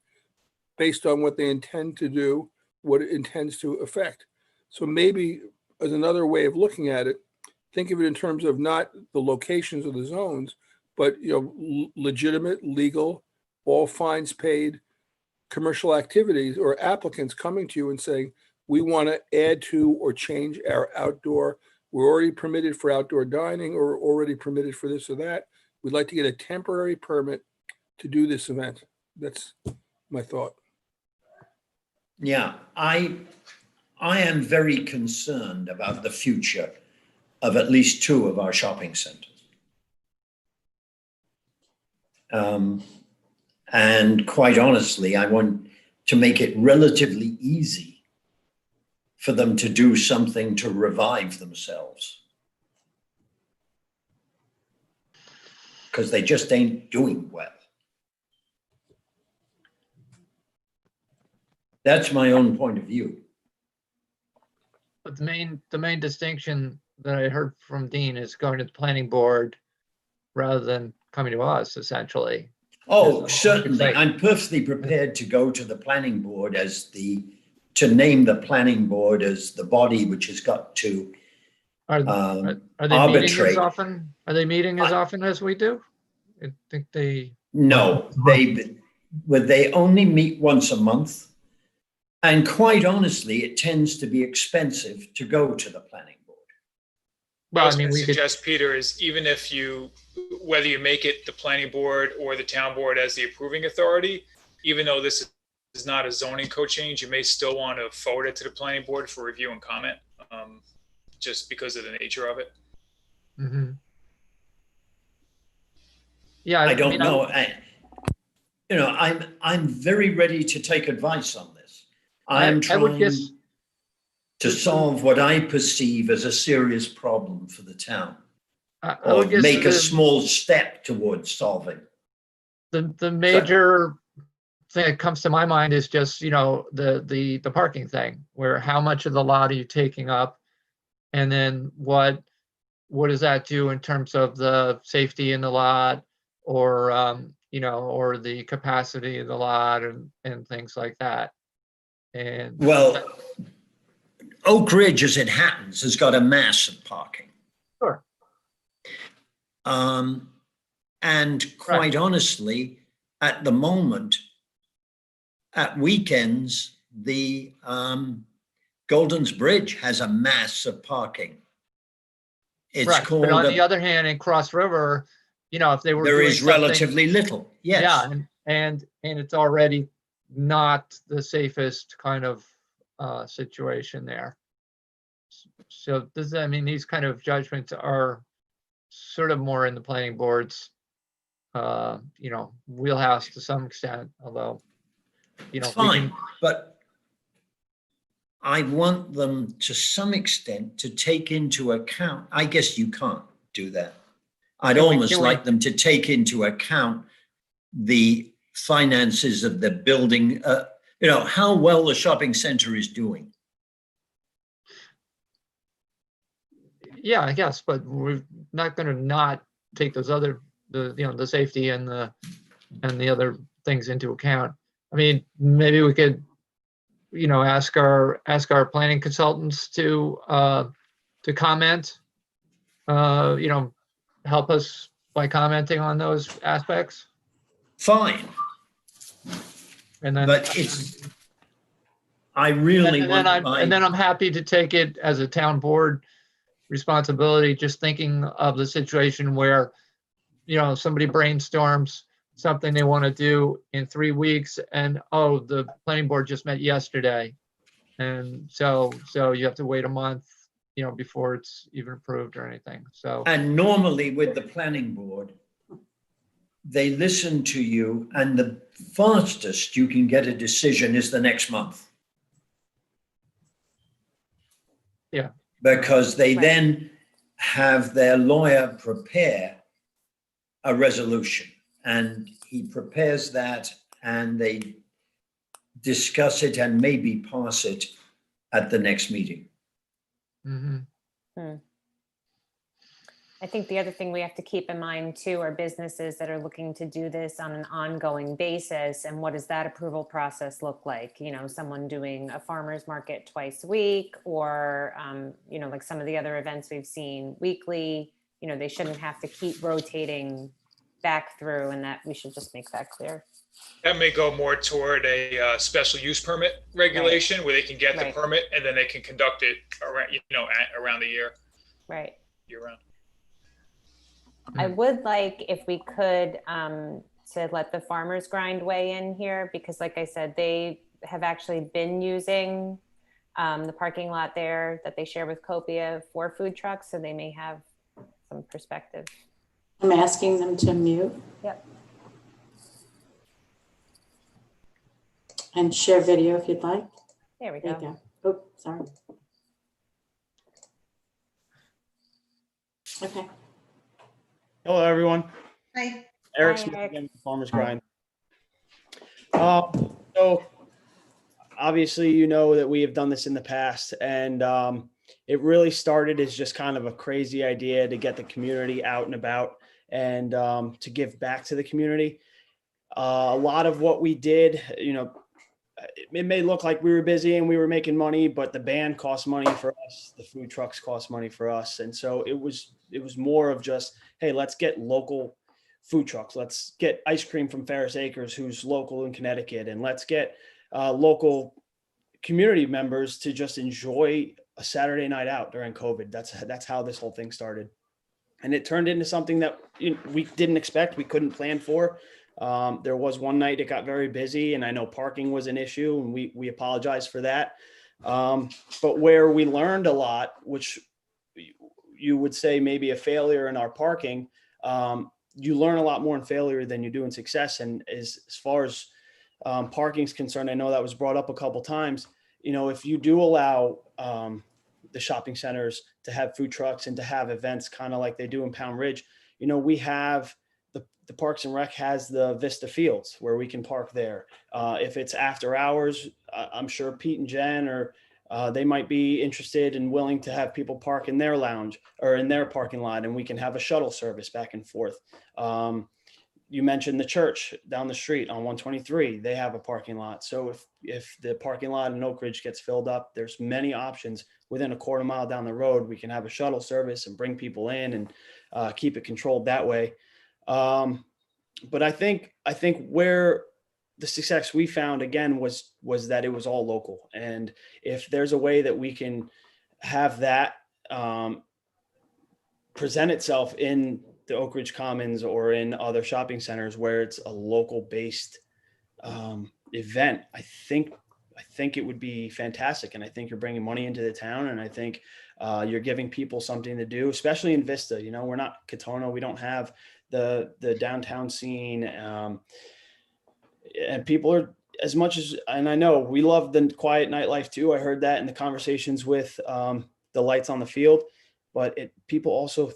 based on what they intend to do, what it intends to affect. So maybe as another way of looking at it, think of it in terms of not the locations of the zones, but legitimate, legal, all fines paid commercial activities or applicants coming to you and saying, we want to add to or change our outdoor. We're already permitted for outdoor dining or already permitted for this or that. We'd like to get a temporary permit to do this event. That's my thought. Yeah, I am very concerned about the future of at least two of our shopping centers. And quite honestly, I want to make it relatively easy for them to do something to revive themselves. Because they just ain't doing well. That's my own point of view. But the main distinction that I heard from Dean is going to the planning board rather than coming to us, essentially. Oh, certainly. I'm perfectly prepared to go to the planning board to name the planning board as the body which has got to Are they meeting as often? Are they meeting as often as we do? I think they. No, they only meet once a month. And quite honestly, it tends to be expensive to go to the planning board. What I Well, was I mean, going to we could, suggest, Peter, is even if you, whether you make it the planning board or the town board as the approving authority, even though this is not a zoning code change, you may still want to forward it to the planning board for review and comment, just because of the nature of it. mhm. Yeah, I don't mean, know. I'm very ready to take advice on this. I am I would trying guess to solve what I perceive as a serious problem for the town, I or would guess make a small step towards solving. the major thing that comes to my mind is just, the parking thing, where how much of the lot are you taking up? And then what does that do in terms of the safety in the lot, or, or the capacity of the lot, and things like that. And Well, Oak Ridge, as it happens, has got a mass of parking. Sure. And quite honestly, at the moment, at weekends, the Golden's Bridge has a mass of parking. It's right, called. but on the other hand, in Cross River, if they were there doing is something, relatively little. Yes. yeah, and it's already not the safest kind of situation there. So these kind of judgments are sort of more in the planning board's wheelhouse to some extent, although Fine, but I want them to some extent to take into account. I guess you can't do that. I'd almost like them to take into account the finances of the building, how well the shopping center is doing. Yeah, I guess, but we're not going to not take those other, the safety and the other things into account. I mean, maybe we could, ask our planning consultants to comment, help us by commenting on those aspects. Fine. And then, but I really and then I'm happy to take it as a town board responsibility, just thinking of the situation where, somebody brainstorms something they want to do in 3 weeks, and the planning board just met yesterday, and so you have to wait a month, before it's even approved or anything. So, and normally with the planning board, they listen to you, and the fastest you can get a decision is the next month. Yeah. Because they then have their lawyer prepare a resolution, and he prepares that, and they discuss it and maybe pass it at the next meeting. I think the other thing we have to keep in mind too are businesses that are looking to do this on an ongoing basis, and what does that approval process look like? Someone doing a farmer's market twice a week, or like some of the other events we've seen weekly. They shouldn't have to keep rotating back through, and that we should just make that clear. That may go more toward a special use permit regulation, where they can get the permit and then they can conduct it around the year. Right. Year round. I would like, if we could, to let the farmers grind weigh in here, because like I said, they have actually been using the parking lot there that they share with Copia for food trucks, so they may have some perspective. I'm asking them to mute. Yep. And share video if you'd like. There we There go. you go. Oh, sorry. Okay. Hello, everyone. Hi. Eric Hi, Smith Eric. again, Farmers Grind. So obviously, you know that we have done this in the past, and it really started as just kind of a crazy idea to get the community out and about, and to give back to the community. A lot of what we did, it may look like we were busy and we were making money, but the band cost money for us. The food trucks cost money for us. And so it was more of just, hey, let's get local food trucks. Let's get ice cream from Ferris Acres, who's local in Connecticut. And let's get local community members to just enjoy a Saturday night out during COVID. That's how this whole thing started. And it turned into something that we didn't expect, we couldn't plan for. There was one night it got very busy, and I know parking was an issue, and we apologize for that. But where we learned a lot, which you would say maybe a failure in our parking, you learn a lot more in failure than you do in success. And as far as parking is concerned, I know that was brought up a couple times. If you do allow the shopping centers to have food trucks and to have events kind of like they do in Pound Ridge, we have the Parks and Rec has the Vista Fields where we can park there. If it's after hours, I'm sure Pete and Jen or they might be interested and willing to have people park in their lounge or in their parking lot, and we can have a shuttle service back and forth. You mentioned the church down the street on 123, they have a parking lot. So if the parking lot in Oak Ridge gets filled up, there's many options within a quarter mile down the road. We can have a shuttle service and bring people in and keep it controlled that way. But I think where the success we found again was that it was all local. And if there's a way that we can have that present itself in the Oak Ridge Commons or in other shopping centers where it's a local based event, I think it would be fantastic. And I think you're bringing money into the town, and I think you're giving people something to do, especially in Vista. We're not Katona. We don't have the downtown scene. And people are as much as, and I know we love the quiet nightlife too. I heard that in the conversations with the lights on the field, but people also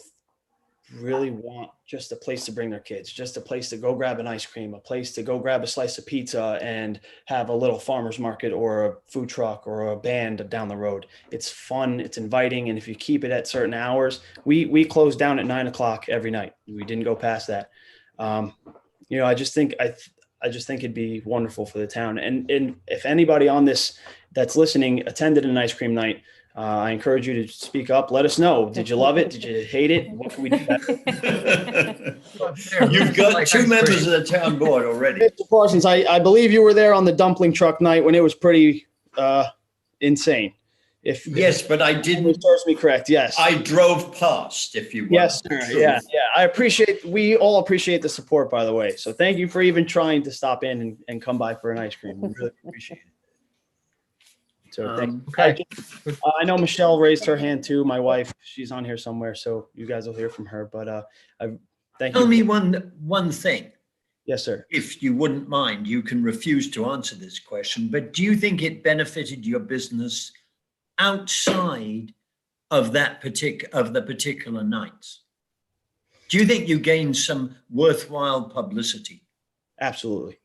really want just a place to bring their kids, just a place to go grab an ice cream, a place to go grab a slice of pizza and have a little farmer's market or a food truck or a band down the road. It's fun, it's inviting. And if you keep it at certain hours, we close down at 9 o'clock every night. We didn't go past that. I just think it'd be wonderful for the town. And if anybody on this that's listening attended an ice cream night, I encourage you to speak up. Let us know. Did you love it? Did you hate it? What can we do better? You've got two members of the town board already. Mr. Parsons, I believe you were there on the dumpling truck night when it was pretty insane. Yes, but I didn't. It serves me correct. Yes, I drove past. If you want. Yes, sir. Yeah. We all appreciate the support, by the way. So thank you for even trying to stop in and come by for an ice cream. We really appreciate it. So Okay. I know Michelle raised her hand too. My wife, she's on here somewhere, so you guys will hear from her. But thank you. Tell me one thing. Yes, sir. If you wouldn't mind, you can refuse to answer this question, but do you think it benefited your business outside of the particular nights? Do you think you gained some worthwhile publicity? Absolutely.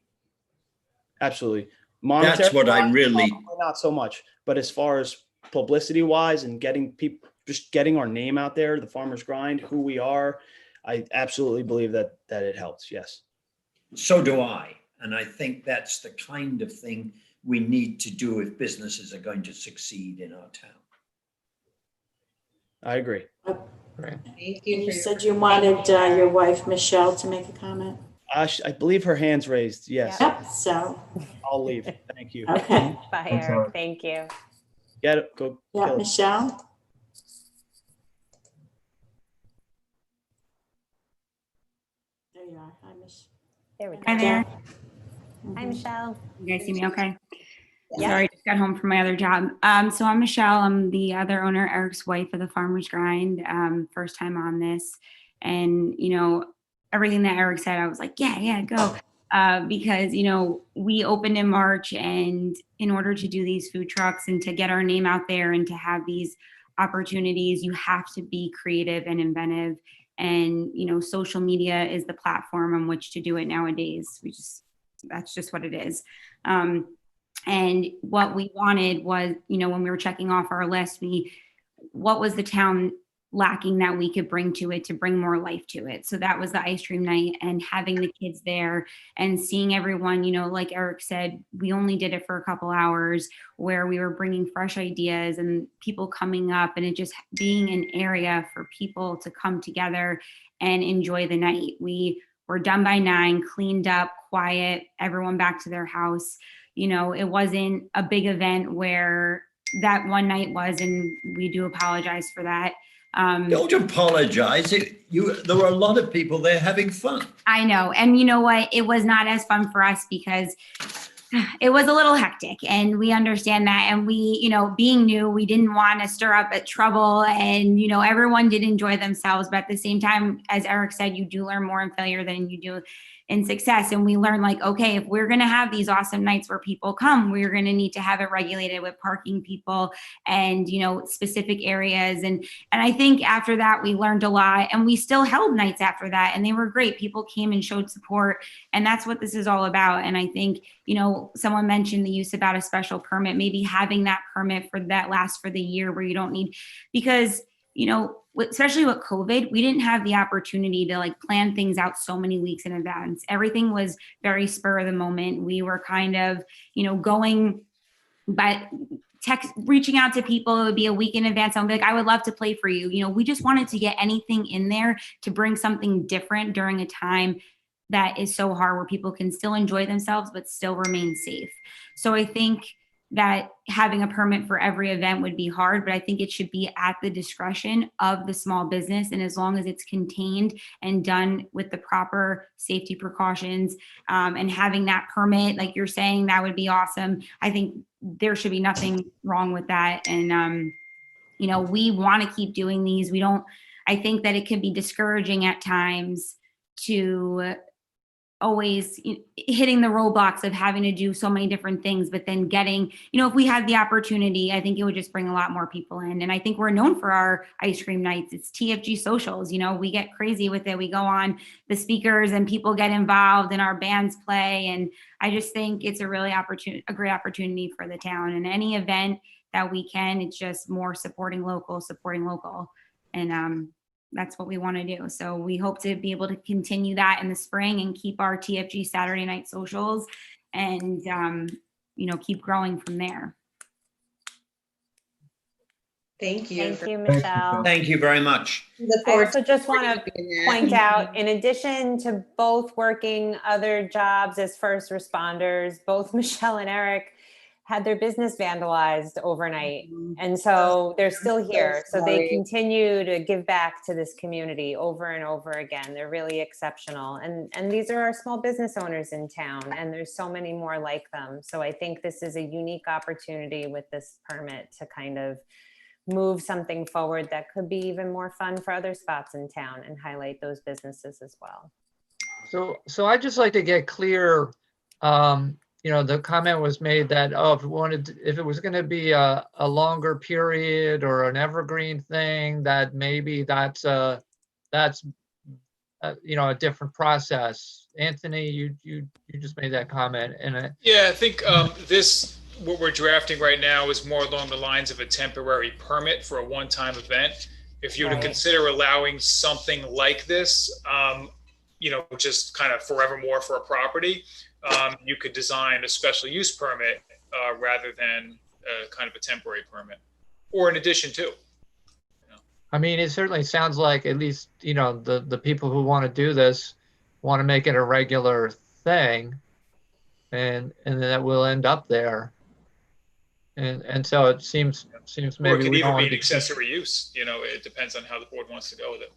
Absolutely. That's what I really, not so much, but as far as publicity wise and getting people, just getting our name out there, the Farmer's Grind, who we are, I absolutely believe that it helps. Yes. So do I. And I think that's the kind of thing we need to do if businesses are going to succeed in our town. I agree. Right. You said you wanted your wife, Michelle, to make a comment. I believe her hand's raised. Yes. Yep. So I'll leave. Thank you. Okay. Bye, Eric. Thank you. Get it. Go. Yeah, kill it. Michelle. There you are. Hi, Michelle. There we go. Hi there. Hi, Michelle. You guys see me okay? Yeah. Sorry, just got home from my other job. So I'm Michelle. I'm the other owner, Eric's wife of the Farmer's Grind. First time on this. And, everything that Eric said, I was like, yeah, go. Because, we opened in March, and in order to do these food trucks and to get our name out there and to have these opportunities, you have to be creative and inventive. And, social media is the platform on which to do it nowadays. That's just what it is. And what we wanted was, when we were checking off our list, what was the town lacking that we could bring to it to bring more life to it. So that was the ice cream night, and having the kids there and seeing everyone, like Eric said, we only did it for a couple hours where we were bringing fresh ideas and people coming up, and it just being an area for people to come together and enjoy the night. We were done by 9, cleaned up, quiet, everyone back to their house. it wasn't a big event where that one night was, and we do apologize for that. Don't apologize. There were a lot of people there having fun. I know. And you know what? It was not as fun for us because it was a little hectic, and we understand that. And we, being new, we didn't want to stir up at trouble, and, everyone did enjoy themselves. But at the same time, as Eric said, you do learn more in failure than you do in success. And we learned, like, okay, if we're going to have these awesome nights where people come, we're going to need to have it regulated with parking people and, specific areas. And I think after that, we learned a lot, and we still held nights after that, and they were great. People came and showed support, and that's what this is all about. And I think, someone mentioned the use about a special permit, maybe having that permit for that lasts for the year, where you don't need, because, especially with COVID, we didn't have the opportunity to plan things out so many weeks in advance. Everything was very spur of the moment. We were kind of, going by reaching out to people. It would be a week in advance. I'm like, I would love to play for you. We just wanted to get anything in there to bring something different during a time that is so hard, where people can still enjoy themselves, but still remain safe. So I think that having a permit for every event would be hard, but I think it should be at the discretion of the small business. And as long as it's contained and done with the proper safety precautions, and having that permit, like you're saying, that would be awesome. I think there should be nothing wrong with that. And, we want to keep doing these. I think that it can be discouraging at times to always hitting the roadblocks of having to do so many different things, but then getting, if we had the opportunity, I think it would just bring a lot more people in. And I think we're known for our ice cream nights. It's TFG socials, we get crazy with it. We go on the speakers and people get involved and our bands play. And I just think it's a really a great opportunity for the town, and any event that we can, it's just more supporting local. And, that's what we want to do. So we hope to be able to continue that in the spring and keep our TFG Saturday night socials and, keep growing from there. Thank you. Thank you, Michelle. Thank you very much. I also just want to point out, in addition to both working other jobs as first responders, both Michelle and Eric had their business vandalized overnight. And so they're still here. So they continue to give back to this community over and over again. They're really exceptional. And these are our small business owners in town, and there's so many more like them. So I think this is a unique opportunity with this permit to kind of move something forward that could be even more fun for other spots in town and highlight those businesses as well. So I'd just like to get clear, the comment was made that, if it was going to be a longer period or an evergreen thing, that maybe that's a different process. Anthony, you just made that comment, and yeah, I think what we're drafting right now is more along the lines of a temporary permit for a one-time event. If you were to consider allowing something like this, just kind of forevermore for a property, you could design a special use permit rather than kind of a temporary permit, or in addition to. I mean, it certainly sounds like at least, the people who want to do this want to make it a regular thing, and that will end up there. And so it seems maybe or it could we don't even want be to an accessory use. It depends on how the board wants to go with it.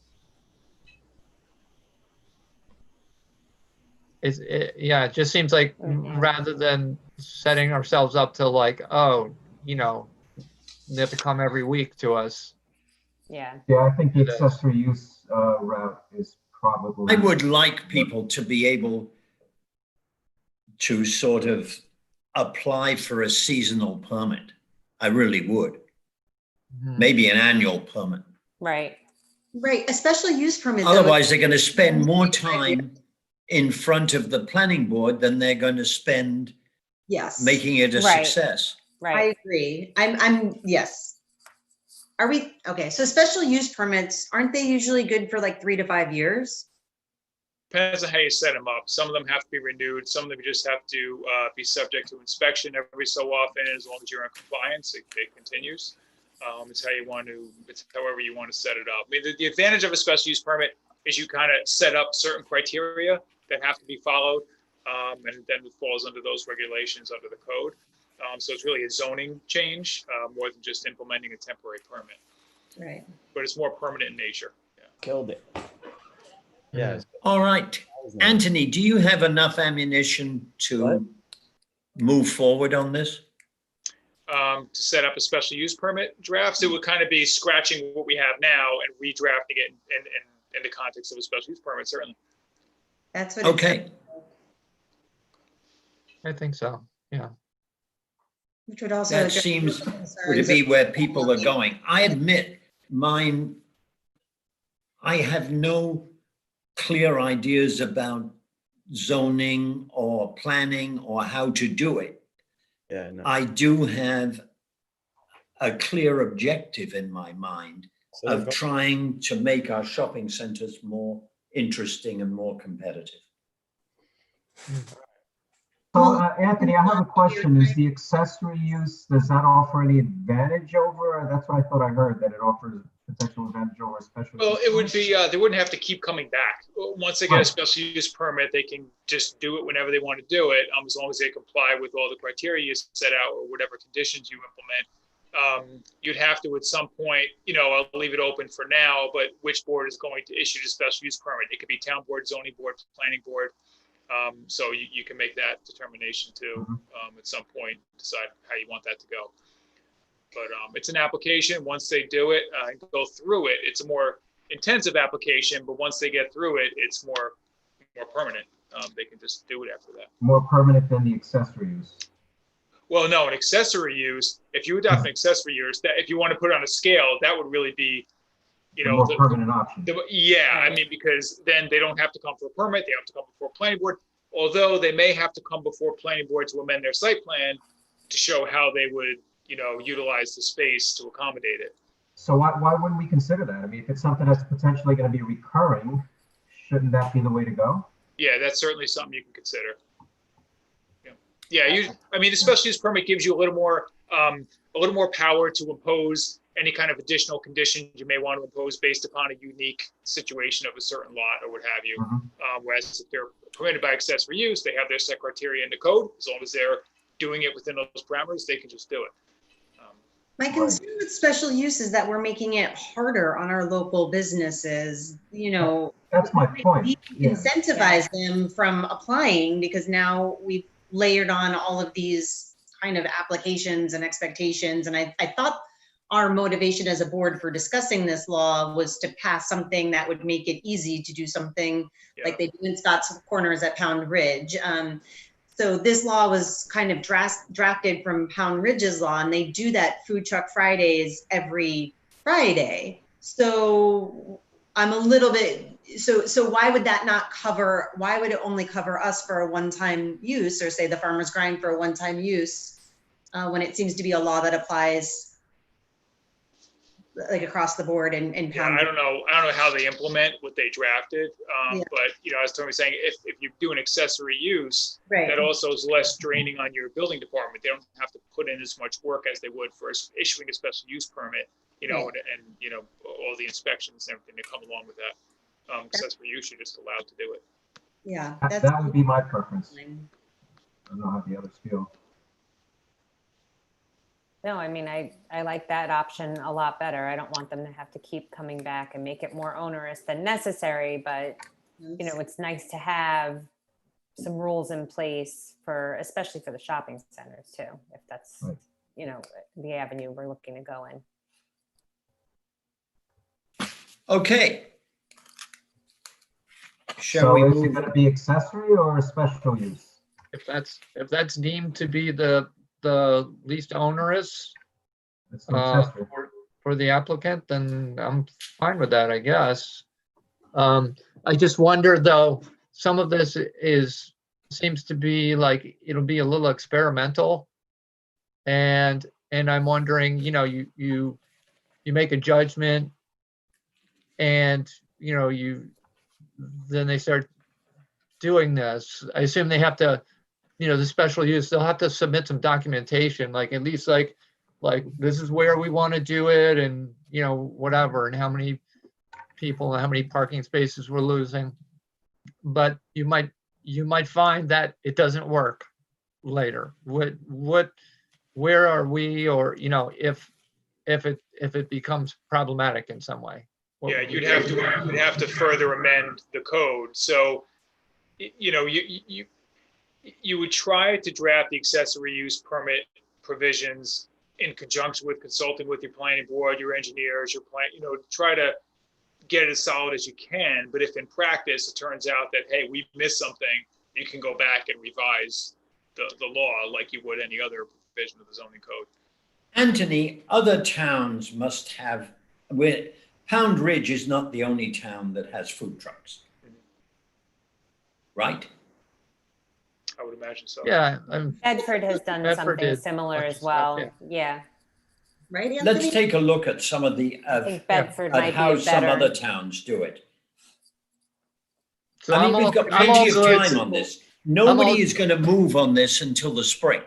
It just seems like rather than setting ourselves up to they have to come every week to us. Yeah, I think the accessory use route is probably. I would like people to be able to sort of apply for a seasonal permit. I really would. Maybe an annual permit. Right. A special use permit. Otherwise, they're going to spend more time in front of the planning board than they're going to spend making it a success. Right. I agree. Yes. Are we, okay. So special use permits, aren't they usually good for like 3 to 5 years? Depends on how you set them up. Some of them have to be renewed. Some of them just have to be subject to inspection every so often. As long as you're in compliance, it continues. It's however you want to set it up. I mean, the advantage of a special use permit is you kind of set up certain criteria that have to be followed. and then it falls under those regulations under the code. So it's really a zoning change more than just implementing a temporary permit. Right. But it's more permanent in nature. Killed it. Yeah. All right. Anthony, do you have enough ammunition to move forward on this? To set up a special use permit drafts, it would kind of be scratching what we have now and redrafting it in the context of a special use permit, certainly. That's what. Okay. I think so, yeah. Which would also. That seems to be where people are going. I admit mine, I have no clear ideas about zoning or planning or how to do it. Yeah, no. I do have a clear objective in my mind of trying to make our shopping centers more interesting and more competitive. So, Anthony, I have a question. Is the accessory use, does that offer any advantage over? That's what I thought I heard, that it offers potential advantage over special. Well, it would be, they wouldn't have to keep coming back. Once they get a special use permit, they can just do it whenever they want to do it, as long as they comply with all the criteria you set out or whatever conditions you implement. You'd have to, at some point, I'll leave it open for now, but which board is going to issue the special use permit? It could be town board, zoning board, planning board. So you can make that determination too, at some point, decide how you want that to go. But it's an application. Once they do it and go through it, it's a more intensive application, but once they get through it, it's more permanent. They can just do it after that. More permanent than the accessory use. Well, no, an accessory use, if you adopt an accessory use, that if you want to put it on a scale, that would really be, more permanent option. I mean, because then they don't have to come for a permit, they have to come before planning board, although they may have to come before planning board to amend their site plan to show how they would, utilize the space to accommodate it. So why wouldn't we consider that? I mean, if it's something that's potentially going to be recurring, shouldn't that be the way to go? Yeah, that's certainly something you can consider. Yeah, I mean, the special use permit gives you a little more power to impose any kind of additional conditions you may want to impose based upon a unique situation of a certain lot or what have you. Whereas if they're permitted by accessory use, they have their set criteria in the code. As long as they're doing it within those parameters, they can just do it. My concern with special use is that we're making it harder on our local businesses. That's my point. Incentivize them from applying because now we've layered on all of these kind of applications and expectations. And I thought our motivation as a board for discussing this law was to pass something that would make it easy to do something like they do in Scott's Corners at Pound Ridge. So this law was kind of drafted from Pound Ridge's law, and they do that Food Truck Fridays every Friday. So I'm a little bit, so why would that not cover, why would it only cover us for a one-time use, or say the Farmer's Grind for a one-time use, when it seems to be a law that applies like across the board and Pound? I don't know how they implement what they drafted, but as Tony was saying, if you do an accessory use, that also is less draining on your building department. They don't have to put in as much work as they would for issuing a special use permit, and all the inspections and everything that come along with that. Accessory use, you're just allowed to do it. Yeah, that would be my preference. I don't know how the others feel. No, I mean, I like that option a lot better. I don't want them to have to keep coming back and make it more onerous than necessary, but it's nice to have some rules in place especially for the shopping centers too, if that's, the avenue we're looking to go in. Okay. So is it going to be accessory or a special use? If that's deemed to be the least onerous for the applicant, then I'm fine with that, I guess. I just wonder though, some of this seems to be like, it'll be a little experimental. And I'm wondering, you make a judgment and, then they start doing this. I assume they have to, the special use, they'll have to submit some documentation, like at least like this is where we want to do it, and whatever, and how many people and how many parking spaces we're losing. But you might you might find that it doesn't work later. Where are we, or, you know, if it becomes problematic in some way? What Yeah, would we you'd do? have to further amend the code. So, you know, you would try to draft the accessory use permit provisions in conjunction with consulting with your planning board, your engineers, your plan, you know, try to get it as solid as you can. But if in practice it turns out that, hey, we missed something, you can go back and revise the law like you would any other provision of the zoning code. Anthony, other towns must have, Pound Ridge is not the only town that has food trucks, right? I would imagine so. Yeah. Bedford has done Bedford something did similar bunch as of stuff, well. Yeah. Right, Let's Anthony? take a look at some of the, I think Bedford might how be a some better. other towns do it. So I mean, we've got plenty of time on this. Nobody is going to move on this until the spring.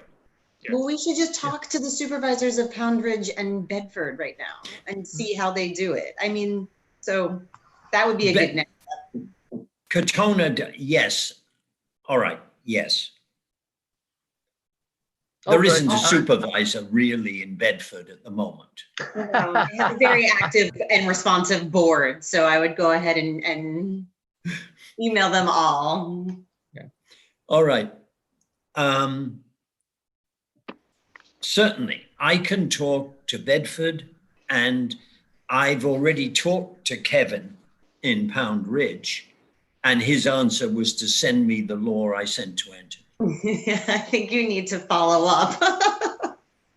Well, we should just talk to the supervisors of Pound Ridge and Bedford right now and see how they do it. I mean, so that would be a good next step. Katona, yes. All right, yes. Oh, There good. isn't a supervisor really in Bedford at the moment. They have a very active and responsive board, so I would go ahead and email them all. All right. Certainly, I can talk to Bedford, and I've already talked to Kevin in Pound Ridge, and his answer was to send me the law I sent to Anthony. I think you need to follow up.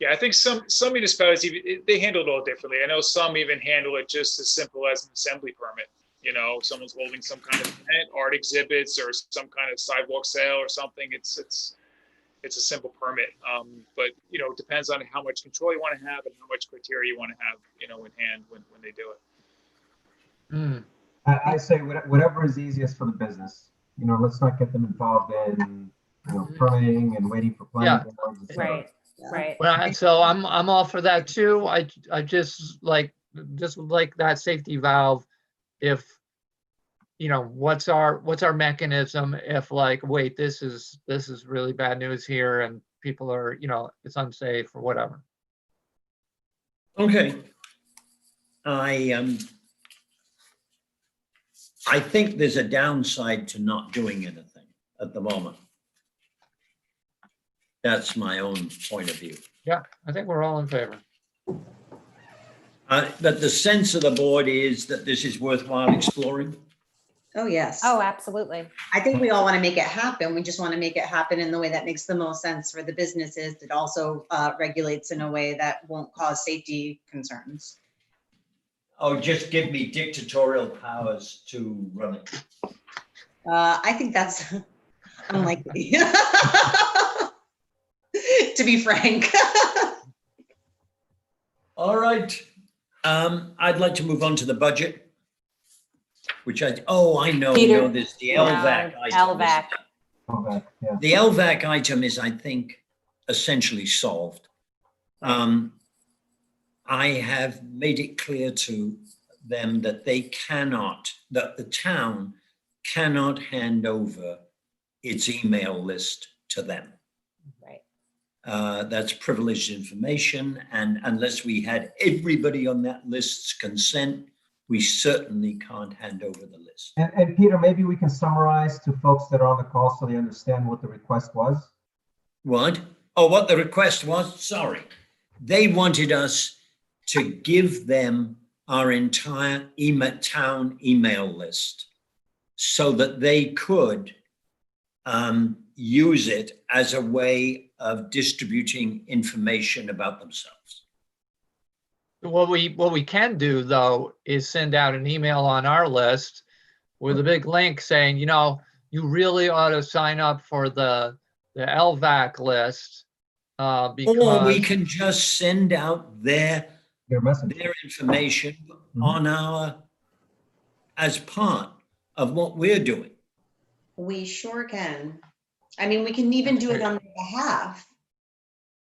Yeah, I think some municipalities, they handle it all differently. I know some even handle it just as simple as an assembly permit. You know, someone's holding some kind of event, art exhibits, or some kind of sidewalk sale or something. It's a simple permit. But, you know, it depends on how much control you want to have and how much criteria you want to have, you know, in hand when they do it. I say whatever is easiest for the business. You know, let's not get them involved in, you know, permitting and waiting for planning boards. et cetera. Right. Right. Well, so I'm all for that too. I just like that safety valve. If, you know, what's our mechanism if, like, wait, this is really bad news here and people are, you know, it's unsafe or whatever. Okay. I think there's a downside to not doing anything at the moment. That's my own point of view. Yeah, I think we're all in favor. But the sense of the board is that this is worthwhile exploring. Oh, yes. Oh, absolutely. I think we all want to make it happen. We just want to make it happen in the way that makes the most sense for the businesses. That also regulates in a way that won't cause safety concerns. Oh, just give me dictatorial powers to run it. I think that's unlikely, to be frank. All right. I'd like to move on to the budget, which I know this, the LVAC item. LVAC. Yeah. The LVAC item is, I think, essentially solved. I have made it clear to them that that the town cannot hand over its email list to them. Right. That's privileged information, and unless we had everybody on that list's consent, we certainly can't hand over the list. And Peter, maybe we can summarize to folks that are on the call so they understand what the request was. What? Oh, what the request was? Sorry. They wanted us to give them our entire town email list so that they could use it as a way of distributing information about themselves. What we can do, though, is send out an email on our list with a big link saying, you know, you really ought to sign up for the LVAC list because. Or we can just send out their information on as part of what we're doing. We sure can. I mean, we can even do it on their behalf.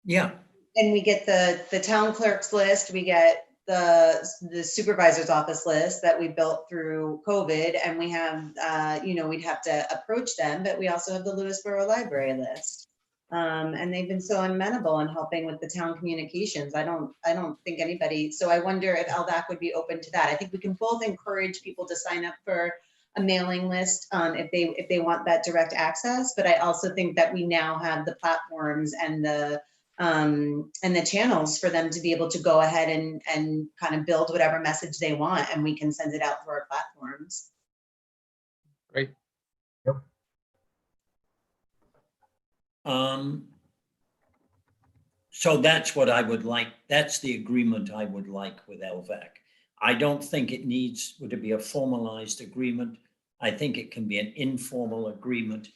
Yeah. And we get the town clerk's list, we get the supervisor's office list that we built through COVID, and we have, we'd have to approach them, but we also have the Lewisboro library list. And they've been so amenable in helping with the town communications. I don't think anybody, so I wonder if LVAC would be open to that. I think we can both encourage people to sign up for a mailing list if they want that direct access. But I also think that we now have the platforms and the channels for them to be able to go ahead and kind of build whatever message they want, and we can send it out through our platforms. Great. So that's what I would like. That's the agreement I would like with LVAC. I don't think it needs to be a formalized agreement. I think it can be an informal agreement,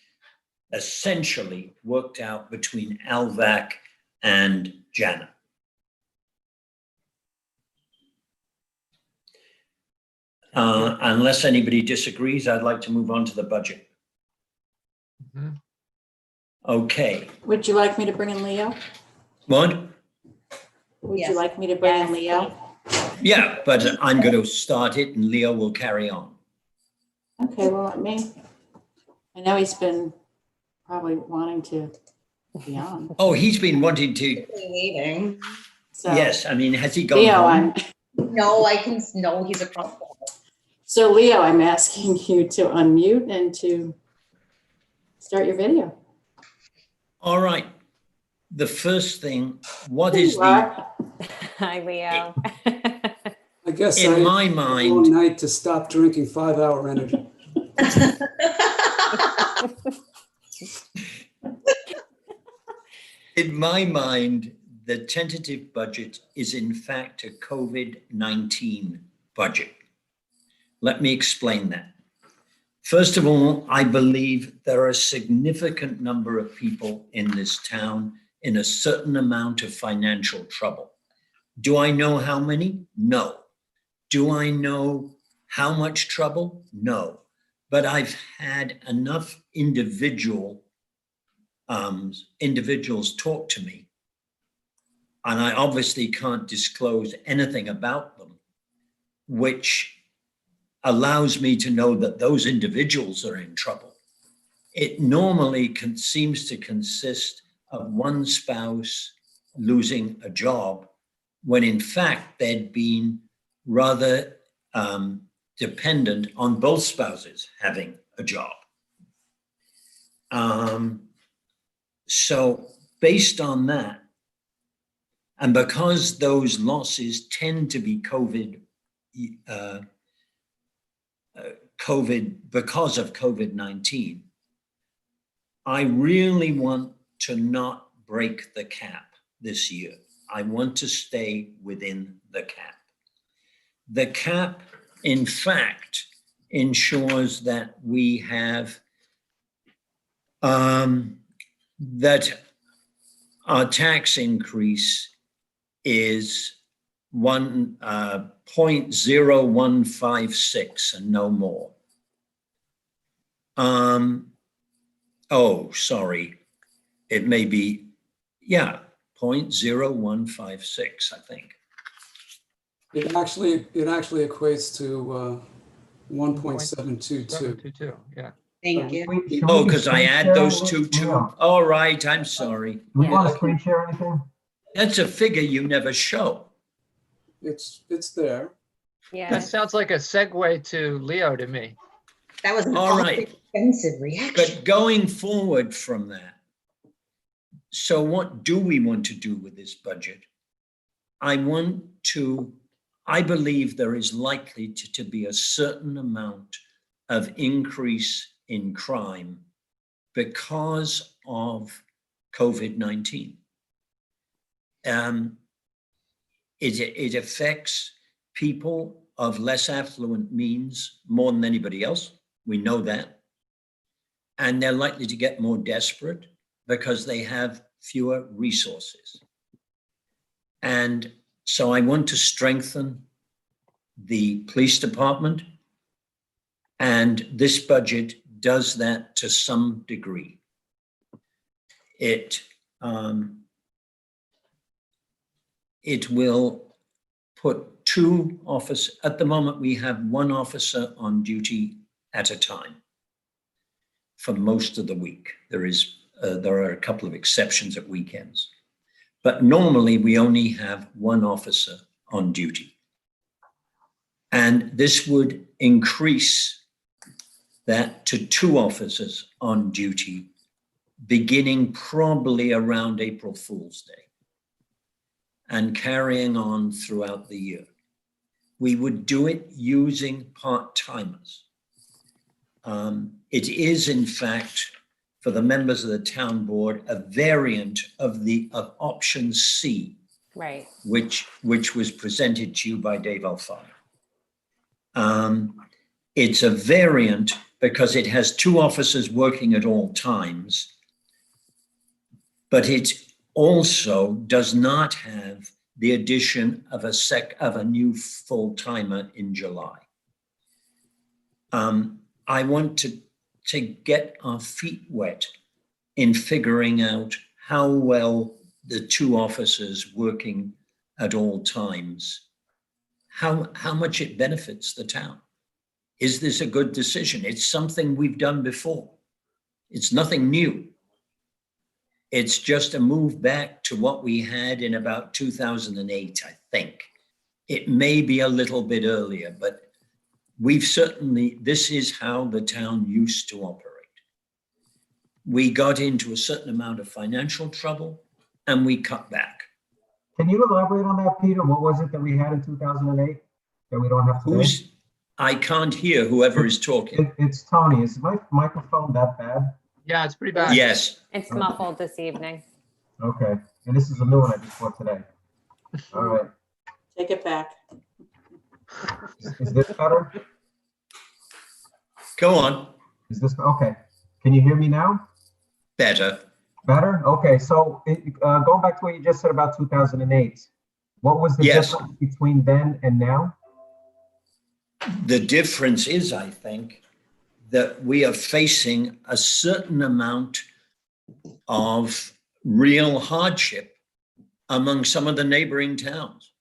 essentially worked out between LVAC and Jana. Unless anybody disagrees, I'd like to move on to the budget. Mm-hmm. Okay. Would you like me to bring in Leo? What? Would you like me to bring in Leo? Yeah, but I'm going to start it and Leo will carry on. Okay, well, I know he's been probably wanting to be on. Oh, he's been wanting to. Waiting. So, yes, I mean, has he gone Leo, home? No, he's across the hall. So Leo, I'm asking you to unmute and to start your video. All right. The first thing, what is the... Hi, Leo. I guess in my had a mind, long night to stop drinking 5-hour energy. in my mind, the tentative budget is in fact a COVID-19 budget. Let me explain that. First of all, I believe there are a significant number of people in this town in a certain amount of financial trouble. Do I know how many? No. Do I know how much trouble? No. But I've had enough individuals talk to me, and I obviously can't disclose anything about them, which allows me to know that those individuals are in trouble. It normally seems to consist of one spouse losing a job, when in fact they'd been rather dependent on both spouses having a job. So based on that, and because those losses tend to be because of COVID-19, I really want to not break the cap this year. I want to stay within the cap. The cap, in fact, ensures that we have that our tax increase is 0.0156 and no more. Oh, sorry. It may be, 0.0156, I think. It actually equates to 1.722. 722, yeah. Thank you. Oh, because I add those two. All right, I'm sorry. Do we want to screen share anything? That's a figure you never show. It's there. Yeah. That sounds like a segue to Leo to me. That was an All right. offensive reaction. But going forward from that, so what do we want to do with this budget? I believe there is likely to be a certain amount of increase in crime because of COVID-19. It affects people of less affluent means more than anybody else. We know that. And they're likely to get more desperate because they have fewer resources. And so I want to strengthen the police department, and this budget does that to some degree. It will put 2 officers. At the moment, we have 1 officer on duty at a time for most of the week. There are a couple of exceptions at weekends, but normally we only have 1 officer on duty. And this would increase that to 2 officers on duty, beginning probably around April Fool's Day and carrying on throughout the year. We would do it using part-timers. It is, in fact, for the members of the town board, a variant of option C, Right. which was presented to you by Dave Alfano. It's a variant because it has 2 officers working at all times, but it also does not have the addition of a new full-timer in July. I want to get our feet wet in figuring out how well the 2 officers working at all times, how much it benefits the town. Is this a good decision? It's something we've done before. It's nothing new. It's just a move back to what we had in about 2008, I think. It may be a little bit earlier, but this is how the town used to operate. We got into a certain amount of financial trouble and we cut back. Can you elaborate on that, Peter? What was it that we had in 2008 that we don't have today? I can't hear whoever is talking. It's Tony. Is my microphone that bad? Yeah, it's pretty bad. Yes. It's muffled this evening. Okay. And this is a new one I just bought today. All right. Take it back. Is this better? Go on. Is this okay? Can you hear me now? Better. Better? Okay. So going back to what you just said about 2008, what was the difference between then and now? The difference is, I think, that we are facing a certain amount of real hardship among some of the neighboring towns.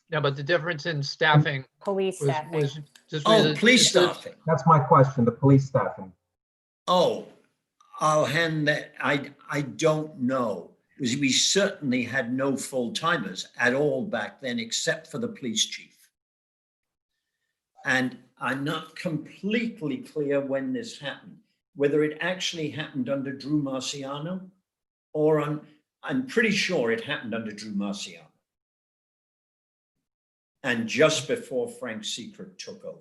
Yeah, but the difference in staffing. Police staffing. Was just police staffing. That's my question, the police staffing. Oh, I'll hand that. I don't know. We certainly had no full-timers at all back then, except for the police chief. And I'm not completely clear when this happened, whether it actually happened under Drew Marciano or I'm pretty sure it happened under Drew Marciano. And just before Frank Secret took over.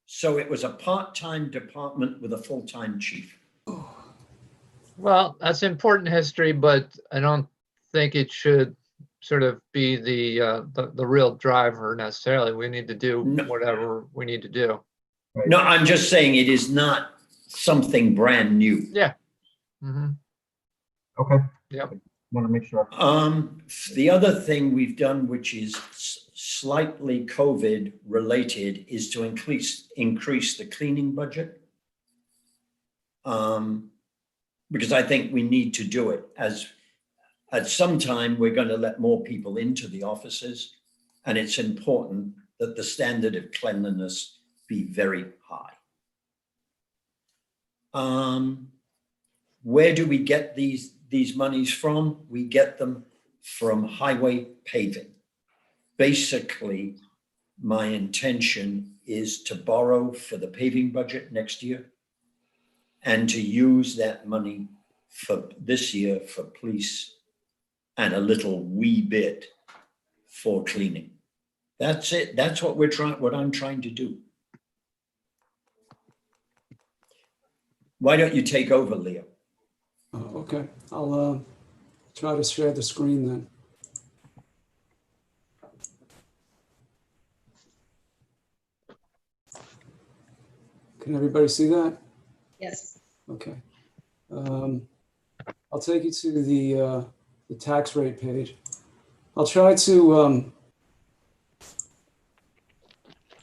So it was a part-time department with a full-time chief. Well, that's important history, but I don't think it should sort of be the real driver necessarily. We need to do whatever we need to do. No, I'm just saying it is not something brand new. Yeah. Mm-hmm. Okay. Yep. Want to make sure. The other thing we've done, which is slightly COVID related, is to increase the cleaning budget. Because I think we need to do it as at some time we're going to let more people into the offices, and it's important that the standard of cleanliness be very high. Where do we get these monies from? We get them from highway paving. Basically, my intention is to borrow for the paving budget next year and to use that money for this year for police and a little wee bit for cleaning. That's it. That's what I'm trying to do. Why don't you take over, Leo? Okay, I'll try to share the screen then. Can everybody see that? Yes. Okay. I'll take you to the tax rate page. I'll try to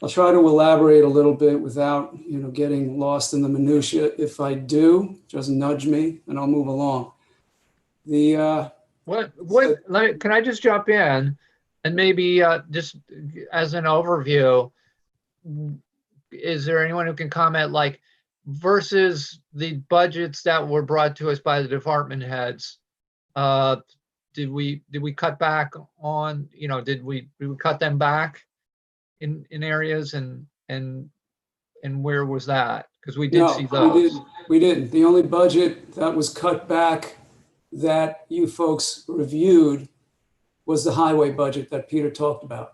elaborate a little bit without, getting lost in the minutia. If I do, just nudge me and I'll move along. The, can I just jump in and maybe just as an overview, is there anyone who can comment, like, versus the budgets that were brought to us by the department heads? Did we cut back on, did we cut them back in areas, and where was that? Because we did see those. We didn't. The only budget that was cut back that you folks reviewed was the highway budget that Peter talked about.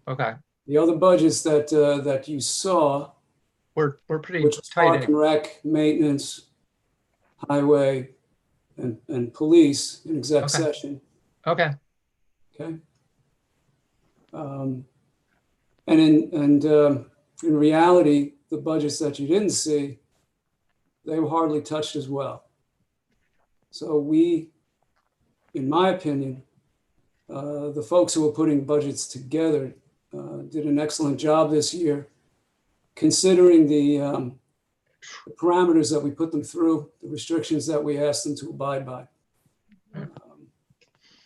Okay. The other budgets that you saw were pretty which was tight. Park and Rec, maintenance, highway, and police in exec session. Okay. Okay. And in reality, the budgets that you didn't see, they were hardly touched as well. So we, in my opinion, the folks who were putting budgets together did an excellent job this year, considering the parameters that we put them through, the restrictions that we asked them to abide by.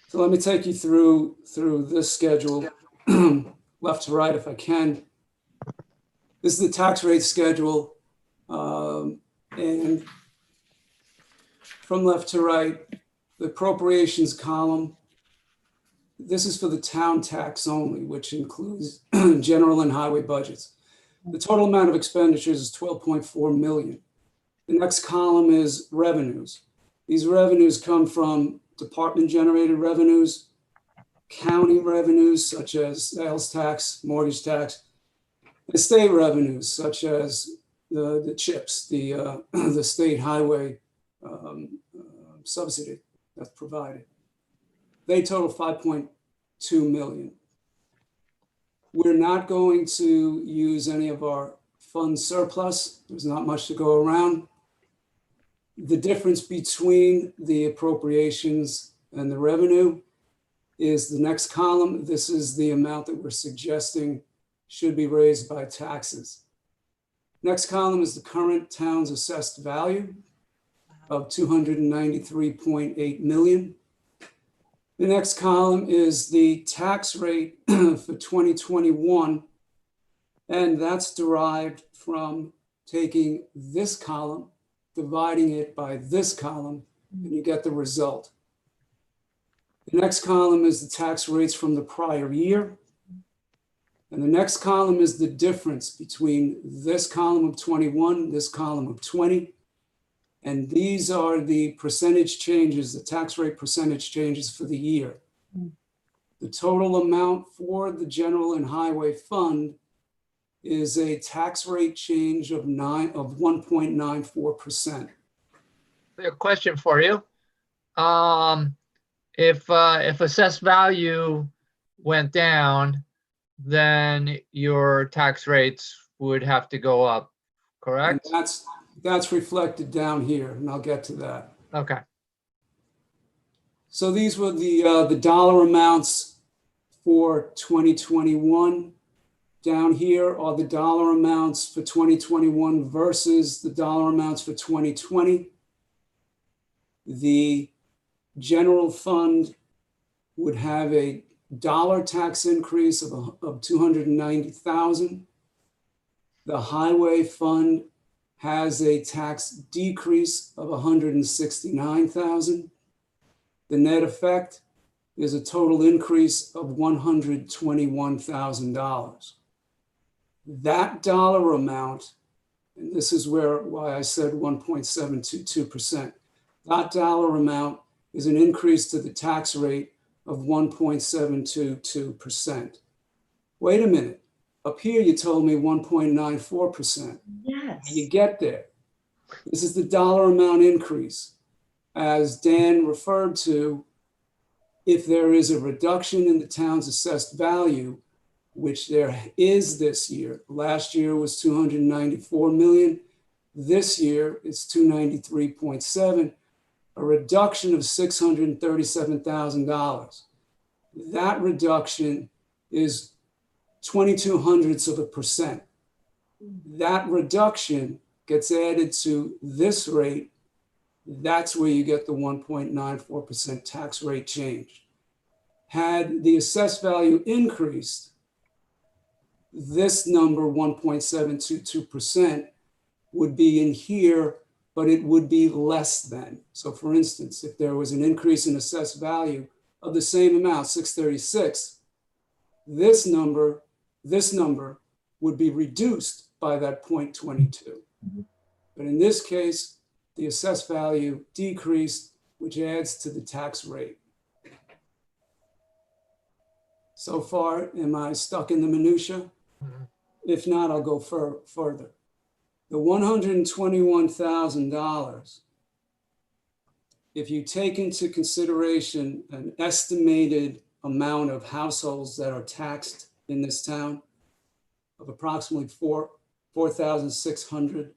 So let me take you through this schedule, left to right if I can. This is the tax rate schedule. And from left to right, the appropriations column, this is for the town tax only, which includes general and highway budgets. The total amount of expenditures is 12.4 million. The next column is revenues. These revenues come from department generated revenues, county revenues such as sales tax, mortgage tax, and state revenues such as the CHIPS, the state highway subsidy that's provided. They total 5.2 million. We're not going to use any of our fund surplus. There's not much to go around. The difference between the appropriations and the revenue is the next column. This is the amount that we're suggesting should be raised by taxes. Next column is the current town's assessed value of 293.8 million. The next column is the tax rate for 2021, and that's derived from taking this column, dividing it by this column, and you get the result. The next column is the tax rates from the prior year. And the next column is the difference between this column of 21, this column of 20. And these are the percentage changes, the tax rate percentage changes for the year. The total amount for the general and highway fund is a tax rate change of 1.94%. A question for you. If assessed value went down, then your tax rates would have to go up, correct? And that's reflected down here, and I'll get to that. Okay. So these were the dollar amounts for 2021. Down here are the dollar amounts for 2021 versus the dollar amounts for 2020. The general fund would have a dollar tax increase of 290,000. The highway fund has a tax decrease of 169,000. The net effect is a total increase of $121,000. That dollar amount, and this is why I said 1.722%, that dollar amount is an increase to the tax rate of 1.722%. Wait a minute. Up here, you told me 1.94%. Yes. You get there. This is the dollar amount increase. As Dan referred to, if there is a reduction in the town's assessed value, which there is this year, last year was 294 million. This year it's 293.7, a reduction of $637,000. That reduction is 0.22%. That reduction gets added to this rate. That's where you get the 1.94% tax rate change. Had the assessed value increased, this number, 1.722%, would be in here, but it would be less than. So for instance, if there was an increase in assessed value of the same amount, 636, this number would be reduced by that 0.22. But in this case, the assessed value decreased, which adds to the tax rate. So far, am I stuck in the minutia? If not, I'll go further. The $121,000, if you take into consideration an estimated amount of households that are taxed in this town of approximately 4,600,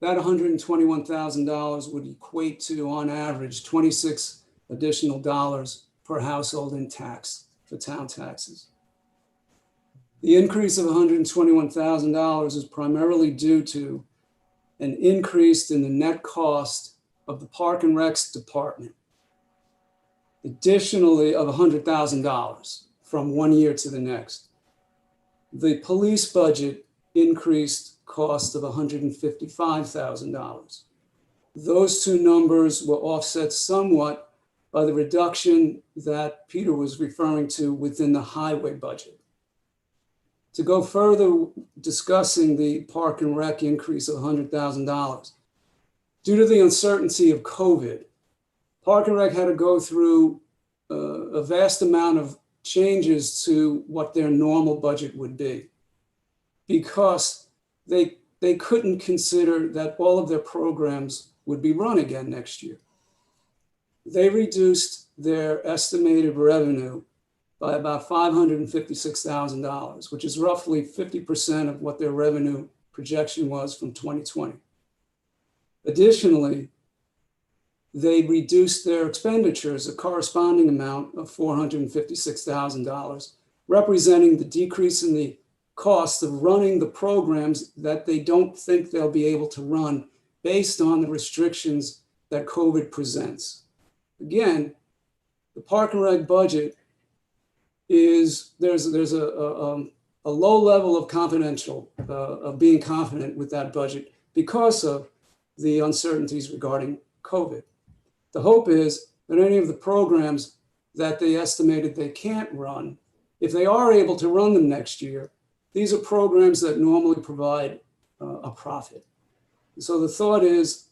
that $121,000 would equate to, on average, 26 additional dollars per household in tax, for town taxes. The increase of $121,000 is primarily due to an increase in the net cost of the Park and Recs department. Additionally, of $100,000 from one year to the next. The police budget increased cost of $155,000. Those two numbers were offset somewhat by the reduction that Peter was referring to within the highway budget. To go further discussing the Park and Rec increase of $100,000, due to the uncertainty of COVID, Park and Rec had to go through a vast amount of changes to what their normal budget would be, because they couldn't consider that all of their programs would be run again next year. They reduced their estimated revenue by about $556,000, which is roughly 50% of what their revenue projection was from 2020. Additionally, they reduced their expenditures, a corresponding amount of $456,000, representing the decrease in the cost of running the programs that they don't think they'll be able to run based on the restrictions that COVID presents. Again, the Park and Rec budget is, there's a low level of of being confident with that budget because of the uncertainties regarding COVID. The hope is that any of the programs that they estimated they can't run, if they are able to run them next year, these are programs that normally provide a profit. So the thought is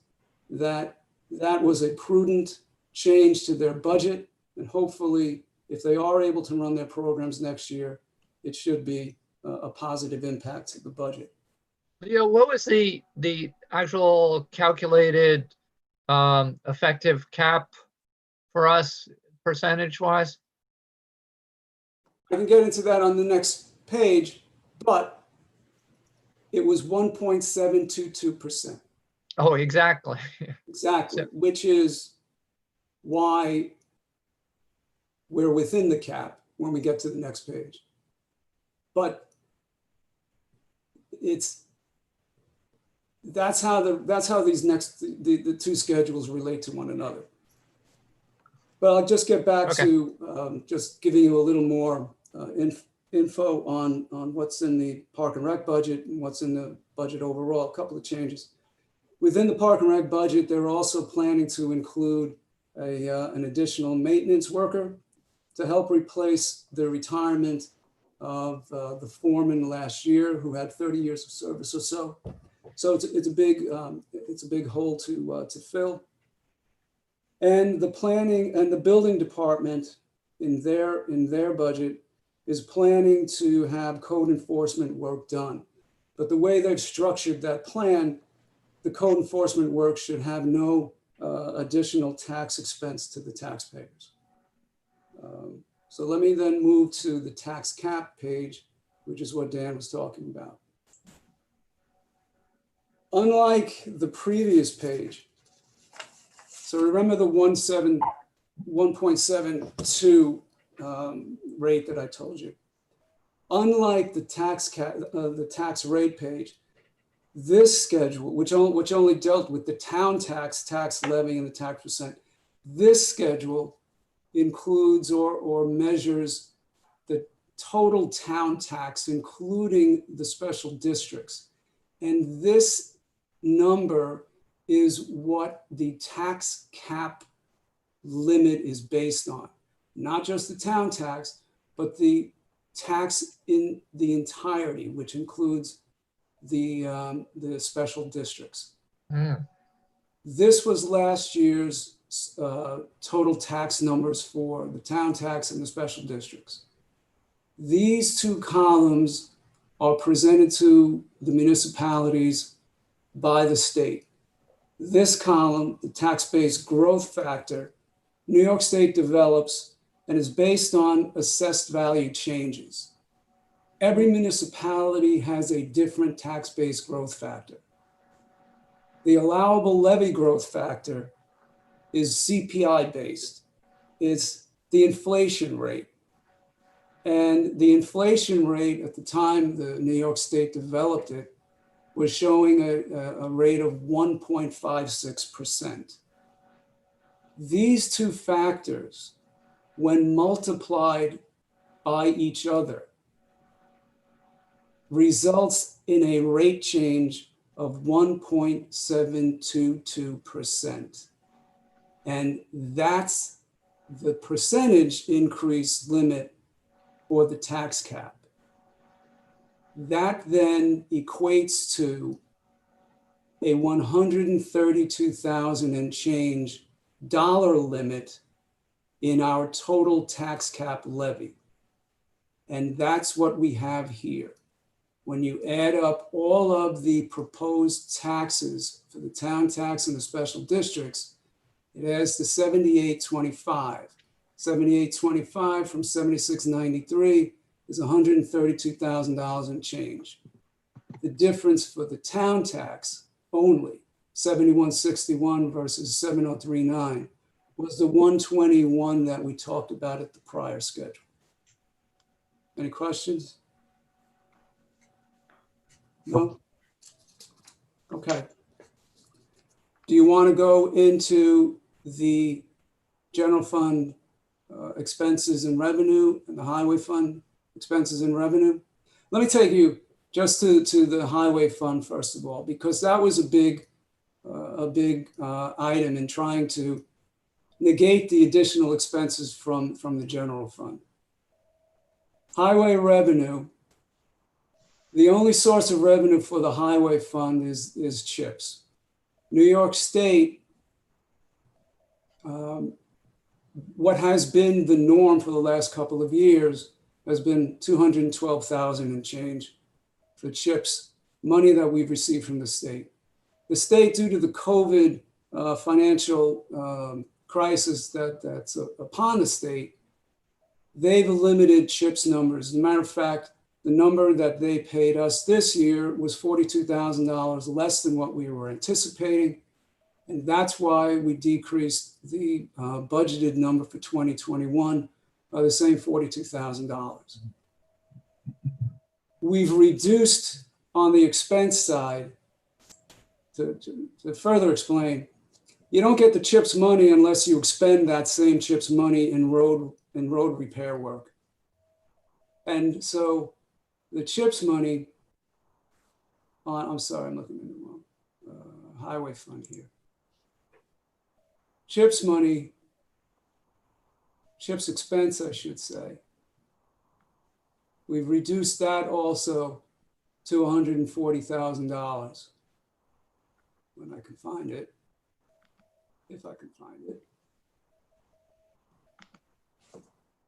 that that was a prudent change to their budget, and hopefully, if they are able to run their programs next year, it should be a positive impact to the budget. Leo, what was the actual calculated effective cap for us percentage-wise? I can get into that on the next page, but it was 1.722%. Oh, exactly. Exactly, which is why we're within the cap when we get to the next page. But that's how these the two schedules relate to one another. But I'll just get back to just giving you a little more info on what's in the Park and Rec budget and what's in the budget overall. A couple of changes. Within the Park and Rec budget, they're also planning to include an additional maintenance worker to help replace the retirement of the foreman last year, who had 30 years of service or so. So it's a big hole to fill. And the planning and the building department in their budget is planning to have code enforcement work done. But the way they've structured that plan, the code enforcement work should have no additional tax expense to the taxpayers. So let me then move to the tax cap page, which is what Dan was talking about. Unlike the previous page, so remember the 1.72 rate that I told you. Unlike the tax rate page, This schedule, which only dealt with the town tax levy and the tax percent, this schedule includes or measures the total town tax, including the special districts. And this number is what the tax cap limit is based on. Not just the town tax, but the tax in the entirety, which includes the special districts. This was last year's total tax numbers for the town tax and the special districts. These two columns are presented to the municipalities by the state. This column, the tax-based growth factor, New York State develops and is based on assessed value changes. Every municipality has a different tax-based growth factor. The allowable levy growth factor is CPI-based. It's the inflation rate. And the inflation rate at the time the New York State developed it was showing a rate of 1.56%. These two factors, when multiplied by each other, results in a rate change of 1.722%. And that's the percentage increase limit for the tax cap. That then equates to a $132,000 and change dollar limit in our total tax cap levy. And that's what we have here. When you add up all of the proposed taxes for the town tax and the special districts, it adds to 7825. 7825 from 7693 is $132,000 and change. The difference for the town tax only, 7161 versus 7039, was the 121 that we talked about at the prior schedule. Any questions? No? Okay. Do you want to go into the general fund expenses and revenue and the highway fund expenses and revenue? Let me take you just to the highway fund first of all, because that was a big item in trying to negate the additional expenses from the general fund. Highway revenue, the only source of revenue for the highway fund is CHIPS. New York State, what has been the norm for the last couple of years has been 212,000 and change for CHIPS, money that we've received from the state. The state, due to the COVID financial crisis that's upon the state, they've limited CHIPS numbers. As a matter of fact, the number that they paid us this year was $42,000 less than what we were anticipating. And that's why we decreased the budgeted number for 2021 by the same $42,000. We've reduced on the expense side, to further explain, you don't get the CHIPS money unless you expend that same CHIPS money in road repair work. And so the CHIPS money, I'm sorry, I'm looking at the wrong highway fund here. CHIPS money, CHIPS expense, I should say. We've reduced that also to $140,000. When I can find it, if I can find it.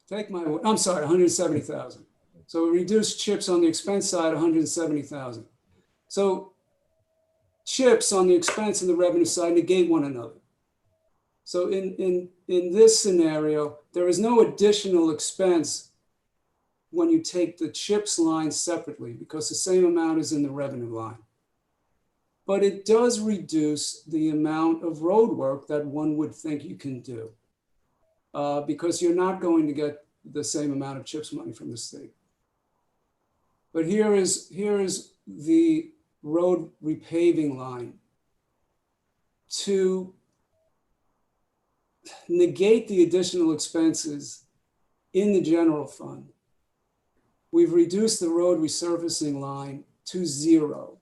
Take my word, I'm sorry, 170,000. So we reduced CHIPS on the expense side, 170,000. So CHIPS on the expense and the revenue side negate one another. So in this scenario, there is no additional expense when you take the CHIPS line separately because the same amount is in the revenue line. But it does reduce the amount of road work that one would think you can do because you're not going to get the same amount of CHIPS money from the state. But here is the road repaving line to negate the additional expenses in the general fund. We've reduced the road resurfacing line to 0,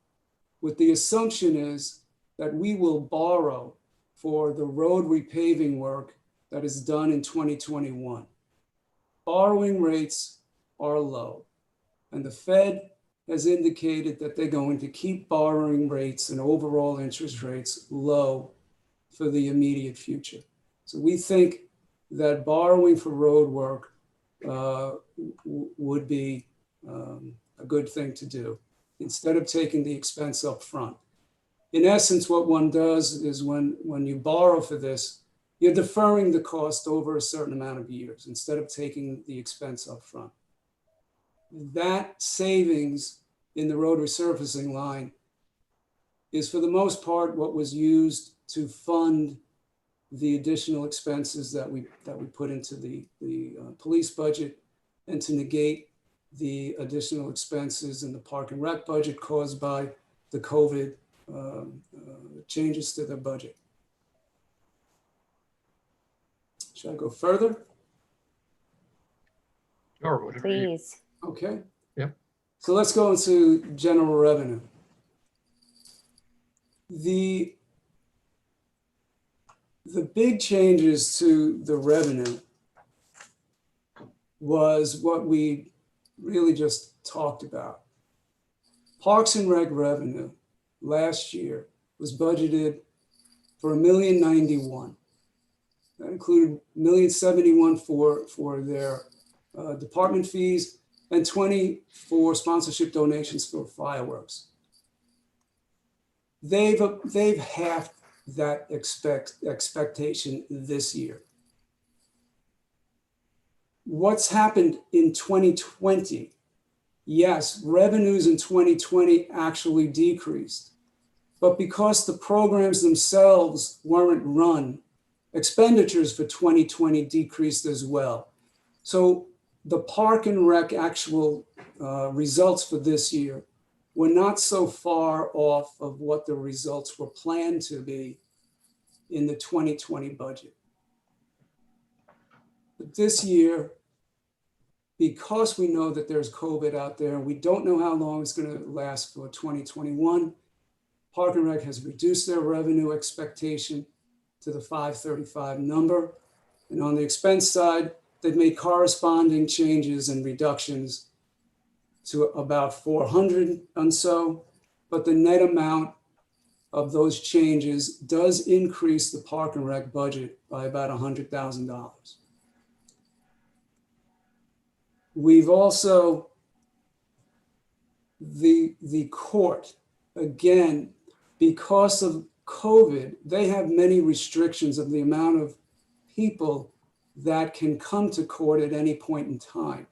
with the assumption is that we will borrow for the road repaving work that is done in 2021. Borrowing rates are low, and the Fed has indicated that they're going to keep borrowing rates and overall interest rates low for the immediate future. So we think that borrowing for road work would be a good thing to do instead of taking the expense up front. In essence, what one does is when you borrow for this, you're deferring the cost over a certain amount of years instead of taking the expense up front. That savings in the road resurfacing line is for the most part what was used to fund the additional expenses that we put into the police budget and to negate the additional expenses in the park and rec budget caused by the COVID changes to the budget. Should I go further? Sure, whatever you- Please. Okay. Yep. So let's go into general revenue. The big changes to the revenue was what we really just talked about. Parks and Rec revenue last year was budgeted for $1,091,000. That included $1,071,000 for their department fees and $20,000 for sponsorship donations for fireworks. They've halved that expectation this year. What's happened in 2020? Yes, revenues in 2020 actually decreased, but because the programs themselves weren't run, expenditures for 2020 decreased as well. So the Park and Rec actual results for this year were not so far off of what the results were planned to be in the 2020 budget. But this year, because we know that there's COVID out there, and we don't know how long it's going to last for 2021, Park and Rec has reduced their revenue expectation to the 535 number. And on the expense side, they've made corresponding changes and reductions to about 400 and so, but the net amount of those changes does increase the Park and Rec budget by about $100,000. We've also, the court, again, because of COVID, they have many restrictions of the amount of people that can come to court at any point in time.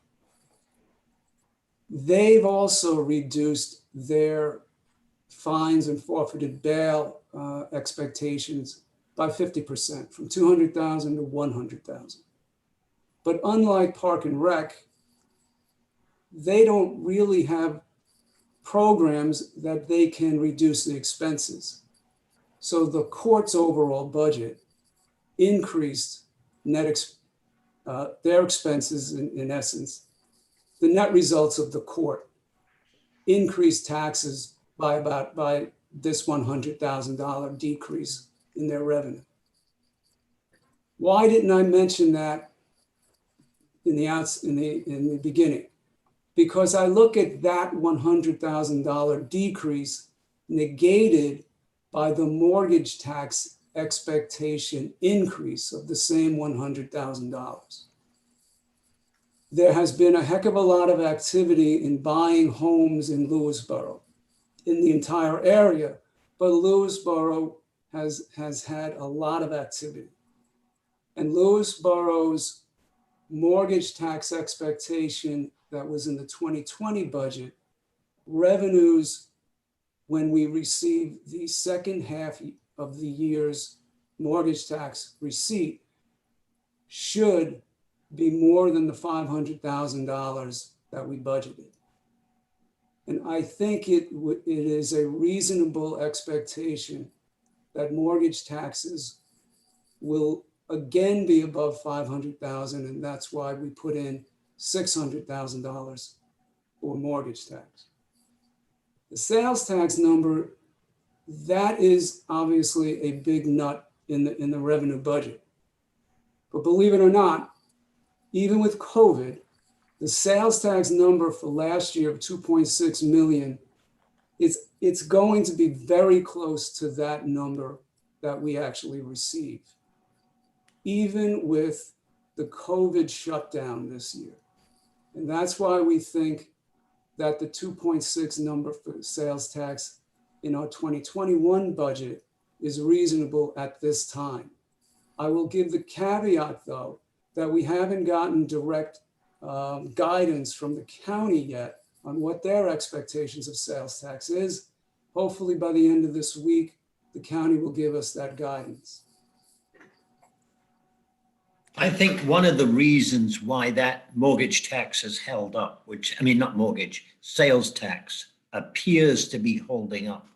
They've also reduced their fines and forfeited bail expectations by 50%, from 200,000 to 100,000. But unlike Park and Rec, they don't really have programs that they can reduce the expenses. So the court's overall budget increased their expenses in essence. The net results of the court increased taxes by this $100,000 decrease in their revenue. Why didn't I mention that in the beginning? Because I look at that $100,000 decrease negated by the mortgage tax expectation increase of the same $100,000. There has been a heck of a lot of activity in buying homes in Lewisboro, in the entire area, but Lewisboro has had a lot of activity. And Lewisboro's mortgage tax expectation that was in the 2020 budget, revenues when we receive the second half of the year's mortgage tax receipt should be more than the $500,000 that we budgeted. And I think it is a reasonable expectation that mortgage taxes will again be above 500,000, and that's why we put in $600,000 for mortgage tax. The sales tax number, that is obviously a big nut in the revenue budget. But believe it or not, even with COVID, the sales tax number for last year of 2.6 million, it's going to be very close to that number that we actually receive, even with the COVID shutdown this year. And that's why we think that the 2.6 number for sales tax in our 2021 budget is reasonable at this time. I will give the caveat, though, that we haven't gotten direct guidance from the county yet on what their expectations of sales tax is. Hopefully by the end of this week, the county will give us that guidance. I think one of the reasons why that mortgage tax has held up, not mortgage, sales tax appears to be holding up,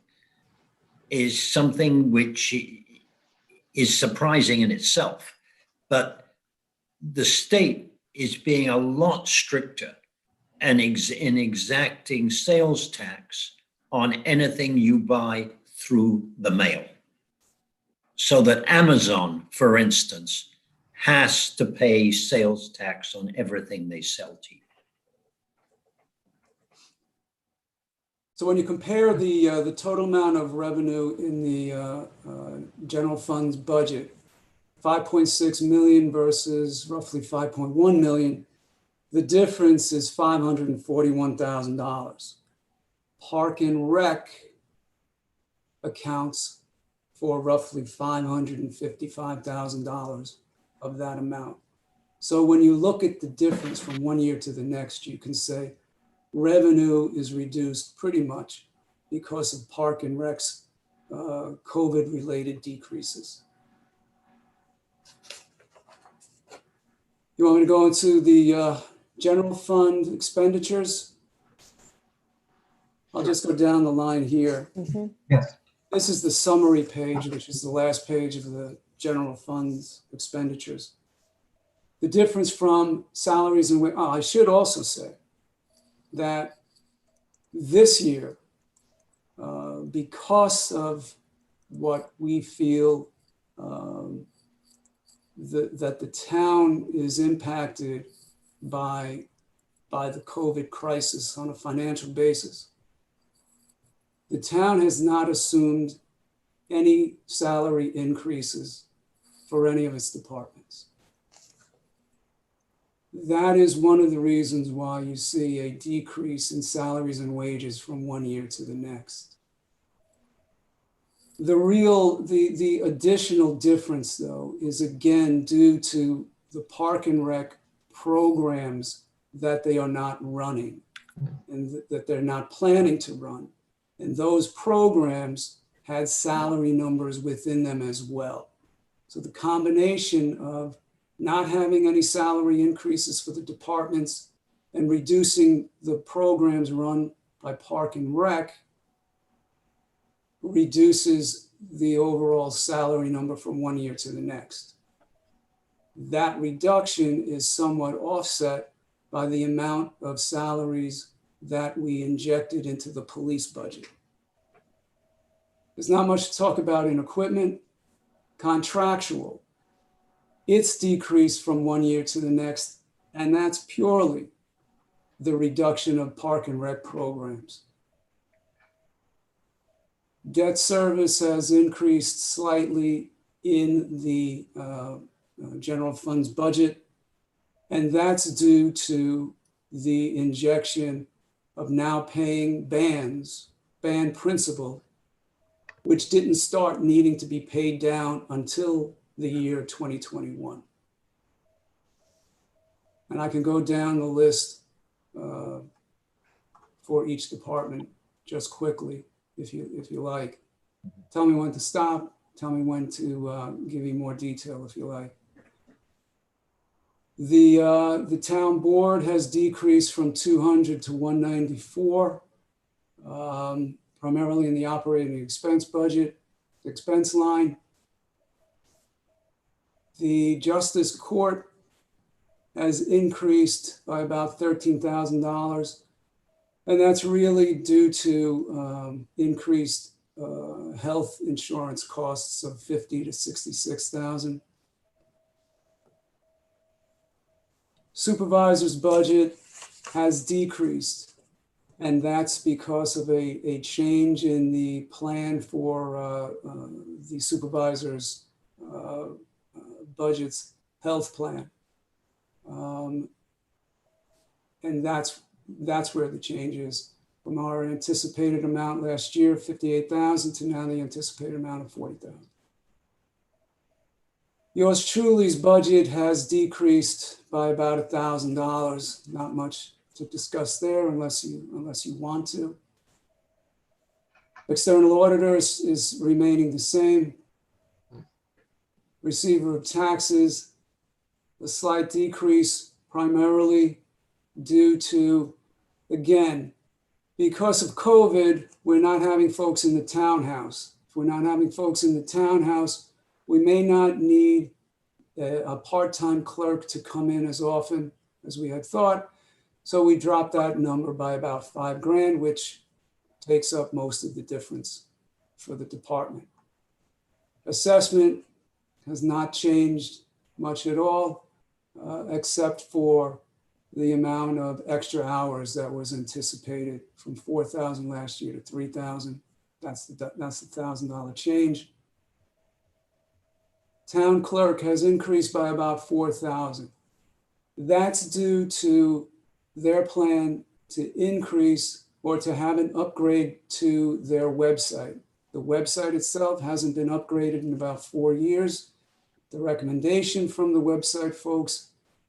is something which is surprising in itself. But the state is being a lot stricter in exacting sales tax on anything you buy through the mail. So that Amazon, for instance, has to pay sales tax on everything they sell to you. So when you compare the total amount of revenue in the general fund's budget, 5.6 million versus roughly 5.1 million, the difference is $541,000. Park and Rec accounts for roughly $555,000 of that amount. So when you look at the difference from one year to the next, you can say revenue is reduced pretty much because of Park and Rec's COVID-related decreases. You want me to go into the general fund expenditures? I'll just go down the line here. Mm-hmm. Yes. This is the summary page, which is the last page of the general fund's expenditures. The difference from salaries and I should also say that this year, because of what we feel that the town is impacted by the COVID crisis on a financial basis, the town has not assumed any salary increases for any of its departments. That is one of the reasons why you see a decrease in salaries and wages from one year to the next. The additional difference, though, is again due to the Park and Rec programs that they are not running and that they're not planning to run. And those programs had salary numbers within them as well. So the combination of not having any salary increases for the departments and reducing the programs run by Park and Rec reduces the overall salary number from one year to the next. That reduction is somewhat offset by the amount of salaries that we injected into the police budget. There's not much to talk about in equipment. Contractual, it's decreased from one year to the next, and that's purely the reduction of Park and Rec programs. Debt service has increased slightly in the general fund's budget, and that's due to the injection of now paying band principal, which didn't start needing to be paid down until the year 2021. And I can go down the list for each department just quickly if you like. Tell me when to stop. Tell me when to give you more detail if you like. The town board has decreased from 200 to 194. primarily in the operating expense budget, expense line. The Justice Court has increased by about $13,000. And that's really due to increased health insurance costs of $50,000 to $66,000. Supervisor's budget has decreased, and that's because of a change in the plan for the supervisor's budget's health plan. And that's where the change is, from our anticipated amount last year, 58,000, to now the anticipated amount of 40,000. Yours truly's budget has decreased by about $1,000. Not much to discuss there unless you want to. External auditor is remaining the same. Receiver of taxes, a slight decrease primarily due to, again, because of COVID, we're not having folks in the townhouse. If we're not having folks in the townhouse, we may not need a part-time clerk to come in as often as we had thought. So we dropped that number by about $5,000, which takes up most of the difference for the department. Assessment has not changed much at all, except for the amount of extra hours that was anticipated from 4,000 last year to 3,000. That's the $1,000 change. Town clerk has increased by about 4,000. That's due to their plan to increase or to have an upgrade to their website. The website itself hasn't been upgraded in about 4 years. The recommendation from the website folks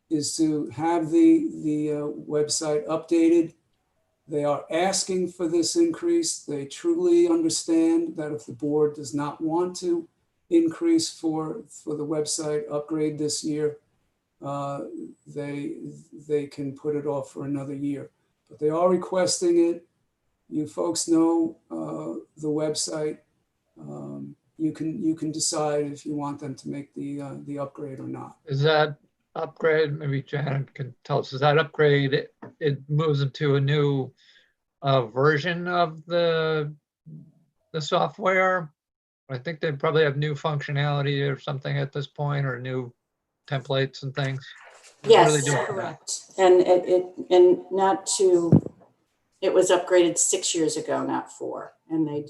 is to have the website updated. They are asking for this increase. They truly understand that if the board does not want to increase for the website upgrade this year, they can put it off for another year. But they are requesting it. You folks know the website. You can decide if you want them to make the upgrade or not. Is that upgrade, maybe Janet can tell us, is that upgrade, it moves into a new version of the software? I think they probably have new functionality or something at this point, or new templates and things. What are they Yes, doing? correct. And it was upgraded 6 years ago, not 4. And they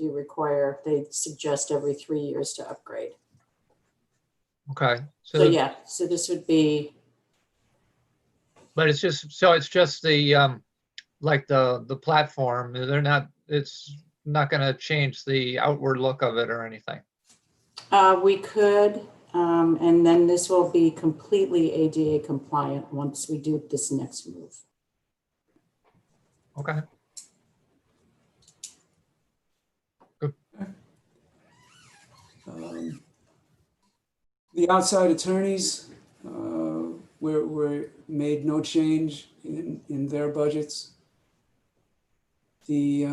suggest every 3 years to upgrade. Okay. So yeah, so this would be. But it's just the like the platform. It's not going to change the outward look of it or anything. We could, and then this will be completely ADA compliant once we do this next move. Okay. Good. The outside attorneys were made no change in their budgets. The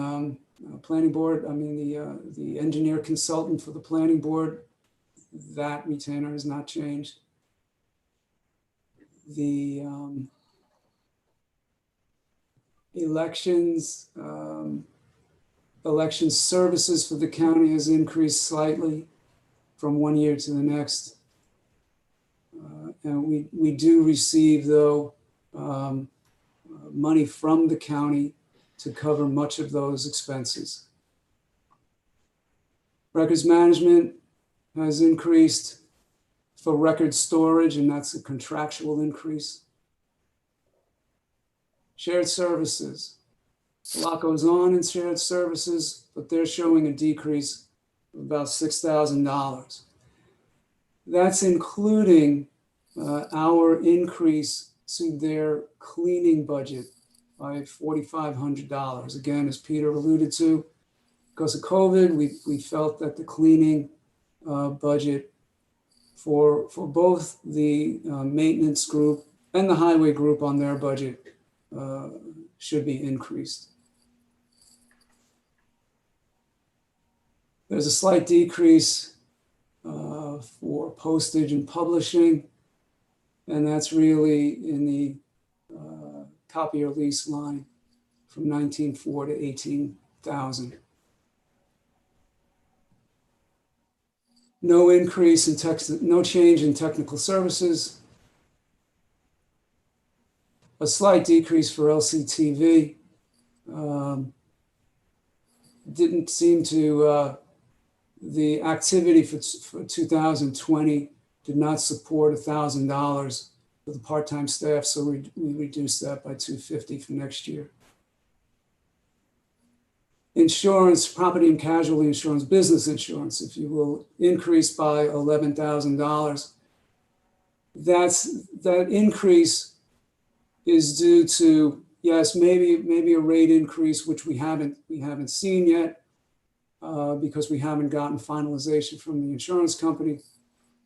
planning board, the engineer consultant for the planning board, that retainer has not changed. The elections, election services for the county has increased slightly from one year to the next. And we do receive, though, money from the county to cover much of those expenses. Records management has increased for record storage, and that's a contractual increase. Shared services. A lot goes on in shared services, but they're showing a decrease of about $6,000. That's including our increase to their cleaning budget by $4,500. Again, as Peter alluded to, because of COVID, we felt that the cleaning budget for both the maintenance group and the highway group on their budget should be increased. There's a slight decrease for postage and publishing, and that's really in the copier lease line from 19.4 to 18,000. No increase in no change in technical services. A slight decrease for LCTV. Didn't seem to, the activity for 2020 did not support $1,000 for the part-time staff, so we reduced that by $250 for next year. Insurance, property and casualty insurance, business insurance, if you will, increased by $11,000. That increase is due to, yes, maybe a rate increase, which we haven't seen yet because we haven't gotten finalization from the insurance company.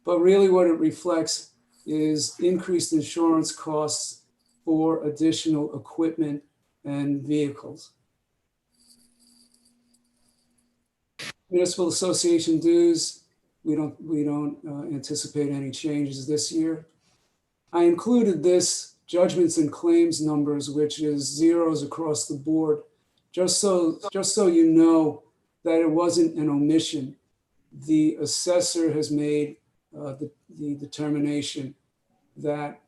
But really what it reflects is increased insurance costs for additional equipment and vehicles. Municipal Association dues, we don't anticipate any changes this year. I included this judgments and claims numbers, which is zeros across the board, just so you know that it wasn't an omission. The assessor has made the determination that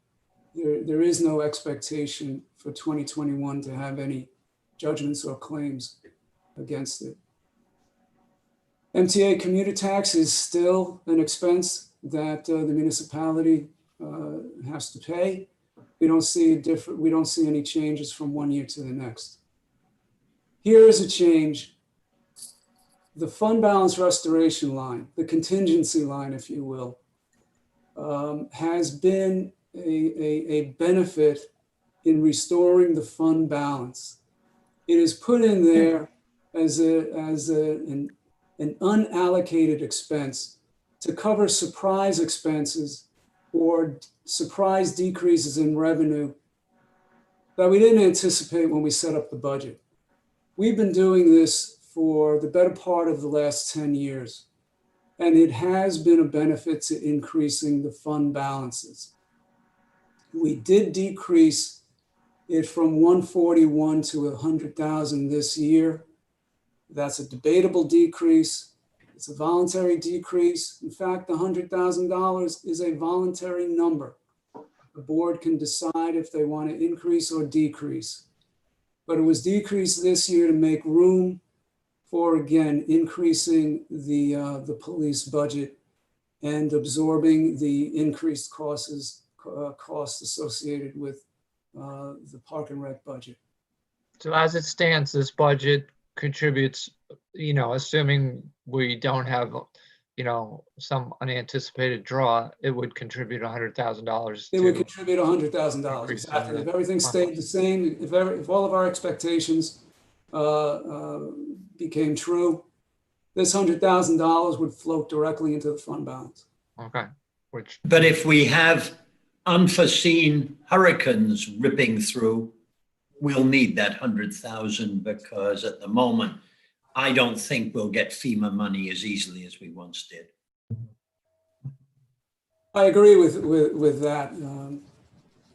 there is no expectation for 2021 to have any judgments or claims against it. MTA commuter tax is still an expense that the municipality has to pay. We don't see any changes from one year to the next. Here is a change. The fund balance restoration line, the contingency line, if you will, has been a benefit in restoring the fund balance. It is put in there as an unallocated expense to cover surprise expenses or surprise decreases in revenue that we didn't anticipate when we set up the budget. We've been doing this for the better part of the last 10 years, and it has been a benefit to increasing the fund balances. We did decrease it from 141 to 100,000 this year. That's a debatable decrease. It's a voluntary decrease. In fact, the $100,000 is a voluntary number. The board can decide if they want to increase or decrease. But it was decreased this year to make room for, again, increasing the police budget and absorbing the increased costs associated with the Park and Rec budget. So as it stands, this budget contributes, assuming we don't have, some unanticipated draw, it would contribute $100,000. It would contribute $100,000. Exactly. If everything stayed the same, if all of our expectations became true, this $100,000 would float directly into the fund balance. Okay. But if we have unforeseen hurricanes ripping through, we'll need that 100,000 because at the moment, I don't think we'll get FEMA money as easily as we once did. I agree with that.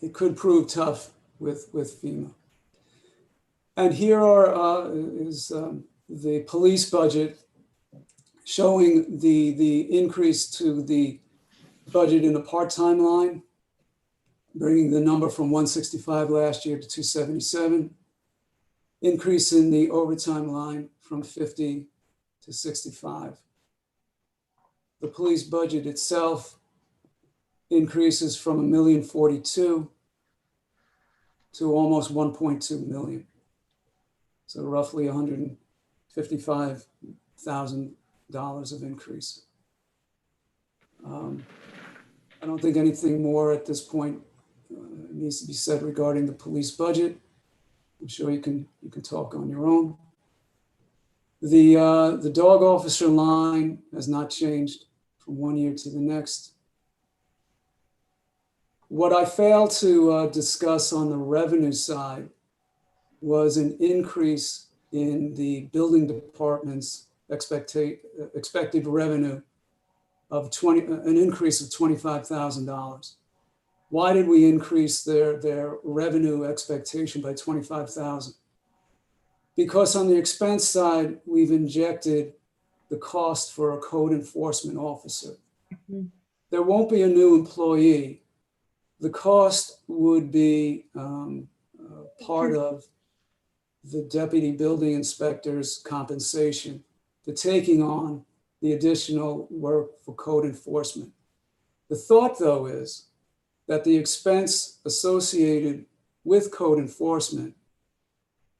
It could prove tough with FEMA. And here is the police budget showing the increase to the budget in the part-time line, bringing the number from 165 last year to 277, increase in the overtime line from 50 to 65. The police budget itself increases from $1,042,000 to almost $1.2 million. So roughly $155,000 of increase. I don't think anything more at this point needs to be said regarding the police budget. I'm sure you can talk on your own. The dog officer line has not changed from one year to the next. What I failed to discuss on the revenue side was an increase in the building department's expected revenue of an increase of $25,000. Why did we increase their revenue expectation by $25,000? Because on the expense side, we've injected the cost for a code enforcement officer. There won't be a new employee. The cost would be part of the deputy building inspector's compensation for taking on the additional work for code enforcement. The thought, though, is that the expense associated with code enforcement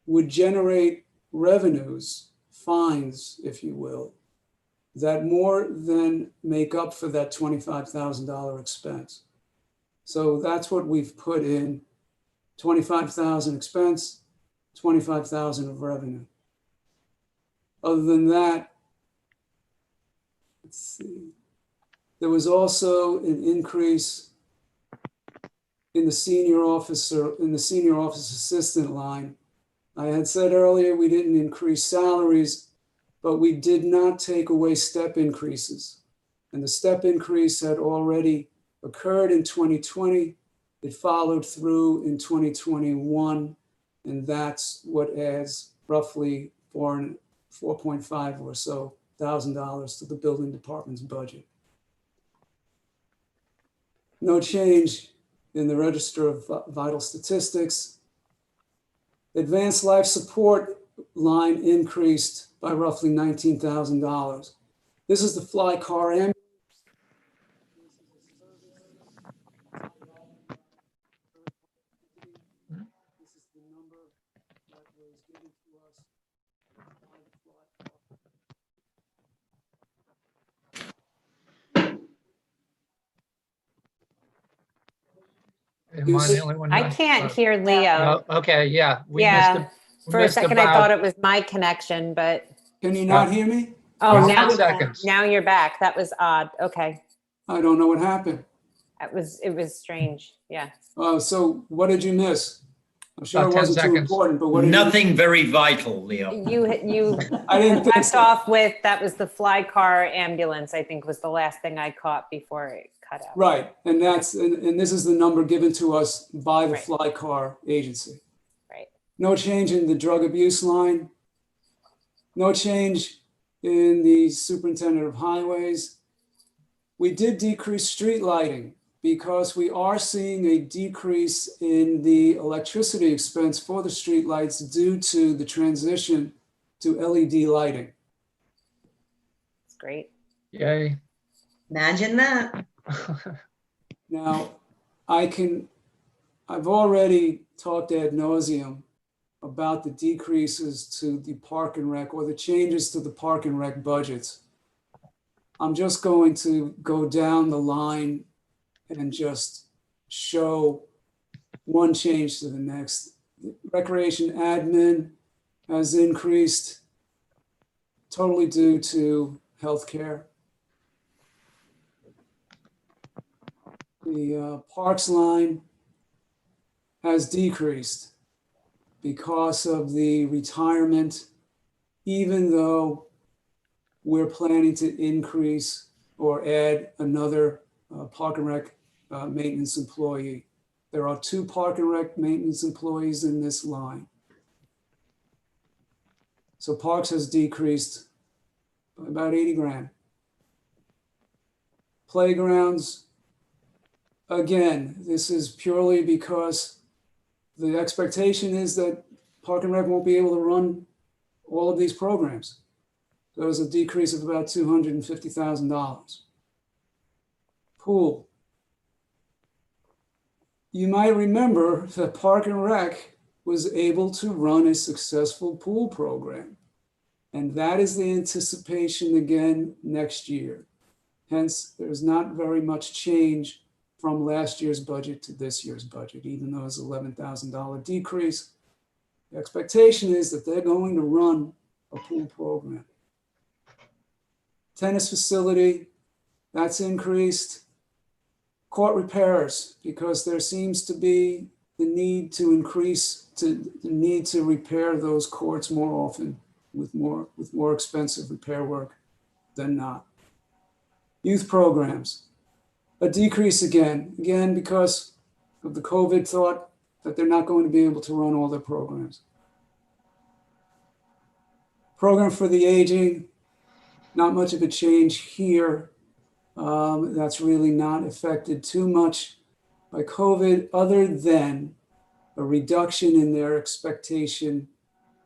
would generate revenues, fines, if you will, that more than make up for that $25,000 expense. So that's what we've put in: 25,000 expense, 25,000 of revenue. Other than that, let's see, there was also an increase in the senior office assistant line. I had said earlier we didn't increase salaries, but we did not take away step increases. And the step increase had already occurred in 2020. It followed through in 2021, and that's what adds roughly $4.5 or so thousand to the building department's budget. No change in the Register of Vital Statistics. Advanced life support line increased by roughly $19,000. This is the fly car ambulance. This is the number that was given to us by the fly car. Am I the only one? I can't hear Leo. Oh, okay, yeah. We Yeah, for a missed second I about- thought it was my connection, but. Can you not hear me? Oh, 10 now, seconds. now you're back. That was odd. Okay. I don't know what happened. It was strange. Yeah. So what did you miss? I'm sure About it 10 wasn't too seconds. important, but what did Nothing very vital, Leo. You I didn't think left so. off with, that was the fly car ambulance, I think was the last thing I caught before it cut out. Right, and this is the number given to us by the Right. fly car agency. Right. No change in the drug abuse line. No change in the superintendent of highways. We did decrease street lighting because we are seeing a decrease in the electricity expense for the street lights due to the transition to LED lighting. It's great. Yay. Imagine that. Now, I've already talked ad nauseum about the decreases to the park and rec, or the changes to the park and rec budgets. I'm just going to go down the line and just show one change to the next. Recreation admin has increased totally due to healthcare. The parks line has decreased because of the retirement, even though we're planning to increase or add another park and rec maintenance employee. There are 2 park and rec maintenance employees in this line. So parks has decreased by about 80 grand. Playgrounds, again, this is purely because the expectation is that Park and Rec won't be able to run all of these programs. There was a decrease of about $250,000. Pool. You might remember that Park and Rec was able to run a successful pool program. And that is the anticipation again next year. Hence, there's not very much change from last year's budget to this year's budget, even though it's $11,000 decrease. The expectation is that they're going to run a pool program. Tennis facility, that's increased. Court repairs, because there seems to be the need to repair those courts more often with more expensive repair work than not. Youth programs, a decrease again because of the COVID thought that they're not going to be able to run all their programs. Program for the aging, not much of a change here. That's really not affected too much by COVID, other than a reduction in their expectation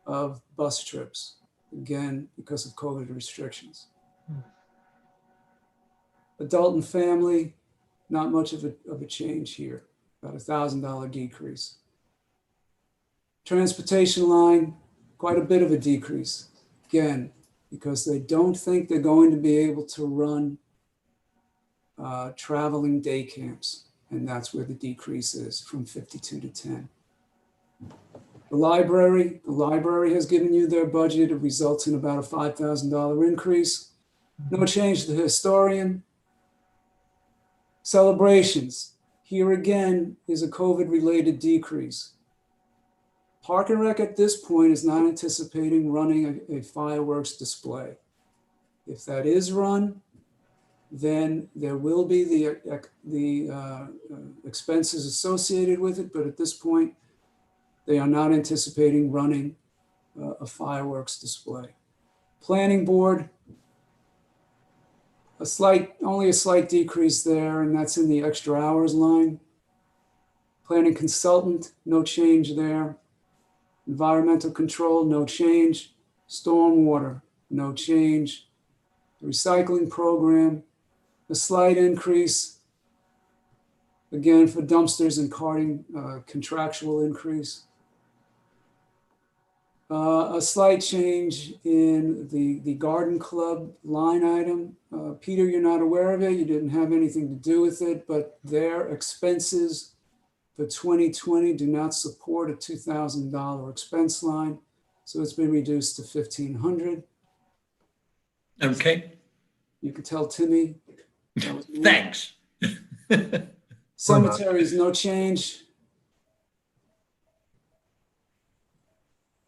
of bus trips, again, because of COVID restrictions. Adult and family, not much of a change here, about $1,000 decrease. Transportation line, quite a bit of a decrease, again, because they don't think they're going to be able to run traveling day camps, and that's where the decrease is, from 52 to 10. The library has given you their budget. It results in about a $5,000 increase. No change to the historian. Celebrations, here again is a COVID-related decrease. Park and Rec at this point is not anticipating running a fireworks display. If that is run, then there will be the expenses associated with it, but at this point, they are not anticipating running a fireworks display. Planning board, only a slight decrease there, and that's in the extra hours line. Planning consultant, no change there. Environmental control, no change. Stormwater, no change. Recycling program, a slight increase. Again, for dumpsters and carting, contractual increase. A slight change in the garden club line item. Peter, you're not aware of it. You didn't have anything to do with it, but their expenses for 2020 do not support a $2,000 expense line. So it's been reduced to $1,500. Okay. You could tell Timmy. Thanks. Cemeteries, no change.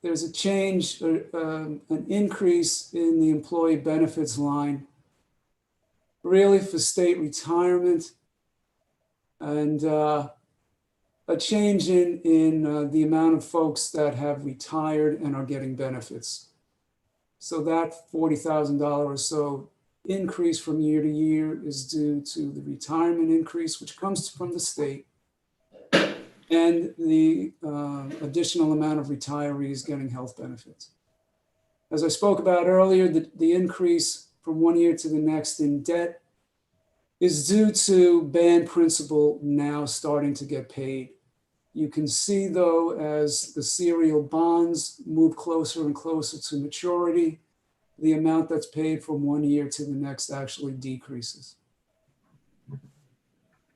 There's a change, an increase in the employee benefits line, really for state retirement, and a change in the amount of folks that have retired and are getting benefits. So that $40,000 or so increase from year to year is due to the retirement increase, which comes from the state, and the additional amount of retirees getting health benefits. As I spoke about earlier, the increase from one year to the next in debt is due to band principal now starting to get paid. You can see, though, as the serial bonds move closer and closer to maturity, the amount that's paid from one year to the next actually decreases.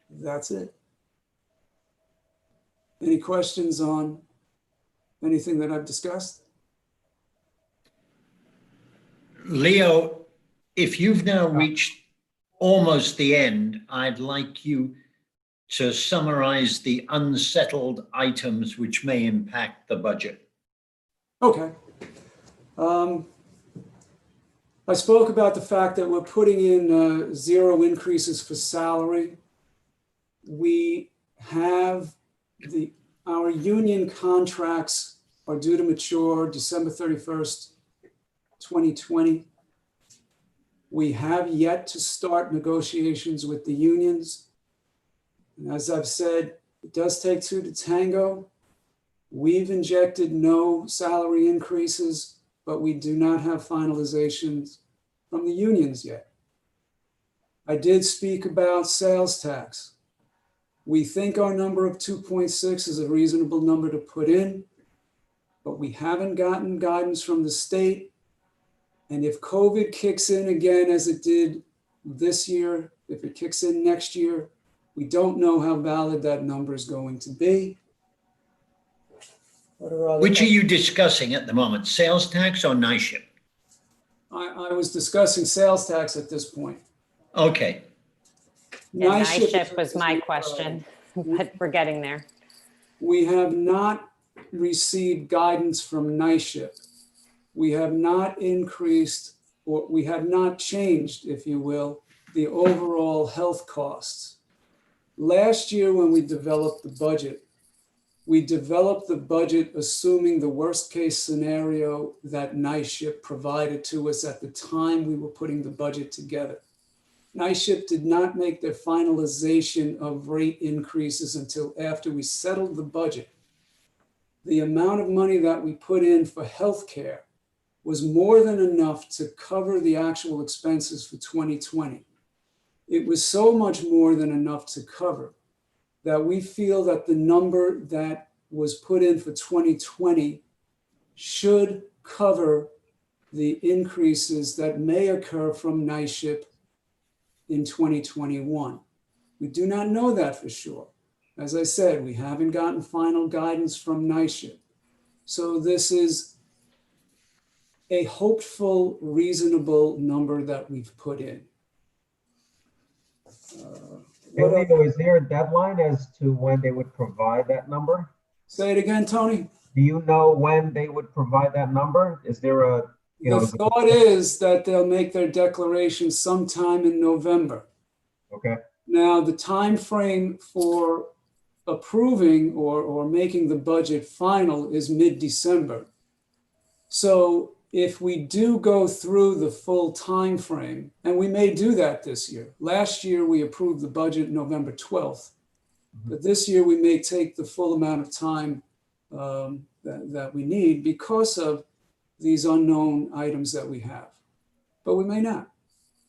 That's it. Any questions on anything that I've discussed? Leo, if you've now reached almost the end, I'd like you to summarize the unsettled items which may impact the budget. Okay. I spoke about the fact that we're putting in 0 increases for salary. We have our union contracts are due to mature December 31st, 2020. We have yet to start negotiations with the unions. And as I've said, it does take 2 to tango. We've injected no salary increases, but we do not have finalizations from the unions yet. I did speak about sales tax. We think our number of 2.6 is a reasonable number to put in, but we haven't gotten guidance from the state. And if COVID kicks in again, as it did this year, if it kicks in next year, we don't know how valid that number is going to be. Which are you discussing at the moment, sales tax or NISHIP? I was discussing sales tax at this point. Okay. NISHIP was my question, but we're getting there. We have not received guidance from NISHIP. we have not increased, or we have not changed, if you will, the overall health costs. Last year, when we developed the budget assuming the worst case scenario that NISHIP provided to us at the time we were putting the budget together. NISHIP did not make their finalization of rate increases until after we settled the budget. The amount of money that we put in for healthcare was more than enough to cover the actual expenses for 2020. It was so much more than enough to cover that we feel that the number that was put in for 2020 should cover the increases that may occur from NISHIP in 2021. We do not know that for sure. As I said, we haven't gotten final guidance from NISHIP. So this is a hopeful, reasonable number that we've put in. Hey, Leo, is there a deadline as to when they would provide that number? Say it again, Tony. Do you know when they would provide that number? Is there a, The thought is that they'll make their declaration sometime in November. Okay. Now, the time frame for approving or making the budget final is mid-December. So if we do go through the full time frame, and we may do that this year. Last year, we approved the budget November 12th. But this year, we may take the full amount of time that we need because of these unknown items that we have. But we may not.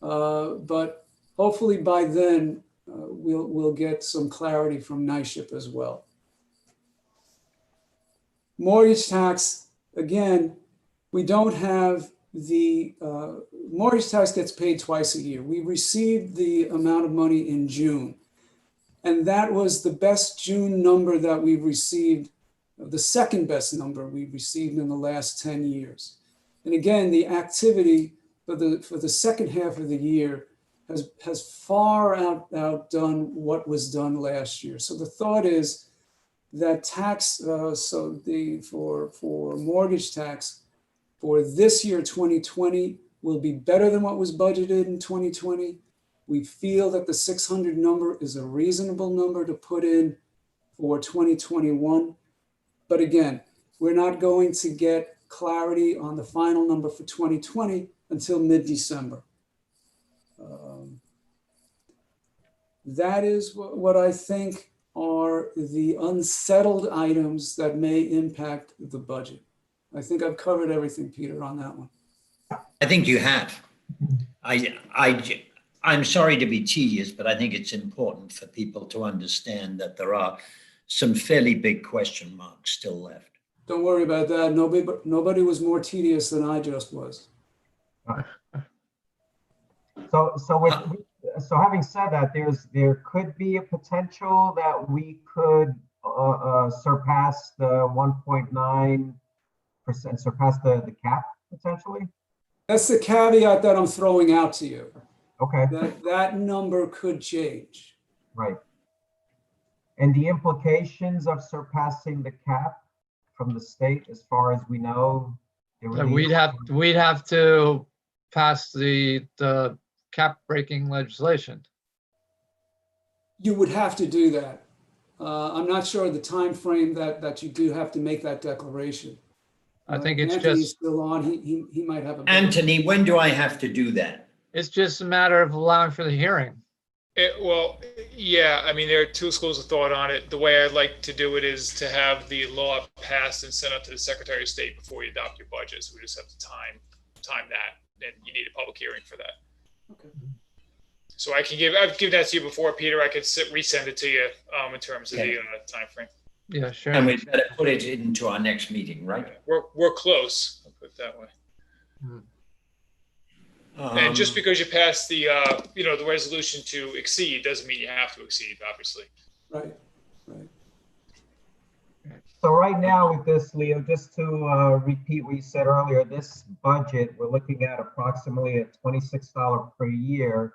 But hopefully by then, we'll get some clarity from NISHIP as well. Mortgage tax, again, we don't have the mortgage tax gets paid twice a year. We received the amount of money in June. And that was the best June number that we've received, the second best number we've received in the last 10 years. And again, the activity for the second half of the year has far outdone what was done last year. So the thought is that tax, for mortgage tax for this year, 2020, will be better than what was budgeted in 2020. We feel that the 600 number is a reasonable number to put in for 2021. But again, we're not going to get clarity on the final number for 2020 until mid-December. That is what I think are the unsettled items that may impact the budget. I think I've covered everything, Peter, on that one. I think you have. I'm sorry to be tedious, but I think it's important for people to understand that there are some fairly big question marks still left. Don't worry about that. Nobody was more tedious than I just was. So having said that, there could be a potential that we could surpass the 1.9%, surpass the cap potentially. That's the caveat that I'm throwing out to you. Okay. That number could change. Right. And the implications of surpassing the cap from the state, as far as we know, we'd have to pass the cap breaking legislation. You would have to do that. I'm not sure the time frame that you do have to make that declaration. I think it's Anthony's just still on. He might have a Anthony, when do I have to do that? It's just a matter of allowing for the hearing. Well, yeah, I mean, there are two schools of thought on it. The way I'd like to do it is to have the law passed and sent up to the Secretary of State before you adopt your budget. So we just have to time that, and you need a public hearing for that. Okay. So I've given that to you before, Peter. I could resend it to you in terms of the time frame. Yeah, sure. And we better put it into our next meeting, right? We're close. I'll put it that way. And just because you pass the the resolution to exceed doesn't mean you have to exceed, obviously. Right. So right now with this, Leo, just to repeat what you said earlier, this budget, we're looking at approximately a $26 per year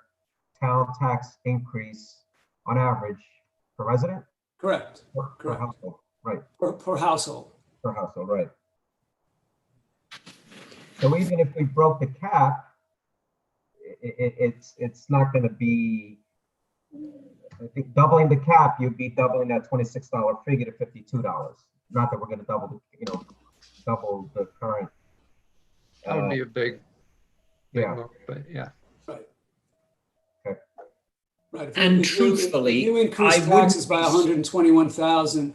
town tax increase on average per resident? Correct. Per household, right. Per household. Per household, right. So even if we broke the cap, it's not going to be, I think doubling the cap, you'd be doubling that $26 figure to $52. Not that we're going to double the current. That would be a big Yeah. move, but yeah. Right. Okay. Right. And If truthfully, you increase I wouldn't taxes by be- 121,000,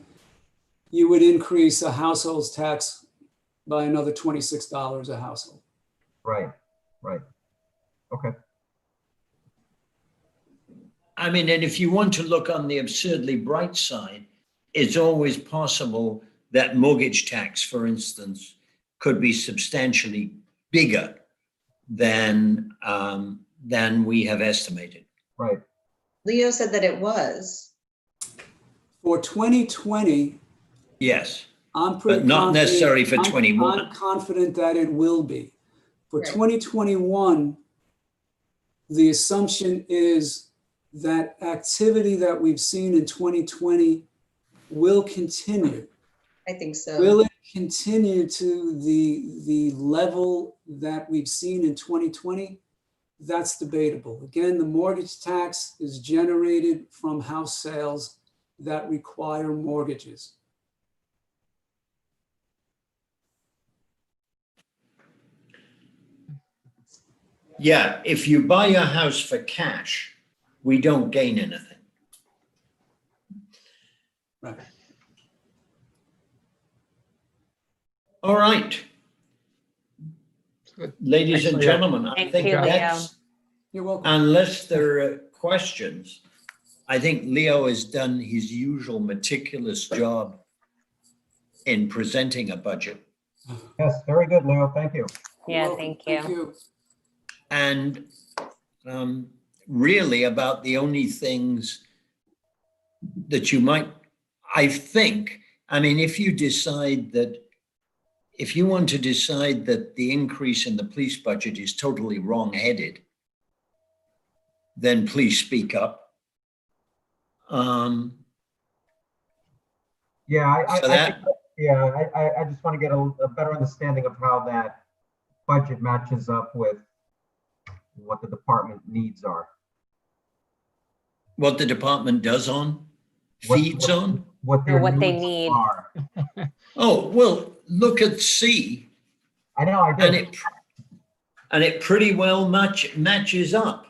you would increase a household's tax by another $26 a household. Right. Okay. I mean, and if you want to look on the absurdly bright side, it's always possible that mortgage tax, for instance, could be substantially bigger than we have estimated. Right. Leo said that it was. For 2020, Yes, I'm pretty but not confident- necessary for 21. I'm confident that it will be. For Right. 2021, the assumption is that activity that we've seen in 2020 will continue. I think so. Will it continue to the level that we've seen in 2020? That's debatable. Again, the mortgage tax is generated from house sales that require mortgages. Yeah, if you buy a house for cash, we don't gain anything. Right. All right. Good. Ladies Thanks, and Leo. gentlemen, I Thank think you, Leo. that's, You're welcome. unless there are questions, I think Leo has done his usual meticulous job in presenting a budget. Yes, very good, Leo. Thank you. You're Yeah, welcome. thank you. And really about the only things that you might, I think, I mean, if you want to decide that the increase in the police budget is totally wrong-headed, then please speak up. Yeah, I So that- think, yeah, I just want to get a better understanding of how that budget matches up with what the department needs are. What the department does feeds on? What Or their what they needs need. are. Oh, well, look at C, I know, I did. and it pretty well matches up.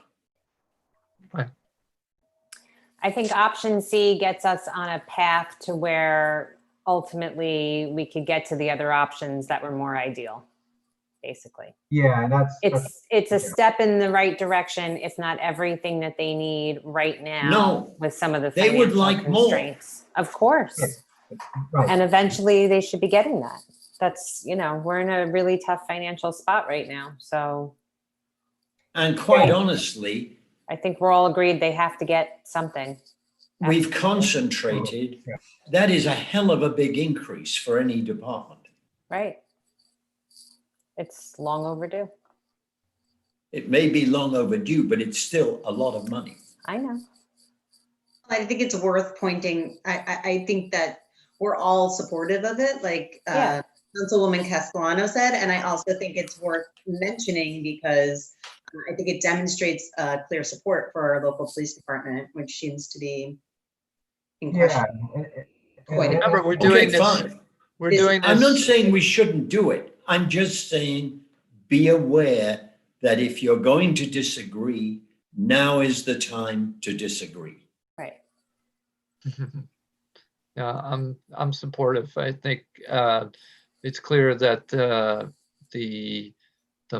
I think option C gets us on a path to where ultimately we could get to the other options that were more ideal, basically. Yeah, and It's a step in the right direction. It's not everything that they need right now No, with some of the they would financial like more. constraints. Of course. Right. And eventually they should be getting that. That's, we're in a really tough financial spot right now. So And quite honestly, I think we're all agreed they have to get something. we've concentrated. That is a hell of a big increase for any department. Right. It's long overdue. It may be long overdue, but it's still a lot of money. I know. I think it's worth pointing, I think that we're all supportive of it, like Yeah. Councilwoman Castellano said, and I also think it's worth mentioning because I think it demonstrates clear support for our local police department, which seems to be in question. Quite a bit. Remember, we're doing Okay, this. fine. We're doing this. I'm not saying we shouldn't do it. I'm just saying be aware that if you're going to disagree, now is the time to disagree. Right. Yeah, I'm supportive. I think it's clear that the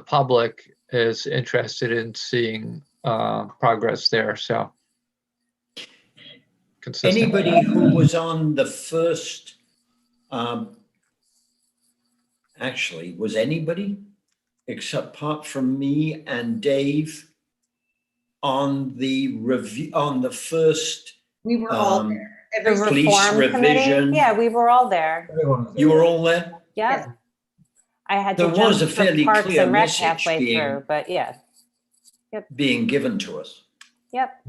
public is interested in seeing progress there. So consistent. Anybody who was on the first, actually, was anybody except apart from me and Dave on the review, on the first We were all there. The Every police reform committee? revision? Yeah, we were all there. You were all there? Yeah. I had to There was jump a for fairly Parks clear and Rec message halfway being- through, but yeah. Being given to us. Yep.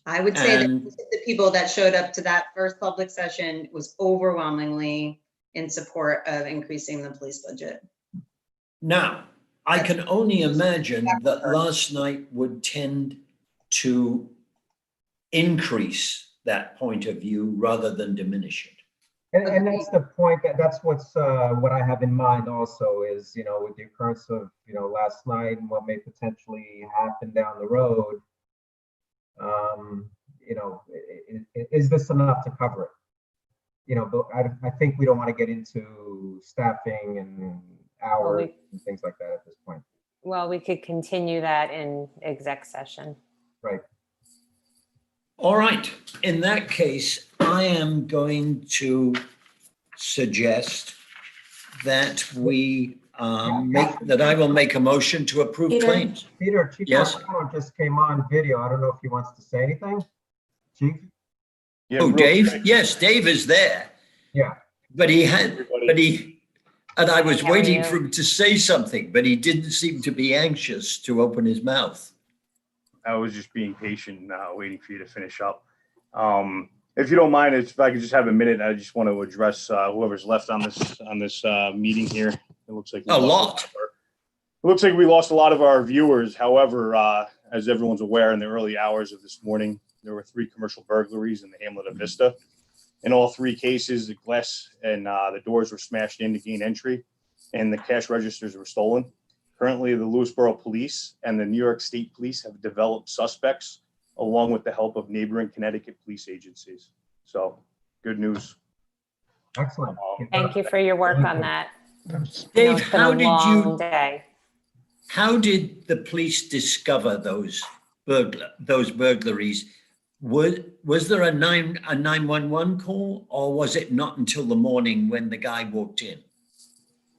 I would say that And- the people that showed up to that first public session was overwhelmingly in support of increasing the police budget. Now, I can only imagine that last night would tend to increase that point of view rather than diminish it. And that's the point, that's what I have in mind also is, with the occurrence of, last night and what may potentially happen down the road, is this enough to cover it? But I think we don't want to get into staffing and hours and things like that at this point. Well, we could continue that in exec session. Right. All right. In that case, I am going to suggest that we I will make a motion to approve claims. Peter, Chief Yes. Marcano just came on video. I don't know if he wants to say anything. Chief? Yeah, Oh, real Dave? quick. Yes, Dave is there. Yeah. And I was How are waiting you? for him to say something, but he didn't seem to be anxious to open his mouth. I was just being patient, waiting for you to finish up. If you don't mind, if I could just have a minute, I just want to address whoever's left on this meeting here. It looks like A lot. It looks like we lost a lot of our viewers. However, as everyone's aware, in the early hours of this morning, there were 3 commercial burglaries in the hamlet of Vista. In all 3 cases, the glass and the doors were smashed in to gain entry, and the cash registers were stolen. Currently, the Lewisboro Police and the New York State Police have developed suspects, along with the help of neighboring Connecticut police agencies. So, good news. Excellent. Thank you for your work on that. Dave, It's been a long day. How did the police discover those burglaries? Was there a 911 call, or was it not until the morning when the guy walked in?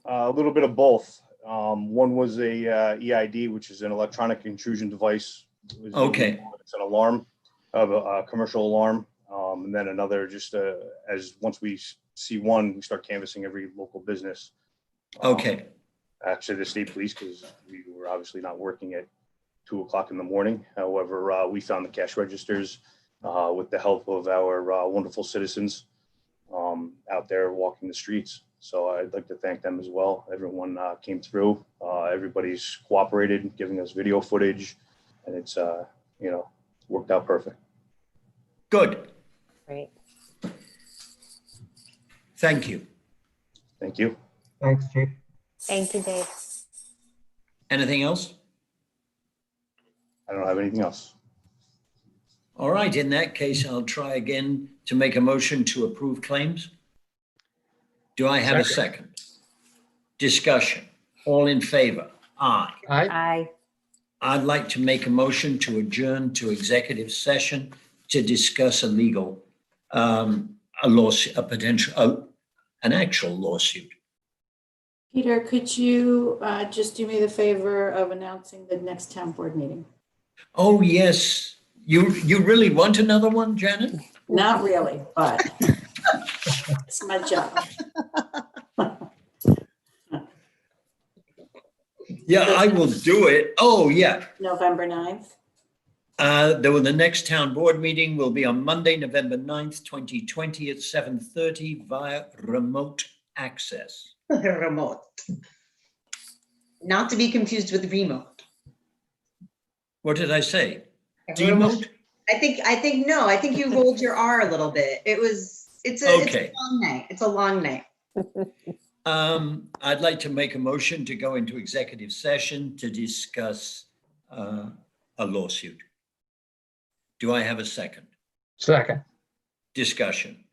A little bit of both. One was a EID, which is an electronic intrusion device. Okay. It's an alarm, of a commercial alarm. And then another, just as once we see one, we start canvassing every local business. Okay. Actually, the state police, because we were obviously not working at 2 o'clock in the morning. However, we found the cash registers with the help of our wonderful citizens out there walking the streets. So I'd like to thank them as well. Everyone came through. Everybody's cooperated, giving us video footage, and it's worked out perfect. Good. Great. Thank you. Thank you. Thanks, Chief. Thank you, Dave. Anything else? I don't have anything else. All right. In that case, I'll try again to make a motion to approve claims. Do I have a second? Discussion. All in favor? Aye. Aye. I'd like to make a motion to adjourn to executive session to discuss a legal, a lawsuit, an actual lawsuit. Peter, could you just do me the favor of announcing the next town board meeting? Oh, yes. You really want another one, Janet? Not really, but it's my job. Yeah, I will do it. Oh, yeah. November 9th. The next town board meeting will be on Monday, November 9th, 2020 at 7:30 via remote access. Remote. Not to be confused with remote. What did I say? Demote? I think you rolled your R a little bit. It's a long night. It's a long night. I'd like to make a motion to go into executive session to discuss a lawsuit. Do I have a second? Second. Discussion.